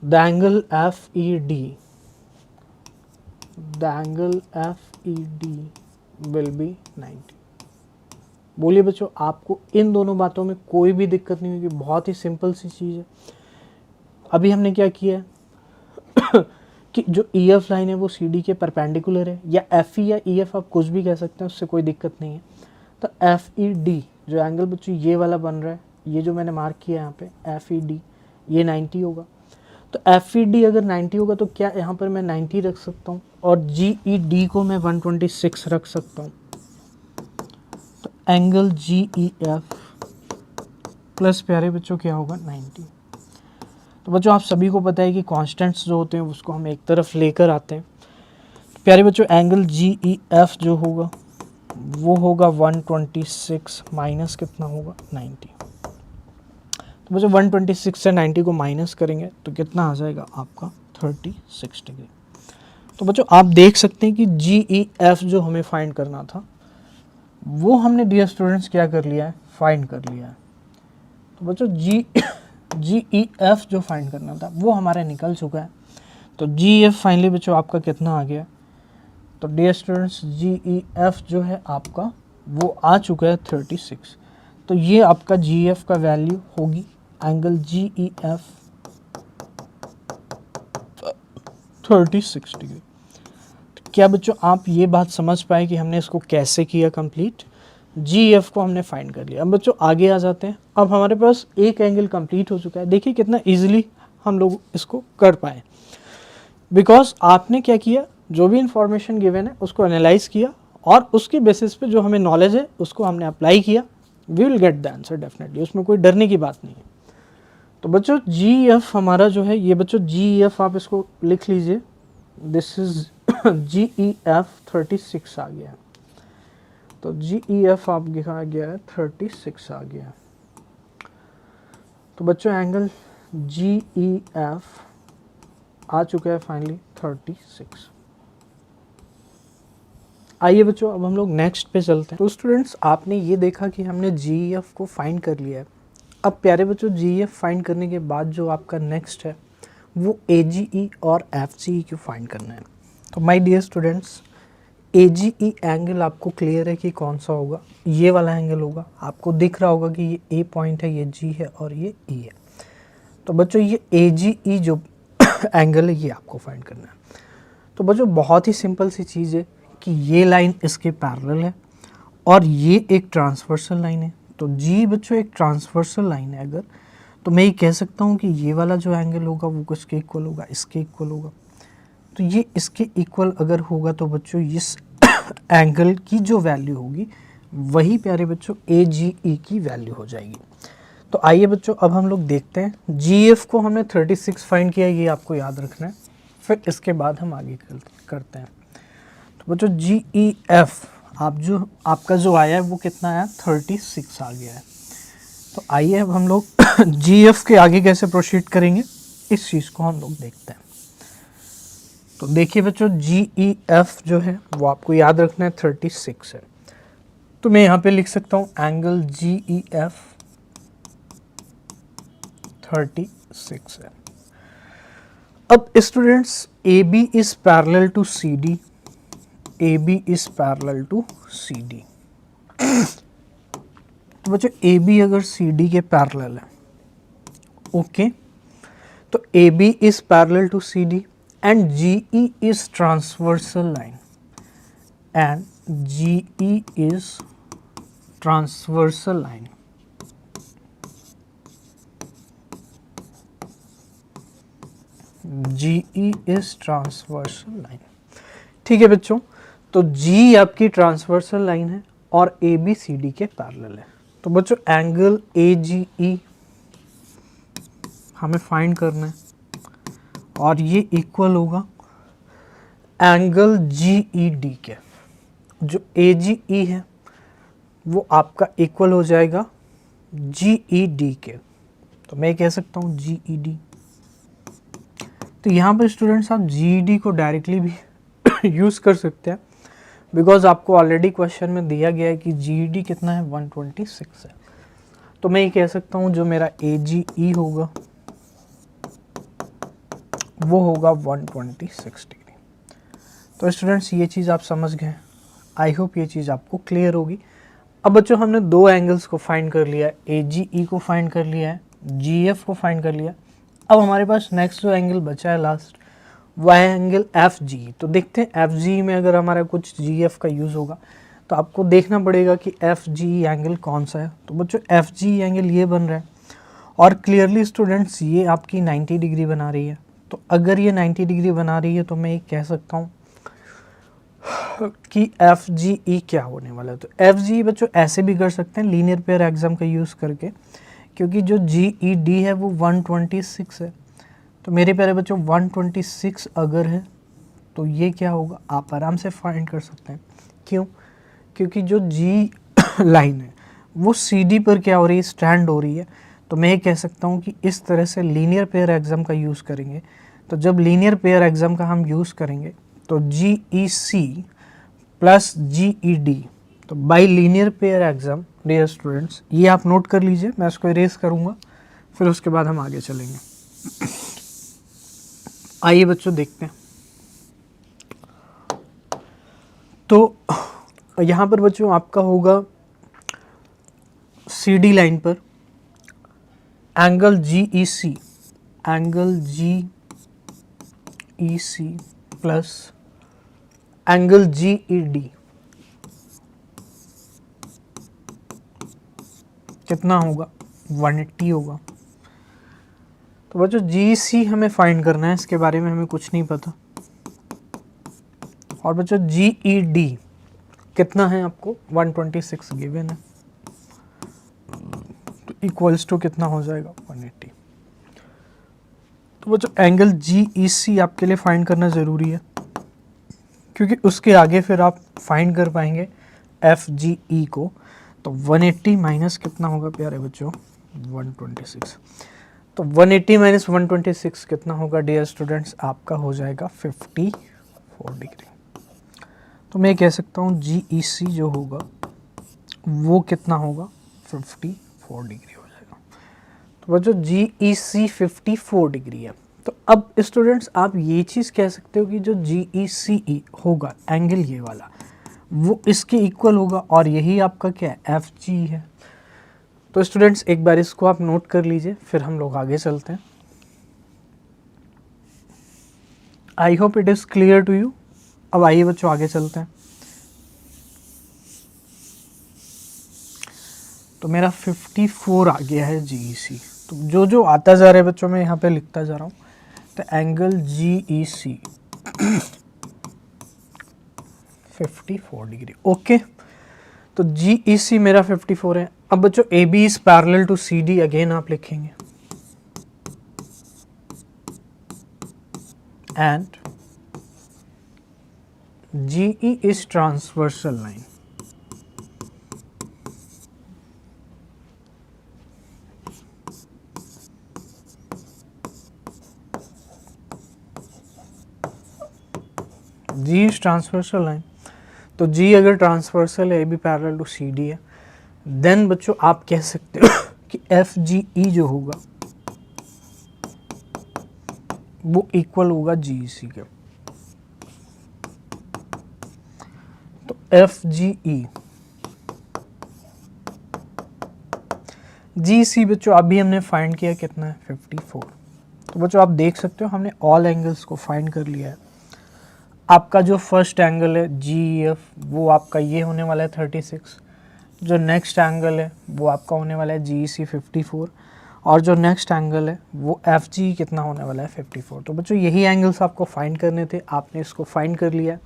the angle FED will be 90। बोलिए बच्चों, आपको इन दोनों बातों में कोई भी दिक्कत नहीं होगी, बहुत ही सिंपल सी चीज़ है। अभी हमने क्या किया है कि जो EF लाइन है वो CD के परपेंडिकुलर है, या FE या EF आप कुछ भी कह सकते हैं, उससे कोई दिक्कत नहीं है। तो FED जो एंगल बच्चों ये वाला बन रहा है, ये जो मैंने मार्क किया यहाँ पे FED, ये 90 होगा। तो FED अगर 90 होगा तो क्या यहाँ पर मैं 90 रख सकता हूँ, और GED को मैं 126 रख सकता हूँ। तो एंगल GEF प्लस प्यारे बच्चों क्या होगा 90। तो बच्चों आप सभी को पता है कि कांस्टेंट्स जो होते हैं उसको हम एक तरफ लेकर आते हैं। तो प्यारे बच्चों एंगल GEF जो होगा वो होगा 126 माइनस कितना होगा 90। तो बच्चों 126 से 90 को माइनस करेंगे तो कितना आ जाएगा आपका 36 डिग्री। तो बच्चों आप देख सकते हैं कि GEF जो हमें फाइंड करना था वो हमने डियर स्टूडेंट्स क्या कर लिया है, फाइंड कर लिया है। तो बच्चों GEF जो फाइंड करना था वो हमारा निकल चुका है। तो GEF फाइनली बच्चों आपका कितना आ गया, तो डियर स्टूडेंट्स GEF जो है आपका वो आ चुका है 36। तो ये आपका GEF का वैल्यू होगी एंगल GEF 36 डिग्री। तो क्या बच्चों आप ये बात समझ पाए कि हमने इसको कैसे किया कंप्लीट, GEF को हमने फाइंड कर लिया। अब बच्चों आगे आ जाते हैं। अब हमारे पास एक एंगल कंप्लीट हो चुका है, देखिए कितना इजीली हम लोग इसको कर पाए, बिकॉज आपने क्या किया, जो भी इंफॉर्मेशन गिवन है उसको एनालाइज किया और उसके बेसिस पे जो हमें नॉलेज है उसको हमने अप्लाई किया। We will get the answer definitely, उसमें कोई डरने की बात नहीं है। तो बच्चों GEF हमारा जो है, ये बच्चों GEF आप इसको लिख लीजिए, दिस इज GEF 36 आ गया है। तो GEF आप लिखा गया है 36 आ गया है। तो बच्चों एंगल GEF आ चुका है फाइनली 36। आइए बच्चों अब हम लोग नेक्स्ट पे चलते हैं। तो स्टूडेंट्स आपने ये देखा कि हमने GEF को फाइंड कर लिया है। अब प्यारे बच्चों GEF फाइंड करने के बाद जो आपका नेक्स्ट है वो AGE और FGE को फाइंड करना है। तो my dear students AGE angle आपको क्लियर है कि कौन सा होगा, ये वाला एंगल होगा। आपको दिख रहा होगा कि ये A पॉइंट है, ये G है और ये E है। तो बच्चों ये AGE जो एंगल है ये आपको फाइंड करना है। तो बच्चों बहुत ही सिंपल सी चीज़ है कि ये लाइन इसके पैरेलल है और ये एक ट्रांसवर्सल लाइन है। तो G बच्चों एक ट्रांसवर्सल लाइन है अगर, तो मैं ये कह सकता हूँ कि ये वाला जो एंगल होगा वो किसके इक्वल होगा, इसके इक्वल होगा। तो ये इसके इक्वल अगर होगा तो बच्चों इस एंगल की जो वैल्यू होगी वही प्यारे बच्चों AGE की वैल्यू हो जाएगी। तो आइए बच्चों अब हम लोग देखते हैं। GF को हमने 36 फाइंड किया, ये आपको याद रखना है, फिर इसके बाद हम आगे करते हैं। तो बच्चों GEF आपका जो आया है वो कितना आया, 36 आ गया है। तो आइए अब हम लोग GF के आगे कैसे प्रोसीड करेंगे इस चीज़ को हम लोग देखते हैं। तो देखिए बच्चों GEF जो है वो आपको याद रखना है 36 है। तो मैं यहाँ पे लिख सकता हूँ एंगल GEF 36 है। अब students AB is parallel to CD, AB is parallel to CD। तो बच्चों AB अगर CD के पैरेलल है, ओके, तो AB is parallel to CD and GE is transversal line and GE is transversal line. GE is transversal line। ठीक है बच्चों, तो G आपकी ट्रांसवर्सल लाइन है और AB CD के पैरेलल है। तो बच्चों एंगल AGE हमें फाइंड करना है और ये इक्वल होगा एंगल GED के। जो AGE है वो आपका इक्वल हो जाएगा GED के। तो मैं कह सकता हूँ GED। तो यहाँ पर स्टूडेंट्स आप GED को डायरेक्टली भी यूज़ कर सकते हैं, बिकॉज आपको ऑलरेडी क्वेश्चन में दिया गया है कि GED कितना है, 126 है। तो मैं ये कह सकता हूँ जो मेरा AGE होगा वो होगा 126 डिग्री। तो स्टूडेंट्स ये चीज़ आप समझ गए, आई होप ये चीज़ आपको क्लियर होगी। अब बच्चों हमने दो एंगल्स को फाइंड कर लिया है, AGE को फाइंड कर लिया है, GF को फाइंड कर लिया। अब हमारे पास नेक्स्ट जो एंगल बचा है लास्ट, वह है एंगल FG। तो देखते हैं FG में अगर हमारा कुछ GF का यूज़ होगा तो आपको देखना पड़ेगा कि FG एंगल कौन सा है। तो बच्चों FG एंगल ये बन रहा है और क्लियरली स्टूडेंट्स ये आपकी 90 डिग्री बना रही है। तो अगर ये 90 डिग्री बना रही है तो मैं ये कह सकता हूँ कि FGE क्या होने वाला है। तो FGE बच्चों ऐसे भी कर सकते हैं लीनियर पेयर एग्जाम का यूज़ करके, क्योंकि जो GED है वो 126 है। तो मेरे प्यारे बच्चों 126 अगर है तो ये क्या होगा, आप आराम से फाइंड कर सकते हैं। क्यों? क्योंकि जो G लाइन है वो CD पर क्या हो रही है, स्टैंड हो रही है। तो मैं ये कह सकता हूँ कि इस तरह से लीनियर पेयर एग्जाम का यूज़ करेंगे। तो जब लीनियर पेयर एग्जाम का हम यूज़ करेंगे तो GEC प्लस GED, तो by linear pair axiom dear students, ये आप नोट कर लीजिए। मैं इसको इरेज करूँगा, फिर उसके बाद हम आगे चलेंगे। आइए बच्चों देखते हैं। तो यहाँ पर बच्चों आपका होगा CD लाइन पर angle GEC, angle GEC plus angle GED कितना होगा, 180 होगा। तो बच्चों GEC हमें फाइंड करना है, इसके बारे में हमें कुछ नहीं पता। और बच्चों GED कितना है आपको, 126 गिवन है, तो इक्वल्स टू कितना हो जाएगा, 180। तो बच्चों एंगल GEC आपके लिए फाइंड करना ज़रूरी है, क्योंकि उसके आगे फिर आप फाइंड कर पाएंगे FGE को। तो 180 माइनस कितना होगा प्यारे बच्चों, 126। तो 180 माइनस 126 कितना होगा डियर स्टूडेंट्स, आपका हो जाएगा 54 डिग्री। तो मैं कह सकता हूँ GEC जो होगा वो कितना होगा, 54 डिग्री हो जाएगा। तो बच्चों GEC 54 डिग्री है। तो अब स्टूडेंट्स आप ये चीज़ कह सकते हो कि जो GECE होगा एंगल ये वाला, वो इसके इक्वल होगा, और यही आपका क्या है, FG है। तो स्टूडेंट्स एक बार इसको आप नोट कर लीजिए, फिर हम लोग आगे चलते हैं। I hope it is clear to you. अब आइए बच्चों आगे चलते हैं। तो मेरा 54 आ गया है GEC। तो जो जो आता जा रहा है बच्चों मैं यहाँ पे लिखता जा रहा हूँ। तो एंगल GEC 54 डिग्री, ओके। तो GEC मेरा 54 है। अब बच्चों AB is parallel to CD, again आप लिखेंगे, and GE is transversal line. G is transversal line. तो G अगर ट्रांसवर्सल है, AB पैरेलल टू CD है, देन बच्चों आप कह सकते हो कि FGE जो होगा वो इक्वल होगा GEC के। तो FGE GEC बच्चों अभी हमने फाइंड किया कितना है, 54। तो बच्चों आप देख सकते हो हमने ऑल एंगल्स को फाइंड कर लिया है। आपका जो फर्स्ट एंगल है GEF वो आपका ये होने वाला है 36। जो नेक्स्ट एंगल है वो आपका होने वाला है GEC 54, और जो नेक्स्ट एंगल है वो FG कितना होने वाला है, 54। तो बच्चों यही एंगल्स आपको फाइंड करने थे, आपने इसको फाइंड कर लिया।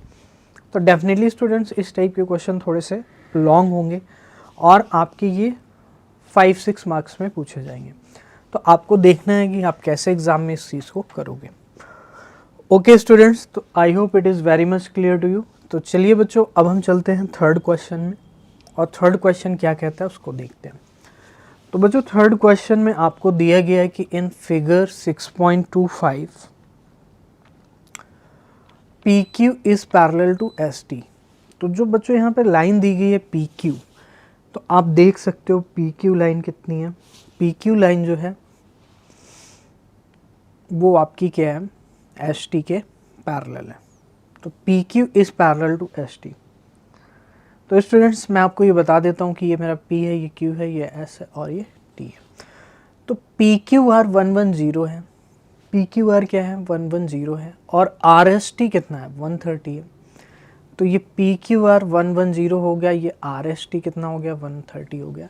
तो डेफिनेटली स्टूडेंट्स इस टाइप के क्वेश्चन थोड़े से लॉन्ग होंगे और आपके ये 5-6 मार्क्स में पूछे जाएंगे। तो आपको देखना है कि आप कैसे एग्ज़ाम में इस चीज़ को करोगे। ओके स्टूडेंट्स, तो I hope it is very much clear to you. तो चलिए बच्चों अब हम चलते हैं थर्ड क्वेश्चन में, और थर्ड क्वेश्चन क्या कहता है उसको देखते हैं। तो बच्चों थर्ड क्वेश्चन में आपको दिया गया है कि in figure 6.25 PQ is parallel to ST। तो जो बच्चों यहाँ पे लाइन दी गई है PQ, तो आप देख सकते हो PQ लाइन कितनी है। PQ लाइन जो है वो आपकी क्या है, ST के पैरेलल है। तो PQ is parallel to ST। तो स्टूडेंट्स मैं आपको ये बता देता हूँ कि ये मेरा P है, ये Q है, ये S है और ये T है। तो PQR 110 है, PQR क्या है 110 है और RST कितना है 130 है। तो ये PQR 110 हो गया, ये RST कितना हो गया 130 हो गया।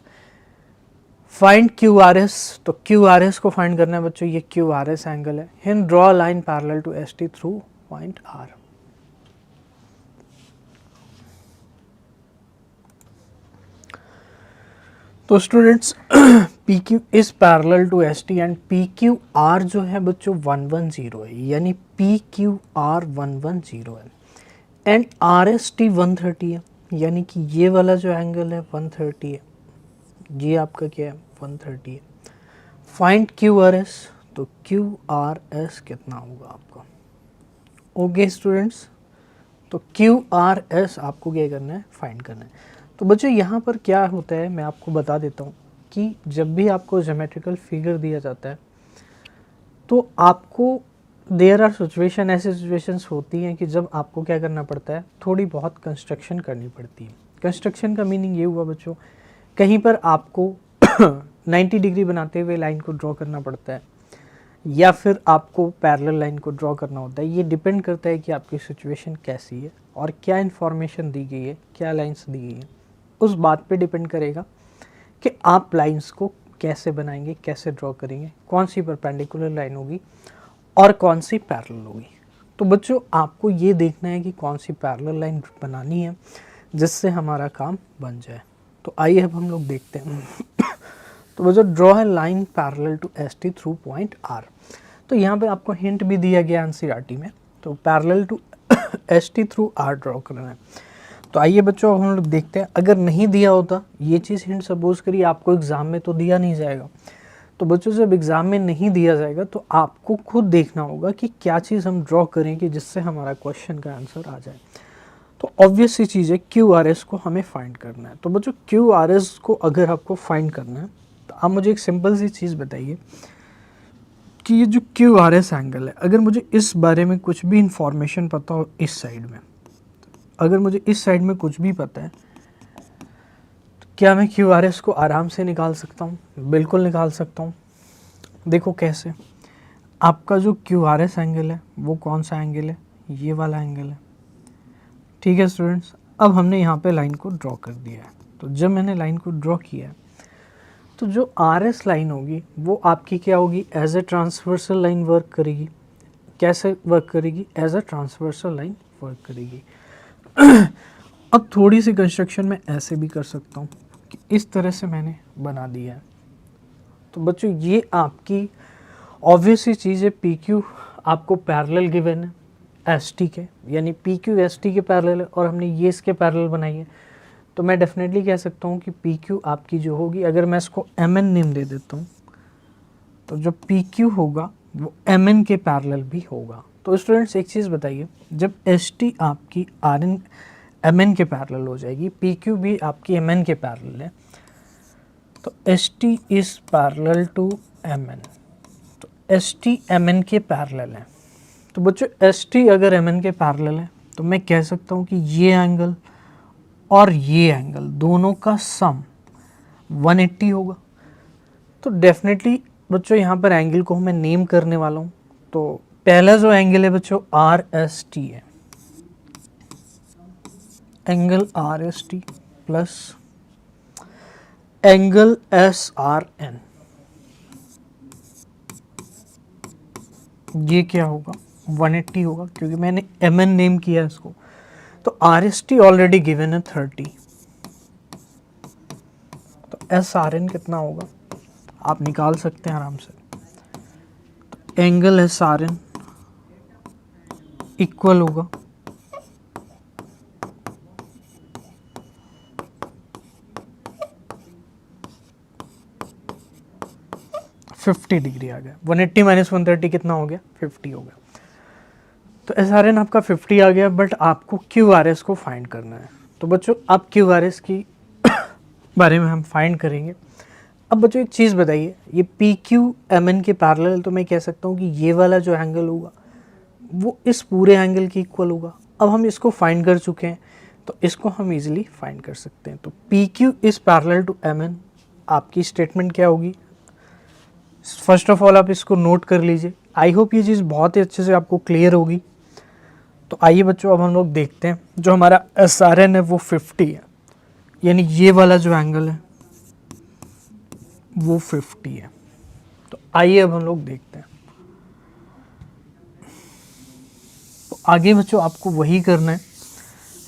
फाइंड QRS, तो QRS को फाइंड करना है बच्चों, ये QRS एंगल है। Hint draw line parallel to ST through point R। तो students PQ is parallel to ST and PQR जो है बच्चों 110 है, यानी PQR 110 है एंड RST 130 है, यानी कि ये वाला जो एंगल है 130 है, ये आपका क्या है 130 है। फाइंड QRS, तो QRS कितना होगा आपका। ओके स्टूडेंट्स, तो QRS आपको क्या करना है फाइंड करना है। तो बच्चों यहाँ पर क्या होता है मैं आपको बता देता हूँ कि जब भी आपको ज्योमेट्रिकल फिगर दिया जाता है तो आपको देयर आर सिचुएशन, ऐसी सिचुएशंस होती हैं कि जब आपको क्या करना पड़ता है, थोड़ी बहुत कंस्ट्रक्शन करनी पड़ती है। कंस्ट्रक्शन का मीनिंग ये हुआ बच्चों, कहीं पर आपको 90 डिग्री बनाते हुए लाइन को ड्रॉ करना पड़ता है या फिर आपको पैरेलल लाइन को ड्रॉ करना होता है। ये डिपेंड करता है कि आपकी सिचुएशन कैसी है और क्या इन्फॉर्मेशन दी गई है, क्या लाइंस दी गई हैं, उस बात पे डिपेंड करेगा कि आप लाइंस को कैसे बनाएंगे, कैसे ड्रॉ करेंगे, कौन सी परपेंडिकुलर लाइन होगी और कौन सी पैरेलल होगी। तो बच्चों आपको ये देखना है कि कौन सी पैरेलल लाइन बनानी है जिससे हमारा काम बन जाए। तो आइए अब हम लोग देखते हैं। तो बच्चों ड्रॉ है line parallel to ST through point R। तो यहाँ पे आपको हिंट भी दिया गया NCERT में, तो parallel to ST through R draw करना है। तो आइए बच्चों अब हम लोग देखते हैं, अगर नहीं दिया होता ये चीज़ हिंट सपोज करिए आपको एग्ज़ाम में तो दिया नहीं जाएगा, तो बच्चों जब एग्ज़ाम में नहीं दिया जाएगा तो आपको खुद देखना होगा कि क्या चीज़ हम ड्रॉ करें कि जिससे हमारा क्वेश्चन का आंसर आ जाए। तो ऑब्वियस सी चीज़ है QRS को हमें फाइंड करना है। तो बच्चों QRS को अगर आपको फाइंड करना है तो आप मुझे एक सिंपल सी चीज़ बताइए कि ये जो QRS एंगल है, अगर मुझे इस बारे में कुछ भी इंफॉर्मेशन पता हो इस साइड में, अगर मुझे इस साइड में कुछ भी पता है तो क्या मैं QRS को आराम से निकाल सकता हूँ? बिल्कुल निकाल सकता हूँ। देखो कैसे, आपका जो QRS एंगल है वो कौन सा एंगल है, ये वाला एंगल है। ठीक है स्टूडेंट्स, अब हमने यहाँ पे लाइन को ड्रॉ कर दिया है। तो जब मैंने लाइन को ड्रॉ किया है तो जो RS लाइन होगी वो आपकी क्या होगी, as a transversal line work करेगी। कैसे वर्क करेगी, as a transversal line work करेगी। अब थोड़ी सी कंस्ट्रक्शन में ऐसे भी कर सकता हूँ कि इस तरह से मैंने बना दिया है। तो बच्चों ये आपकी ऑब्वियस ही चीज़ है, PQ आपको पैरेलल गिवन है ST के, यानी PQ ST के पैरेलल है और हमने ये इसके पैरेलल बनाई है। तो मैं डेफिनेटली कह सकता हूँ कि PQ आपकी जो होगी, अगर मैं इसको MN नेम दे देता हूँ तो जो PQ होगा वो MN के पैरेलल भी होगा। तो स्टूडेंट्स एक चीज़ बताइए, जब ST आपकी RN MN के पैरेलल हो जाएगी, PQ भी आपकी MN के पैरेलल है, तो ST is parallel to MN, तो ST MN के पैरेलल है। तो बच्चों ST अगर MN के पैरेलल है तो मैं कह सकता हूँ कि ये एंगल और ये एंगल दोनों का सम 180 होगा। तो डेफिनेटली बच्चों यहाँ पर एंगल को मैं नेम करने वाला हूँ। तो पहला जो एंगल है बच्चों RST है, angle RST plus angle SRN, ये क्या होगा 180 होगा क्योंकि मैंने MN नेम किया है इसको। तो RST ऑलरेडी गिवन है 30, तो SRN कितना होगा आप निकाल सकते हैं आराम से। तो एंगल SRN इक्वल होगा 50 डिग्री आ गया। 180 माइनस 130 कितना हो गया 50 हो गया। तो SRN आपका 50 आ गया, बट आपको QRS को फाइंड करना है। तो बच्चों अब QRS की बारे में हम फाइंड करेंगे। अब बच्चों एक चीज़ बताइए, ये PQ MN के पैरेलल, तो मैं कह सकता हूँ कि ये वाला जो एंगल होगा वो इस पूरे एंगल के इक्वल होगा। अब हम इसको फाइंड कर चुके हैं, तो इसको हम इजीली फाइंड कर सकते हैं। तो P Q is parallel to M N, आपकी स्टेटमेंट क्या होगी? फर्स्ट ऑफ ऑल आप इसको नोट कर लीजिए। आई होप ये चीज़ बहुत ही अच्छे से आपको क्लियर होगी। तो आइए बच्चों अब हम लोग देखते हैं, जो हमारा एस आर एन है वो 50 है, यानी ये वाला जो एंगल है वो 50 है। तो आइए अब हम लोग देखते हैं। तो आगे बच्चों आपको वही करना है,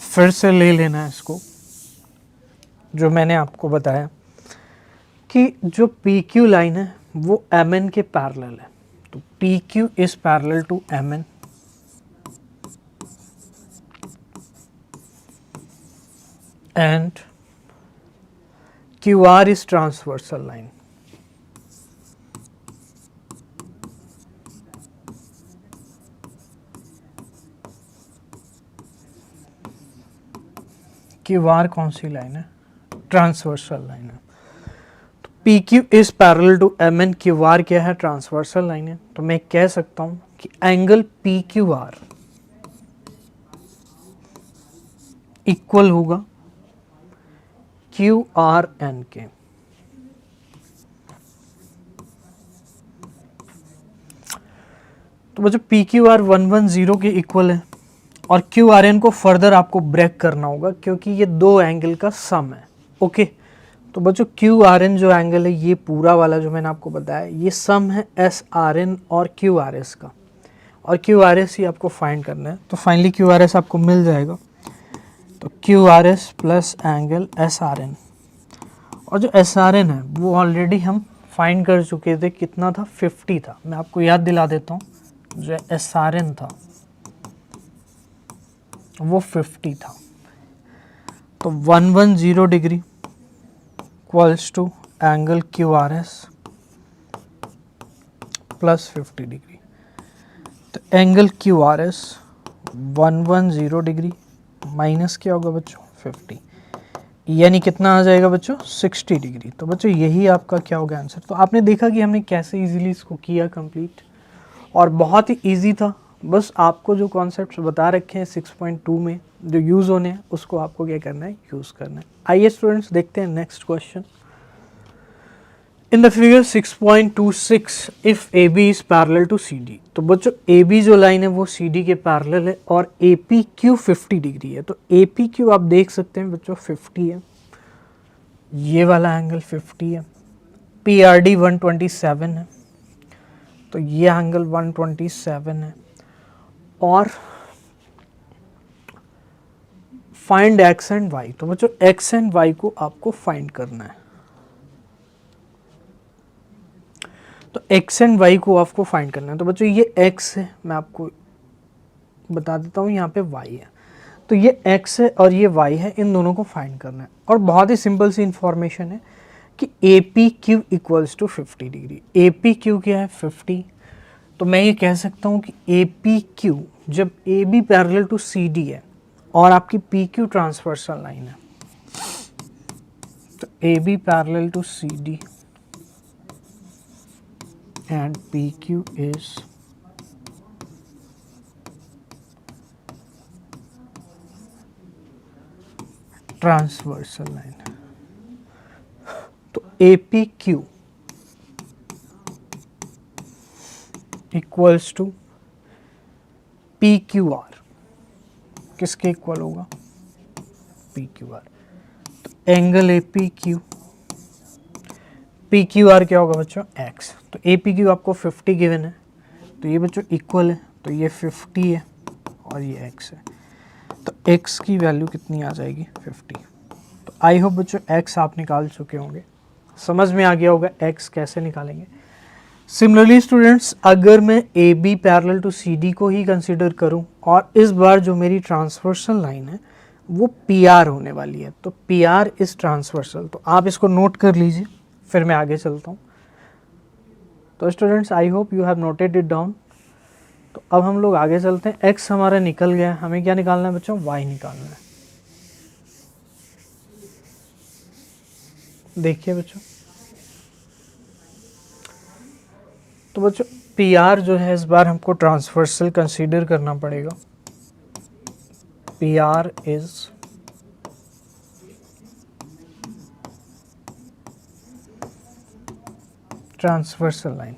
फिर से ले लेना है इसको, जो मैंने आपको बताया कि जो पी क्यू लाइन है वो एम एन के पैरेलल है। तो P Q is parallel to M N, and QR is transversal line. QR कौन सी लाइन है? ट्रांसवर्सल लाइन है। तो PQ is parallel to MN, QR क्या है? ट्रांसवर्सल लाइन है। तो मैं कह सकता हूं कि एंगल PQR इक्वल होगा QRN के। तो बच्चों PQR 110 के इक्वल है और QRN को फर्दर आपको ब्रेक करना होगा क्योंकि ये दो एंगल का सम है। ओके, तो बच्चों QRN जो एंगल है ये पूरा वाला जो मैंने आपको बताया ये सम है SRN और QRS का, और QRS ही आपको फाइंड करना है। तो फाइनली QRS आपको मिल जाएगा। तो QRS प्लस एंगल SRN, और जो SRN है वो ऑलरेडी हम फाइंड कर चुके थे, कितना था? 50 था। मैं आपको याद दिला देता हूँ, जो SRN था वो 50 था। तो 110 degree equals to angle QRS plus 50 degree. तो एंगल QRS 110 डिग्री माइनस क्या होगा बच्चों? 50, यानी कितना आ जाएगा बच्चों? 60 डिग्री। तो बच्चों यही आपका क्या होगा आंसर। तो आपने देखा कि हमने कैसे इजीली इसको किया कंप्लीट, और बहुत ही इजी था। बस आपको जो कॉन्सेप्ट्स बता रखे हैं 6.2 में जो यूज़ होने हैं उसको आपको क्या करना है? यूज़ करना है। आइए स्टूडेंट्स देखते हैं next question. In the figure 6.26 if A B is parallel to C D. तो बच्चों ए बी जो लाइन है वो सी डी के पैरेलल है और ए पी क्यू 50 डिग्री है। तो ए पी क्यू आप देख सकते हैं बच्चों 50 है, ये वाला एंगल 50 है। पी आर डी 127 है, तो ये एंगल 127 है। और फाइंड एक्स एंड वाई। तो बच्चों एक्स एंड वाई को आपको फाइंड करना है। तो एक्स एंड वाई को आपको फाइंड करना है। तो बच्चों ये एक्स है, मैं आपको बता देता हूँ, यहाँ पे वाई है। तो ये एक्स है और ये वाई है, इन दोनों को फाइंड करना है। और बहुत ही सिंपल सी इंफॉर्मेशन है कि A P Q equals to 50 degree. A P Q क्या है? 50। तो मैं ये कह सकता हूँ कि ए पी क्यू जब A B parallel to C D है और आपकी पी क्यू ट्रांसवर्सल लाइन है, तो A B parallel to C D and P Q is transversal line. तो A P Q equals to P Q R, किसके equal होगा? P Q R. तो angle A P Q, P Q R क्या होगा बच्चों? X. तो A P Q आपको 50 given है, तो ये बच्चों इक्वल है, तो ये 50 है और ये एक्स है। तो एक्स की वैल्यू कितनी आ जाएगी? 50। तो आई होप बच्चों एक्स आप निकाल चुके होंगे, समझ में आ गया होगा एक्स कैसे निकालेंगे। सिमिलरली स्टूडेंट्स, अगर मैं A B parallel to C D को ही कंसिडर करूं और इस बार जो मेरी ट्रांसवर्सल लाइन है वो पी आर होने वाली है, तो पी आर इज ट्रांसवर्सल। तो आप इसको नोट कर लीजिए, फिर मैं आगे चलता हूं। तो students I hope you have noted it down. तो अब हम लोग आगे चलते हैं। एक्स हमारा निकल गया, हमें क्या निकालना है बच्चों? वाई निकालना है। देखिए बच्चों, तो बच्चों पी आर जो है इस बार हमको ट्रांसवर्सल कंसीडर करना पड़ेगा। P R is transversal line.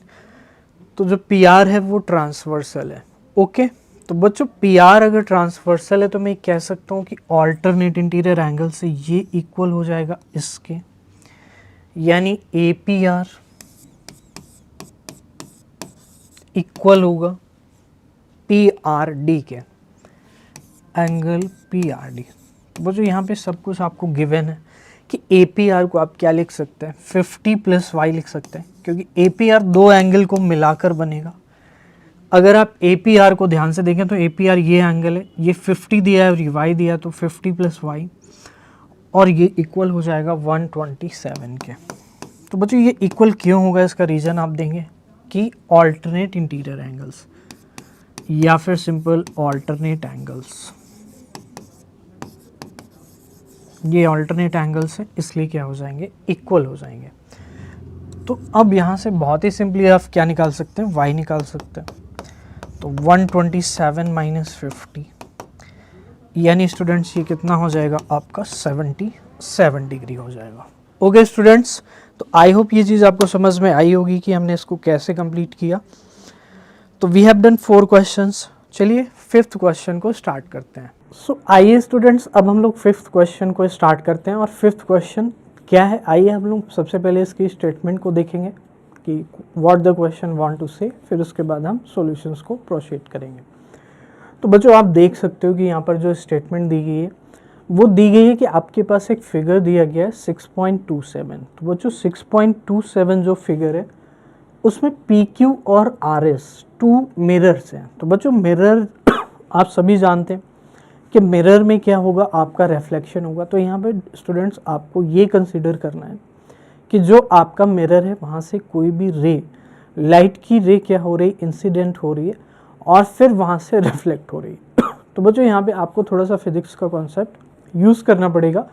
तो जो पी आर है वो ट्रांसवर्सल है। ओके, तो बच्चों पी आर अगर ट्रांसवर्सल है तो मैं कह सकता हूँ कि ऑल्टरनेट इंटीरियर एंगल से ये इक्वल हो जाएगा इसके, यानी ए पी आर इक्वल होगा पी आर डी के, एंगल पी आर डी। तो बच्चों यहाँ पे सब कुछ आपको गिवन है कि ए पी आर को आप क्या लिख सकते हैं, 50 प्लस वाई लिख सकते हैं, क्योंकि ए पी आर दो एंगल को मिलाकर बनेगा। अगर आप ए पी आर को ध्यान से देखें तो ए पी आर ये एंगल है, ये 50 दिया है और ये वाई दिया है, तो 50 प्लस वाई, और ये इक्वल हो जाएगा 127 के। तो बच्चों ये इक्वल क्यों होगा, इसका रीज़न आप देंगे कि ऑल्टरनेट इंटीरियर एंगल्स या फिर सिंपल ऑल्टरनेट एंगल्स, ये ऑल्टरनेट एंगल्स है इसलिए क्या हो जाएंगे, इक्वल हो जाएंगे। तो अब यहाँ से बहुत ही सिंपली आप क्या निकाल सकते हैं, y निकाल सकते हैं। तो 127 माइनस 50 यानी स्टूडेंट्स ये कितना हो जाएगा आपका 77 डिग्री हो जाएगा। ओके स्टूडेंट्स, तो आई होप ये चीज़ आपको समझ में आई होगी कि हमने इसको कैसे कंप्लीट किया। तो वी हैव डन 4 क्वेश्चंस। चलिए 5th क्वेश्चन को स्टार्ट करते हैं। सो आइए स्टूडेंट्स, अब हम लोग 5th क्वेश्चन को स्टार्ट करते हैं। और 5th क्वेश्चन क्या है, आइए हम लोग सबसे पहले इसकी स्टेटमेंट को देखेंगे कि what the question want to say, फिर उसके बाद हम सॉल्यूशंस को प्रोसीड करेंगे। तो बच्चों आप देख सकते हो कि यहाँ पर जो स्टेटमेंट दी गई है वो दी गई है कि आपके पास एक फिगर दिया गया है 6.27। तो बच्चों 6.27 जो फिगर है उसमें पी क्यू और आर एस 2 मिरर्स हैं। तो बच्चों मिरर आप सभी जानते हैं कि मिरर में क्या होगा, आपका रिफ्लेक्शन होगा। तो यहाँ पे स्टूडेंट्स आपको ये कंसीडर करना है कि जो आपका मिरर है वहाँ से कोई भी रे, लाइट की रे क्या हो रही, इंसिडेंट हो रही है और फिर वहाँ से रिफ्लेक्ट हो रही है। तो बच्चों यहाँ पे आपको थोड़ा सा फिजिक्स का कॉन्सेप्ट यूज़ करना पड़ेगा,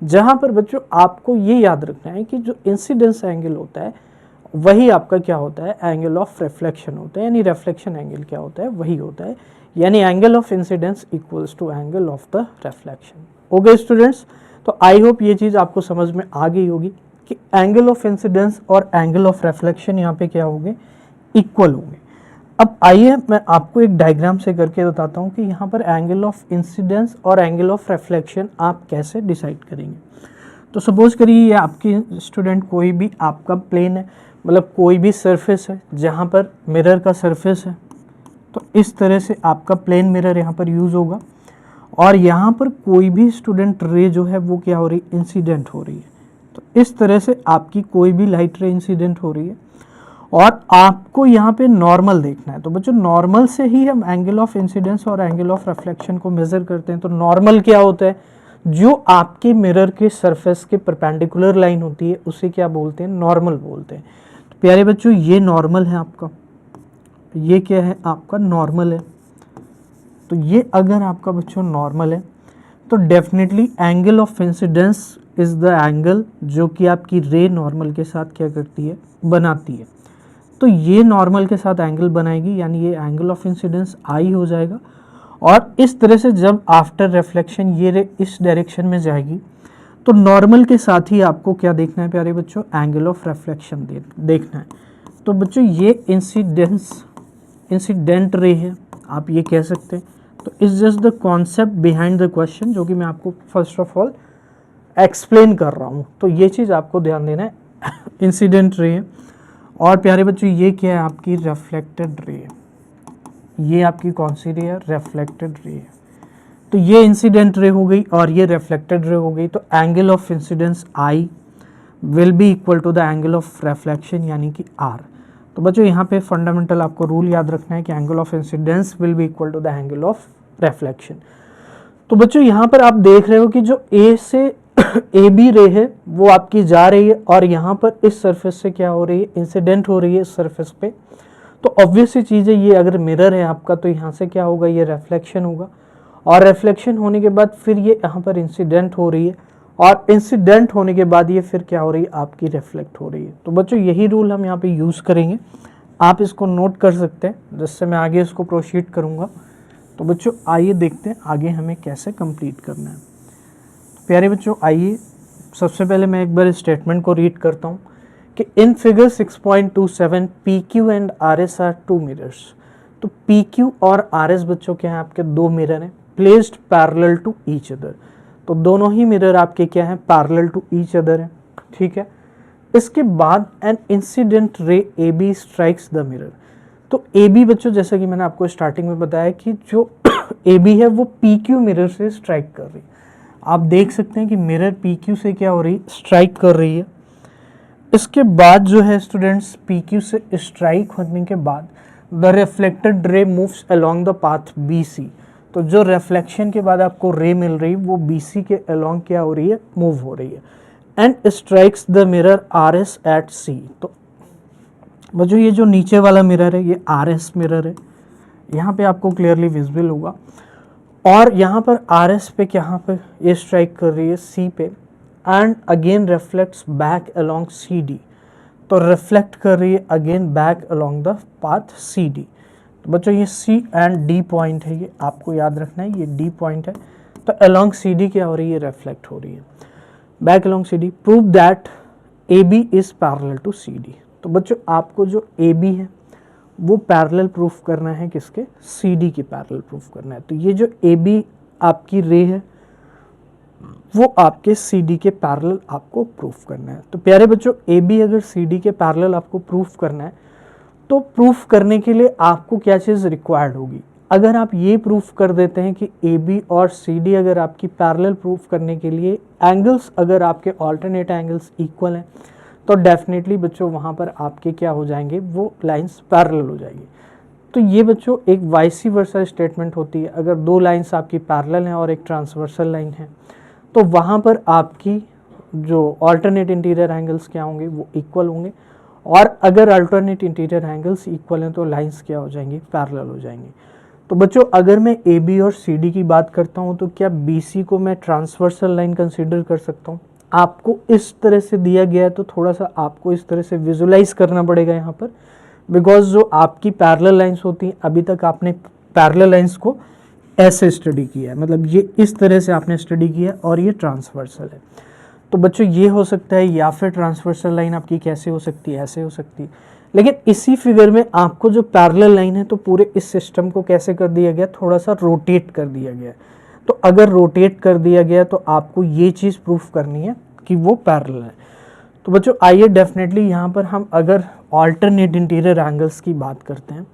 जहाँ पर बच्चों आपको ये याद रखना है कि जो इंसिडेंस एंगल होता है वही आपका क्या होता है, एंगल ऑफ रिफ्लेक्शन होता है, यानी रिफ्लेक्शन एंगल क्या होता है, वही होता है, यानी angle of incidence equals to angle of the reflection. Okay students, तो आई होप ये चीज़ आपको समझ में आ गई होगी कि एंगल ऑफ इंसिडेंस और एंगल ऑफ रिफ्लेक्शन यहाँ पे क्या होंगे, इक्वल होंगे। अब आइए मैं आपको एक डायग्राम से करके बताता हूँ कि यहाँ पर एंगल ऑफ इंसिडेंस और एंगल ऑफ रिफ्लेक्शन आप कैसे डिसाइड करेंगे। तो सपोज करिए ये आपकी स्टूडेंट कोई भी आपका प्लेन है, मतलब कोई भी सरफेस है जहाँ पर मिरर का सरफेस है। तो इस तरह से आपका प्लेन मिरर यहाँ पर यूज़ होगा और यहाँ पर कोई भी स्टूडेंट रे जो है वो क्या हो रही है, इंसिडेंट हो रही है। तो इस तरह से आपकी कोई भी लाइट रे इंसिडेंट हो रही है और आपको यहाँ पे नॉर्मल देखना है। तो बच्चों नॉर्मल से ही हम एंगल ऑफ इंसिडेंस और एंगल ऑफ रिफ्लेक्शन को मेज़र करते हैं। तो नॉर्मल क्या होता है, जो आपके मिरर के सरफेस के परपेंडिकुलर लाइन होती है उसे क्या बोलते हैं, नॉर्मल बोलते हैं। तो प्यारे बच्चों ये नॉर्मल है आपका, ये क्या है आपका नॉर्मल है। तो ये अगर आपका बच्चों नॉर्मल है तो definitely angle of incidence is the angle जो कि आपकी रे नॉर्मल के साथ क्या करती है, बनाती है। तो ये नॉर्मल के साथ एंगल बनाएगी, यानी ये एंगल ऑफ इंसिडेंस आई हो जाएगा। और इस तरह से जब आफ्टर रिफ्लेक्शन ये रे इस डायरेक्शन में जाएगी तो नॉर्मल के साथ ही आपको क्या देखना है प्यारे बच्चों, एंगल ऑफ रिफ्लेक्शन देखना है। तो बच्चों ये इंसिडेंट रे है, आप ये कह सकते हैं। तो it's just the concept behind the question जो कि मैं आपको फर्स्ट ऑफ ऑल एक्सप्लेन कर रहा हूँ। तो ये चीज़ आपको ध्यान देना है, इंसिडेंट रे है। और प्यारे बच्चों ये क्या है, आपकी रिफ्लेक्टेड रे है। ये आपकी कौन सी रे है, रिफ्लेक्टेड रे है। तो ये इंसिडेंट रे हो गई और ये रिफ्लेक्टेड रे हो गई। तो angle of incidence I will be equal to the angle of reflection यानी कि आर। तो बच्चों यहाँ पे फंडामेंटल आपको रूल याद रखना है कि angle of incidence will be equal to the angle of reflection. तो बच्चों यहाँ पर आप देख रहे हो कि जो ए से ए बी रे है वो आपकी जा रही है और यहाँ पर इस सरफेस से क्या हो रही है, इंसिडेंट हो रही है इस सरफेस पे। तो ऑब्वियस सी चीज़ है, ये अगर मिरर है आपका तो यहाँ से क्या होगा, ये रिफ्लेक्शन होगा और रिफ्लेक्शन होने के बाद फिर ये यहाँ पर इंसिडेंट हो रही है और इंसिडेंट होने के बाद ये फिर क्या हो रही है, आपकी रिफ्लेक्ट हो रही है। तो बच्चों यही रूल हम यहाँ पे यूज़ करेंगे, आप इसको नोट कर सकते हैं जिससे मैं आगे इसको प्रोसीड करूँगा। तो बच्चों आइए देखते हैं आगे हमें कैसे कंप्लीट करना है। तो प्यारे बच्चों आइए सबसे पहले मैं एक बार स्टेटमेंट को रीड करता हूँ कि in figure 6.27 PQ and RS are two mirrors. तो PQ और RS बच्चों के हैं आपके दो मिरर हैं placed parallel to each other. तो दोनों ही मिरर आपके क्या हैं, पैरेलल टू ईच अदर हैं, ठीक है। इसके बाद an incident ray AB strikes the mirror. तो AB बच्चों जैसा कि मैंने आपको स्टार्टिंग में बताया कि जो AB है वो PQ मिरर से स्ट्राइक कर रही है। आप देख सकते हैं कि मिरर PQ से क्या हो रही है, स्ट्राइक कर रही है। इसके बाद जो है स्टूडेंट्स PQ से स्ट्राइक होने के बाद the reflected ray moves along the path BC। तो जो रिफ्लेक्शन के बाद आपको रे मिल रही है वो BC के अलोंग क्या हो रही है, मूव हो रही है and strikes the mirror RS at C। तो बच्चों ये जो नीचे वाला मिरर है ये RS मिरर है, यहाँ पे आपको क्लियरली विजिबल होगा। और यहाँ पर RS पे यहाँ पे ये स्ट्राइक कर रही है C पे and again reflects back along CD। तो रिफ्लेक्ट कर रही है again back along the path CD। तो बच्चों ये C एंड D पॉइंट है, ये आपको याद रखना है, ये D पॉइंट है। तो अलोंग CD क्या हो रही है, रिफ्लेक्ट हो रही है back along CD। Prove that AB is parallel to CD। तो बच्चों आपको जो AB है वो पैरेलल प्रूफ करना है किसके, CD के पैरेलल प्रूफ करना है। तो ये जो AB आपकी रे है वो आपके CD के पैरेलल आपको प्रूफ करना है। तो प्यारे बच्चों AB अगर CD के पैरेलल आपको प्रूफ करना है तो प्रूफ करने के लिए आपको क्या चीज़ रिक्वायर्ड होगी। अगर आप ये प्रूफ कर देते हैं कि AB और CD अगर आपकी पैरेलल प्रूफ करने के लिए एंगल्स अगर आपके ऑल्टरनेट एंगल्स इक्वल हैं तो डेफिनेटली बच्चों वहाँ पर आपके क्या हो जाएंगे, वो लाइंस पैरेलल हो जाएगी। तो ये बच्चों एक वाइसी वर्सा स्टेटमेंट होती है। अगर दो लाइंस आपकी पैरेलल हैं और एक ट्रांसवर्सल लाइन है तो वहाँ पर आपकी जो ऑल्टरनेट इंटीरियर एंगल्स क्या होंगे, वो इक्वल होंगे। और अगर अल्टरनेट इंटीरियर एंगल्स इक्वल हैं तो लाइंस क्या हो जाएंगी, पैरेलल हो जाएंगी। तो बच्चों अगर मैं AB और CD की बात करता हूँ तो क्या BC को मैं ट्रांसवर्सल लाइन कंसीडर कर सकता हूँ। आपको इस तरह से दिया गया है तो थोड़ा सा आपको इस तरह से विजुलाइज करना पड़ेगा यहाँ पर, बिकॉज जो आपकी पैरेलल लाइंस होती हैं, अभी तक आपने पैरेलल लाइंस को ऐसे स्टडी किया है, मतलब ये इस तरह से आपने स्टडी किया और ये ट्रांसवर्सल है। तो बच्चों ये हो सकता है, या फिर ट्रांसवर्सल लाइन आपकी कैसे हो सकती है, ऐसे हो सकती है। लेकिन इसी फिगर में आपको जो पैरेलल लाइन है तो पूरे इस सिस्टम को कैसे कर दिया गया, थोड़ा सा रोटेट कर दिया गया। तो अगर रोटेट कर दिया गया तो आपको ये चीज़ प्रूफ करनी है कि वो पैरेलल है। तो बच्चों आइए डेफिनेटली यहाँ पर हम अगर ऑल्टरनेट इंटीरियर एंगल्स की बात करते हैं।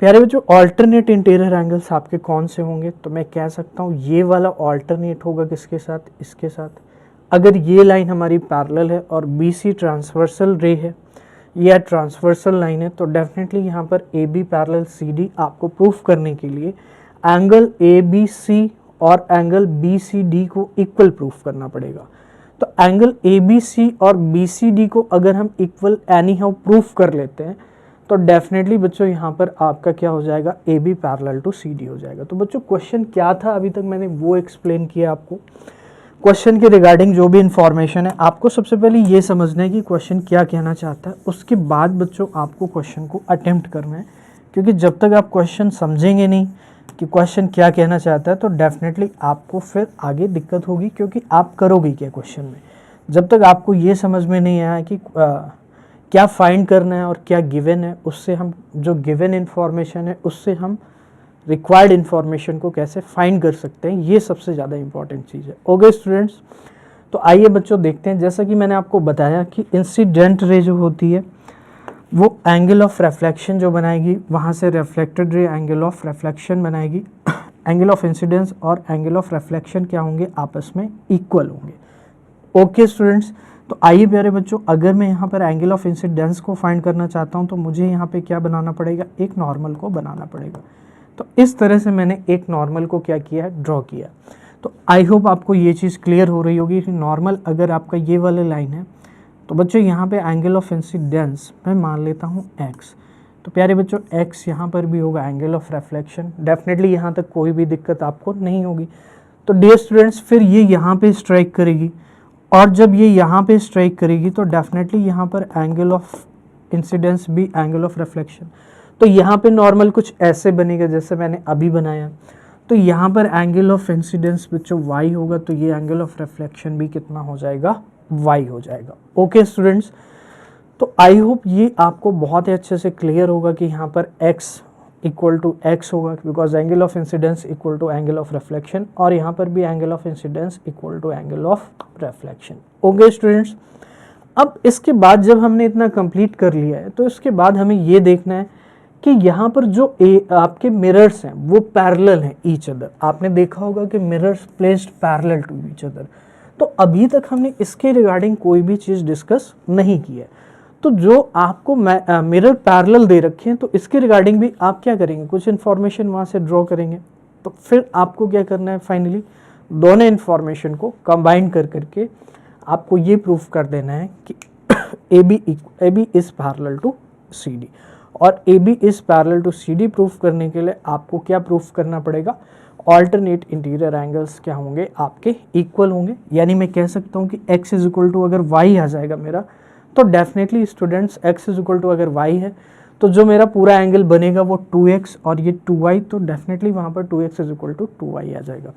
प्यारे बच्चों ऑल्टरनेट इंटीरियर एंगल्स आपके कौन से होंगे, तो मैं कह सकता हूँ ये वाला ऑल्टरनेट होगा किसके साथ, इसके साथ। अगर ये लाइन हमारी पैरेलल है और BC ट्रांसवर्सल रे है या ट्रांसवर्सल लाइन है तो डेफिनेटली यहाँ पर AB पैरेलल CD आपको प्रूफ करने के लिए एंगल ABC और एंगल BCD को इक्वल प्रूफ करना पड़ेगा। तो एंगल ABC और BCD को अगर हम इक्वल एनी हाउ प्रूफ कर लेते हैं तो डेफिनेटली बच्चों यहाँ पर आपका क्या हो जाएगा, AB पैरेलल टू CD हो जाएगा। तो बच्चों क्वेश्चन क्या था अभी तक मैंने वो एक्सप्लेन किया आपको। क्वेश्चन के रिगार्डिंग जो भी इंफॉर्मेशन है आपको सबसे पहले ये समझना है कि क्वेश्चन क्या कहना चाहता है, उसके बाद बच्चों आपको क्वेश्चन को अटेम्प्ट करना है। क्योंकि जब तक आप क्वेश्चन समझेंगे नहीं कि क्वेश्चन क्या कहना चाहता है तो डेफिनेटली आपको फिर आगे दिक्कत होगी, क्योंकि आप करोगे क्या क्वेश्चन में। जब तक आपको ये समझ में नहीं आया कि क्या फाइंड करना है और क्या गिवन है, उससे हम जो गिवन इन्फॉर्मेशन है उससे हम रिक्वायर्ड इन्फॉर्मेशन को कैसे फाइंड कर सकते हैं, ये सबसे ज़्यादा इंपॉर्टेंट चीज़ है। ओके स्टूडेंट्स, तो आइए बच्चों देखते हैं। जैसा कि मैंने आपको बताया कि इंसिडेंट रे जो होती है वो एंगल ऑफ रिफ्लेक्शन जो बनाएगी, वहाँ से reflected ray angle of reflection बनाएगी। एंगल ऑफ इंसिडेंस और एंगल ऑफ रिफ्लेक्शन क्या होंगे, आपस में इक्वल होंगे। ओके स्टूडेंट्स, तो आइए प्यारे बच्चों, अगर मैं यहाँ पर एंगल ऑफ इंसिडेंस को फाइंड करना चाहता हूँ तो मुझे यहाँ पे क्या बनाना पड़ेगा, एक नॉर्मल को बनाना पड़ेगा। तो इस तरह से मैंने एक नॉर्मल को क्या किया है, ड्रॉ किया। तो आई होप आपको ये चीज़ क्लियर हो रही होगी कि नॉर्मल अगर आपका ये वाला लाइन है तो बच्चों यहाँ पे एंगल ऑफ इंसिडेंस मैं मान लेता हूँ x। तो प्यारे बच्चों x यहाँ पर भी होगा एंगल ऑफ रिफ्लेक्शन। डेफिनेटली यहाँ तक कोई भी दिक्कत आपको नहीं होगी। तो डियर स्टूडेंट्स, फिर ये यहाँ पे स्ट्राइक करेगी और जब ये यहाँ पे स्ट्राइक करेगी तो डेफिनेटली यहाँ पर एंगल ऑफ इंसिडेंस भी एंगल ऑफ रिफ्लेक्शन। तो यहाँ पे नॉर्मल कुछ ऐसे बनेगा जैसे मैंने अभी बनाया। तो यहाँ पर एंगल ऑफ इंसिडेंस बच्चों y होगा, तो ये एंगल ऑफ रिफ्लेक्शन भी कितना हो जाएगा, y हो जाएगा। ओके स्टूडेंट्स, तो आई होप ये आपको बहुत ही अच्छे से क्लियर होगा कि यहाँ पर x इक्वल टू x होगा, because angle of incidence equal to angle of reflection, और यहाँ पर भी angle of incidence equal to angle of reflection. Okay students, अब इसके बाद जब हमने इतना कंप्लीट कर लिया है तो इसके बाद हमें ये देखना है कि यहाँ पर जो आपके मिरर्स हैं वो पैरेलल हैं ईच अदर। आपने देखा होगा कि mirrors placed parallel to each other. तो अभी तक हमने इसके रिगार्डिंग कोई भी चीज़ डिस्कस नहीं की है। तो जो आपको मिरर पैरेलल दे रखे हैं तो इसके रिगार्डिंग भी आप क्या करेंगे, कुछ इन्फॉर्मेशन वहाँ से ड्रॉ करेंगे। तो फिर आपको क्या करना है, फाइनली दोनों इन्फॉर्मेशन को कंबाइन कर करके आपको ये प्रूफ कर देना है कि A B is parallel to C D. और A B is parallel to C D proof करने के लिए आपको क्या प्रूफ करना पड़ेगा, ऑल्टरनेट इंटीरियर एंगल्स क्या होंगे, आपके इक्वल होंगे। यानी मैं कह सकता हूँ कि x इज इक्वल टू अगर y आ जाएगा मेरा, तो definitely students x is equal to अगर y है तो जो मेरा पूरा एंगल बनेगा वो 2x और ये 2y, तो डेफिनेटली वहाँ पर 2x is equal to 2y आ जाएगा।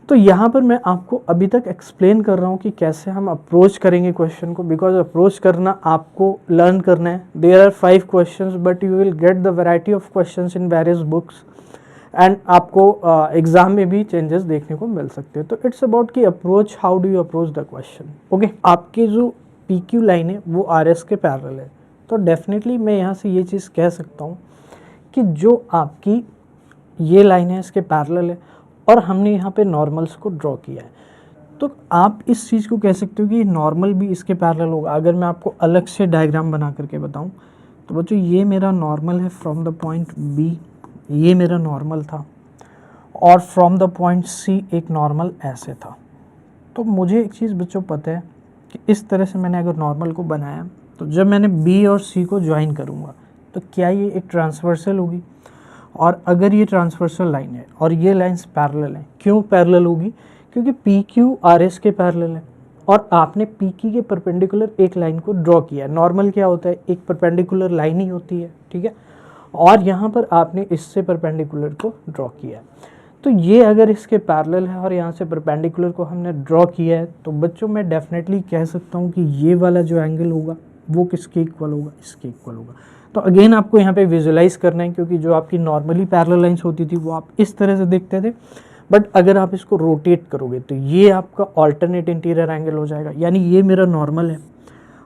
तो यहाँ पर मैं आपको अभी तक एक्सप्लेन कर रहा हूँ कि कैसे हम अप्रोच करेंगे क्वेश्चन को, बिकॉज अप्रोच करना आपको लर्न करना है। There are 5 questions but you will get the variety of questions in various books, and आपको एग्जाम में भी चेंजेस देखने को मिल सकते हैं। तो इट्स अबाउट कि approach, how do you approach the question. Okay, आपकी जो पी क्यू लाइन है वो आर एस के पैरेलल है, तो डेफिनेटली मैं यहाँ से ये चीज़ कह सकता हूँ कि जो आपकी ये लाइन है इसके पैरेलल है, और हमने यहाँ पे नॉर्मल्स को ड्रॉ किया है। तो आप इस चीज़ को कह सकते हो कि नॉर्मल भी इसके पैरेलल होगा। अगर मैं आपको अलग से डायग्राम बना करके बताऊँ तो बच्चों ये मेरा नॉर्मल है फ्रॉम द पॉइंट बी, ये मेरा नॉर्मल था, और फ्रॉम द पॉइंट सी एक नॉर्मल ऐसे था। तो मुझे एक चीज़ बच्चों पता है कि इस तरह से मैंने अगर नॉर्मल को बनाया तो जब मैंने बी और सी को ज्वाइन करूँगा तो क्या ये एक ट्रांसवर्सल होगी, और अगर ये ट्रांसवर्सल लाइन है और ये लाइंस पैरेलल हैं, क्यों पैरेलल होगी, क्योंकि पी क्यू आर एस के पैरेलल है और आपने पी क्यू के परपेंडिकुलर एक लाइन को ड्रॉ किया है। नॉर्मल क्या होता है, एक परपेंडिकुलर लाइन ही होती है, ठीक है, और यहाँ पर आपने इससे परपेंडिकुलर को ड्रॉ किया है। तो ये अगर इसके पैरेलल है और यहाँ से परपेंडिकुलर को हमने ड्रॉ किया है, तो बच्चों मैं डेफिनेटली कह सकता हूँ कि ये वाला जो एंगल होगा वो किसके इक्वल होगा, इसके इक्वल होगा। तो अगेन आपको यहाँ पे विजुलाइज करना है, क्योंकि जो आपकी नॉर्मली पैरेलल लाइंस होती थी वो आप इस तरह से देखते थे, बट अगर आप इसको रोटेट करोगे तो ये आपका ऑल्टरनेट इंटीरियर एंगल हो जाएगा। यानी ये मेरा नॉर्मल है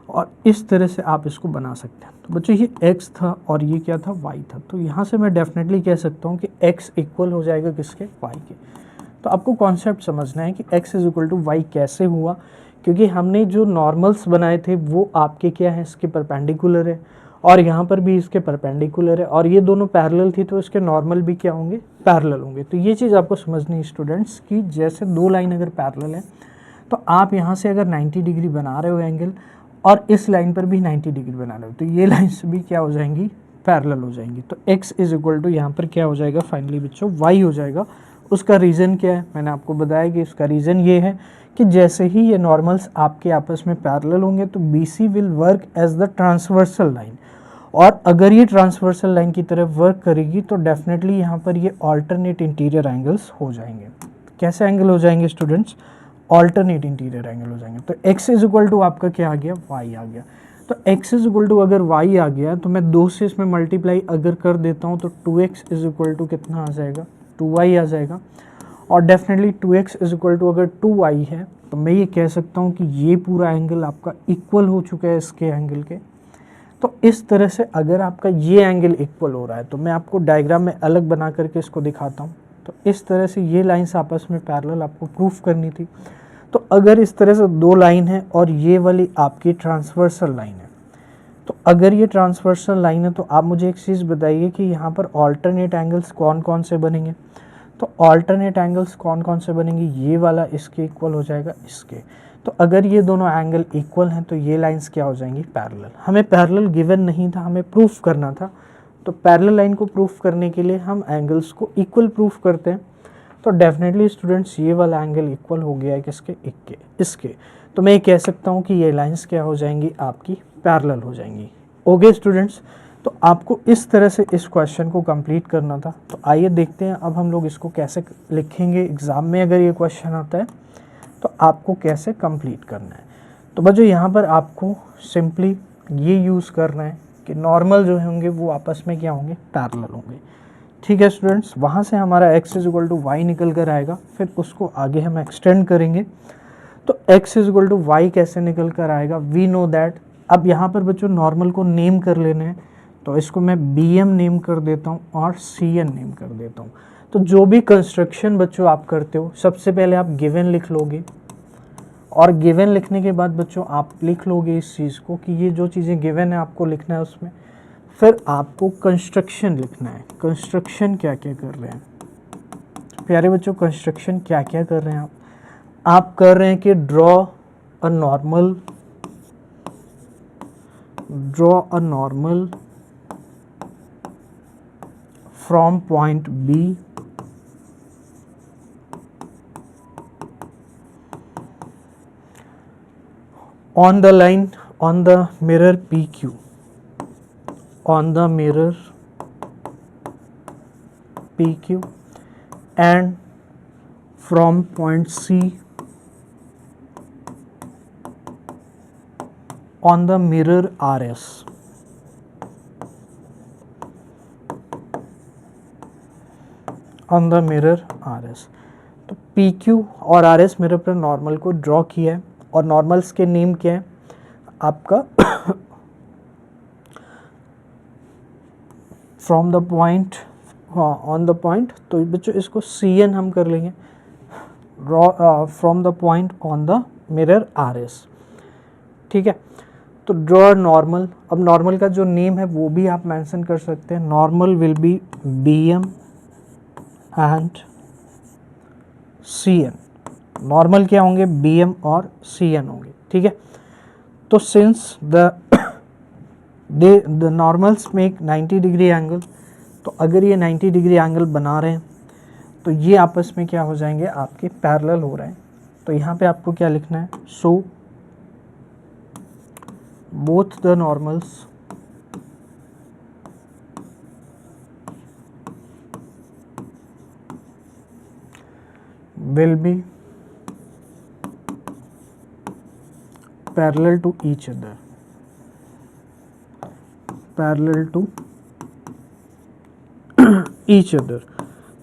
और इस तरह से आप इसको बना सकते हैं। तो बच्चों ये x था और ये क्या था, y था। तो यहाँ से मैं डेफिनेटली कह सकता हूँ कि x इक्वल हो जाएगा किसके, y के। तो आपको कॉन्सेप्ट समझना है कि x is equal to y कैसे हुआ, क्योंकि हमने जो नॉर्मल्स बनाए थे वो आपके क्या है, इसके परपेंडिकुलर है, और यहाँ पर भी इसके परपेंडिकुलर है, और ये दोनों पैरेलल थी तो इसके नॉर्मल भी क्या होंगे, पैरेलल होंगे। तो ये चीज़ आपको समझनी है स्टूडेंट्स कि जैसे दो लाइन अगर पैरेलल है तो आप यहाँ से अगर 90 डिग्री बना रहे हो एंगल, और इस लाइन पर भी 90 डिग्री बना रहे हो, तो ये लाइन्स भी क्या हो जाएंगी, पैरेलल हो जाएंगी। तो x इज इक्वल टू यहाँ पर क्या हो जाएगा, फाइनली बच्चों y हो जाएगा। उसका रीज़न क्या है, मैंने आपको बताया कि उसका रीज़न ये है कि जैसे ही ये नॉर्मल्स आपके आपस में पैरेलल होंगे तो BC will work as the transversal line, और अगर ये ट्रांसवर्सल लाइन की तरफ वर्क करेगी तो डेफिनेटली यहाँ पर ये ऑल्टरनेट इंटीरियर एंगल्स हो जाएंगे। कैसे एंगल हो जाएंगे स्टूडेंट्स, ऑल्टरनेट इंटीरियर एंगल हो जाएंगे। तो x इज इक्वल टू आपका क्या आ गया, y आ गया। तो x इज इक्वल टू अगर y आ गया तो मैं 2 से इसमें मल्टीप्लाई अगर कर देता हूँ तो 2x इज इक्वल टू कितना आ जाएगा, 2y आ जाएगा। और definitely 2x is equal to अगर 2y है तो मैं ये कह सकता हूँ कि ये पूरा एंगल आपका इक्वल हो चुका है इसके एंगल के। तो इस तरह से अगर आपका ये एंगल इक्वल हो रहा है तो मैं आपको डायग्राम में अलग बना करके इसको दिखाता हूँ। तो इस तरह से ये लाइन्स आपस में पैरेलल आपको प्रूफ करनी थी। तो अगर इस तरह से दो लाइन है और ये वाली आपकी ट्रांसवर्सल लाइन है, तो अगर ये ट्रांसवर्सल लाइन है तो आप मुझे एक चीज़ बताइए कि यहाँ पर ऑल्टरनेट एंगल्स कौन कौन से बनेंगे। तो ऑल्टरनेट एंगल्स कौन कौन से बनेंगे, ये वाला इसके इक्वल हो जाएगा इसके। तो अगर ये दोनों एंगल इक्वल हैं तो ये लाइंस क्या हो जाएंगी, पैरेलल। हमें पैरेलल गिवन नहीं था, हमें प्रूफ करना था। तो पैरेलल लाइन को प्रूफ करने के लिए हम एंगल्स को इक्वल प्रूफ करते हैं। तो डेफिनेटली स्टूडेंट्स ये वाला एंगल इक्वल हो गया है किसके, इसके। तो मैं ये कह सकता हूँ कि ये लाइंस क्या हो जाएंगी, आपकी पैरेलल हो जाएंगी। ओके स्टूडेंट्स, तो आपको इस तरह से इस क्वेश्चन को कंप्लीट करना था। तो आइए देखते हैं अब हम लोग इसको कैसे लिखेंगे एग्ज़ाम में। अगर ये क्वेश्चन आता है तो आपको कैसे कंप्लीट करना है। तो बच्चों यहाँ पर आपको सिंपली ये यूज़ करना है कि नॉर्मल जो होंगे वो आपस में क्या होंगे, पैरेलल होंगे। ठीक है स्टूडेंट्स, वहाँ से हमारा x is equal to y निकल कर आएगा, फिर उसको आगे हम एक्सटेंड करेंगे तो x is equal to y कैसे निकल कर आएगा, वी नो दैट। अब यहाँ पर बच्चों नॉर्मल को नेम कर लेने हैं, तो इसको मैं bm नेम कर देता हूँ और cn नेम कर देता हूँ। तो जो भी कंस्ट्रक्शन बच्चों आप करते हो, सबसे पहले आप गिवन लिख लोगे, और गिवन लिखने के बाद बच्चों आप लिख लोगे इस चीज़ को कि ये जो चीज़ें गिवन है आपको लिखना है उसमें, फिर आपको कंस्ट्रक्शन लिखना है, कंस्ट्रक्शन क्या क्या कर रहे हैं। प्यारे बच्चों, कंस्ट्रक्शन क्या क्या कर रहे हैं आप कर रहे हैं कि draw a normal from point B on the line on the mirror PQ, on the mirror PQ, and from point C on the mirror RS. on the mirror RS। तो PQ और RS मिरर पर normal को draw किया है, और normals के name क्या है आपका फ्रॉम द पॉइंट, हाँ ऑन द पॉइंट, तो बच्चों इसको CN हम कर लेंगे, from the point on the mirror RS। ठीक है, तो ड्रॉ नॉर्मल। अब नॉर्मल का जो नेम है वो भी आप मेंशन कर सकते हैं, normal will be BM and CN। Normal क्या होंगे, BM और CN होंगे। ठीक है, तो since the normals make 90 degree angle, तो अगर ये 90 डिग्री एंगल बना रहे हैं तो ये आपस में क्या हो जाएंगे, आपके पैरेलल हो रहे हैं। तो यहाँ पे आपको क्या लिखना है, so both the normals will be parallel to each other, parallel to each other।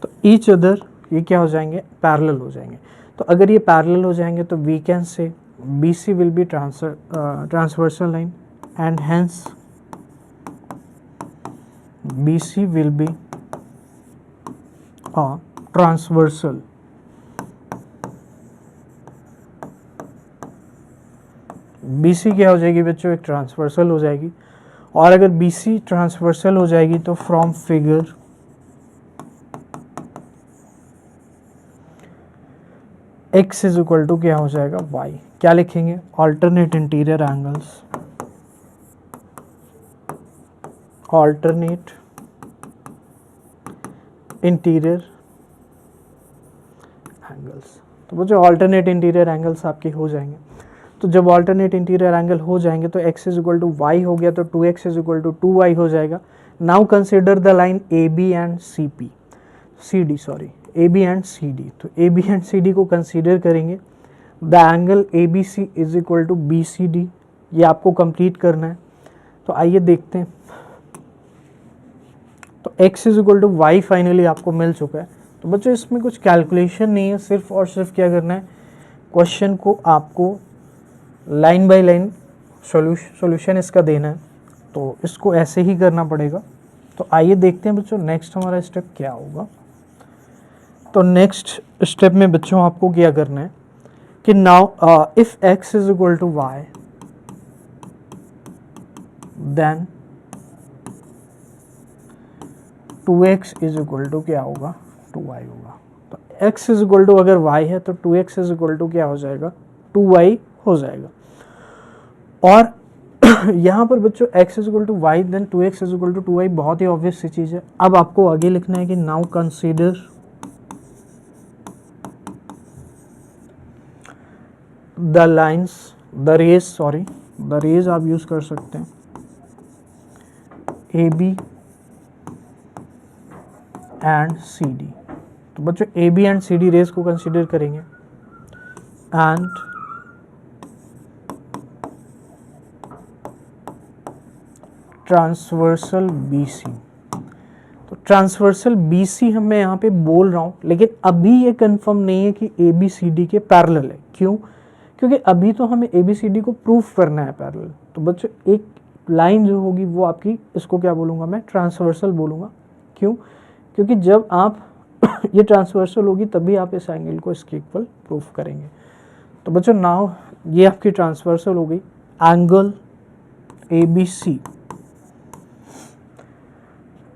तो each other ये क्या हो जाएंगे, पैरेलल हो जाएंगे। तो अगर ये पैरेलल हो जाएंगे तो we can say BC will be transversal line and hence BC will be a transversal। BC क्या हो जाएगी बच्चों, एक ट्रांसवर्सल हो जाएगी। और अगर BC ट्रांसवर्सल हो जाएगी तो from figure x is equal to क्या हो जाएगा, y। क्या लिखेंगे, alternate interior angles, alternate interior angles. तो बच्चों ऑल्टरनेट इंटीरियर एंगल्स आपके हो जाएंगे। तो जब ऑल्टरनेट इंटीरियर एंगल हो जाएंगे तो x is equal to y हो गया, तो 2x is equal to 2y हो जाएगा। Now consider the line AB and CD sorry, AB and CD। तो AB एंड CD को कंसीडर करेंगे। The angle ABC is equal to BCD, ये आपको कंप्लीट करना है। तो आइए देखते हैं। तो x is equal to y finally आपको मिल चुका है। तो बच्चों इसमें कुछ कैलकुलेशन नहीं है, सिर्फ और सिर्फ क्या करना है, क्वेश्चन को आपको लाइन बाय लाइन सॉल्यूशन इसका देना है। तो इसको ऐसे ही करना पड़ेगा। तो आइए देखते हैं बच्चों नेक्स्ट हमारा स्टेप क्या होगा। तो नेक्स्ट स्टेप में बच्चों आपको क्या करना है कि now if x is equal to y then 2x is equal to क्या होगा, 2y होगा। तो x इज इक्वल टू अगर y है तो 2x इज इक्वल टू क्या हो जाएगा, 2y हो जाएगा। और यहाँ पर बच्चों x is equal to y then 2x is equal to 2y, बहुत ही ऑब्वियस सी चीज़ है। अब आपको आगे लिखना है कि now consider the lines, the rays आप यूज कर सकते हैं, AB एंड CD। तो बच्चों AB एंड CD रेज को कंसीडर करेंगे एंड ट्रांसवर्सल BC। तो ट्रांसवर्सल BC मैं यहाँ पे बोल रहा हूँ, लेकिन अभी ये कंफर्म नहीं है कि ABCD के पैरेलल है। क्यों? क्योंकि अभी तो हमें ABCD को प्रूफ करना है पैरेलल। तो बच्चों एक लाइन जो होगी वो आपकी, इसको क्या बोलूँगा मैं, ट्रांसवर्सल बोलूँगा। क्यों? क्योंकि जब आप ये ट्रांसवर्सल होगी तभी आप इस एंगल को इसके इक्वल प्रूफ करेंगे। तो बच्चों नाउ ये आपकी ट्रांसवर्सल हो गई। Angle ABC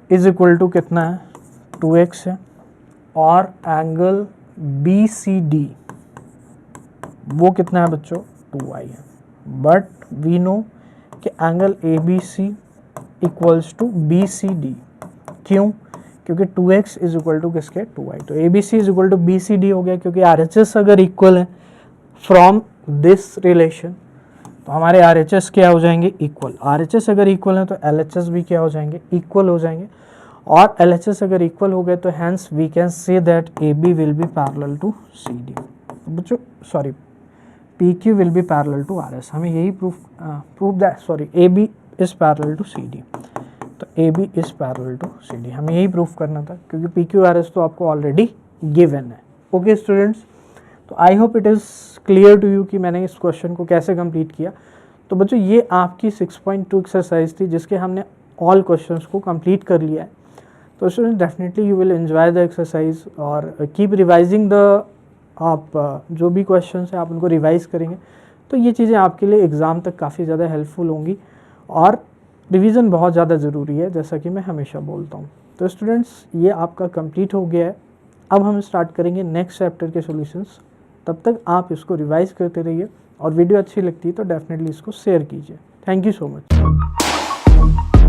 is equal to कितना है, 2x है, और एंगल BCD वो कितना है बच्चों, 2y है। बट वी नो कि angle ABC equals to BCD। क्यों? क्योंकि 2x इज इक्वल टू किसके, 2y। तो ABC is equal to BCD हो गया, क्योंकि RHS अगर इक्वल है फ्रॉम दिस रिलेशन तो हमारे RHS क्या हो जाएंगे, इक्वल। RHS अगर इक्वल है तो LHS भी क्या हो जाएंगे, इक्वल हो जाएंगे। और LHS अगर इक्वल हो गए तो hence we can say that AB will be parallel to CD। तो बच्चों sorry, PQ will be parallel to RS। हमें यही proof that sorry AB is parallel to CD। तो AB is parallel to CD हमें यही proof करना था, क्योंकि PQ RS तो आपको ऑलरेडी गिवन है। ओके स्टूडेंट्स, तो I hope it is clear to you कि मैंने इस क्वेश्चन को कैसे कंप्लीट किया। तो बच्चों ये आपकी 6.2 एक्सरसाइज थी, जिसके हमने ऑल क्वेश्चंस को कंप्लीट कर लिया है। तो student definitely you will enjoy the exercise और कीप रिवाइजिंग द, आप जो भी क्वेश्चंस हैं आप उनको रिवाइज करेंगे तो ये चीज़ें आपके लिए एग्ज़ाम तक काफ़ी ज़्यादा हेल्पफुल होंगी। और रिवीजन बहुत ज़्यादा ज़रूरी है, जैसा कि मैं हमेशा बोलता हूँ। तो स्टूडेंट्स ये आपका कंप्लीट हो गया है। अब हम स्टार्ट करेंगे नेक्स्ट चैप्टर के सॉल्यूशंस। तब तक आप इसको रिवाइज करते रहिए, और वीडियो अच्छी लगती है तो डेफिनेटली इसको शेयर कीजिए। Thank you so much.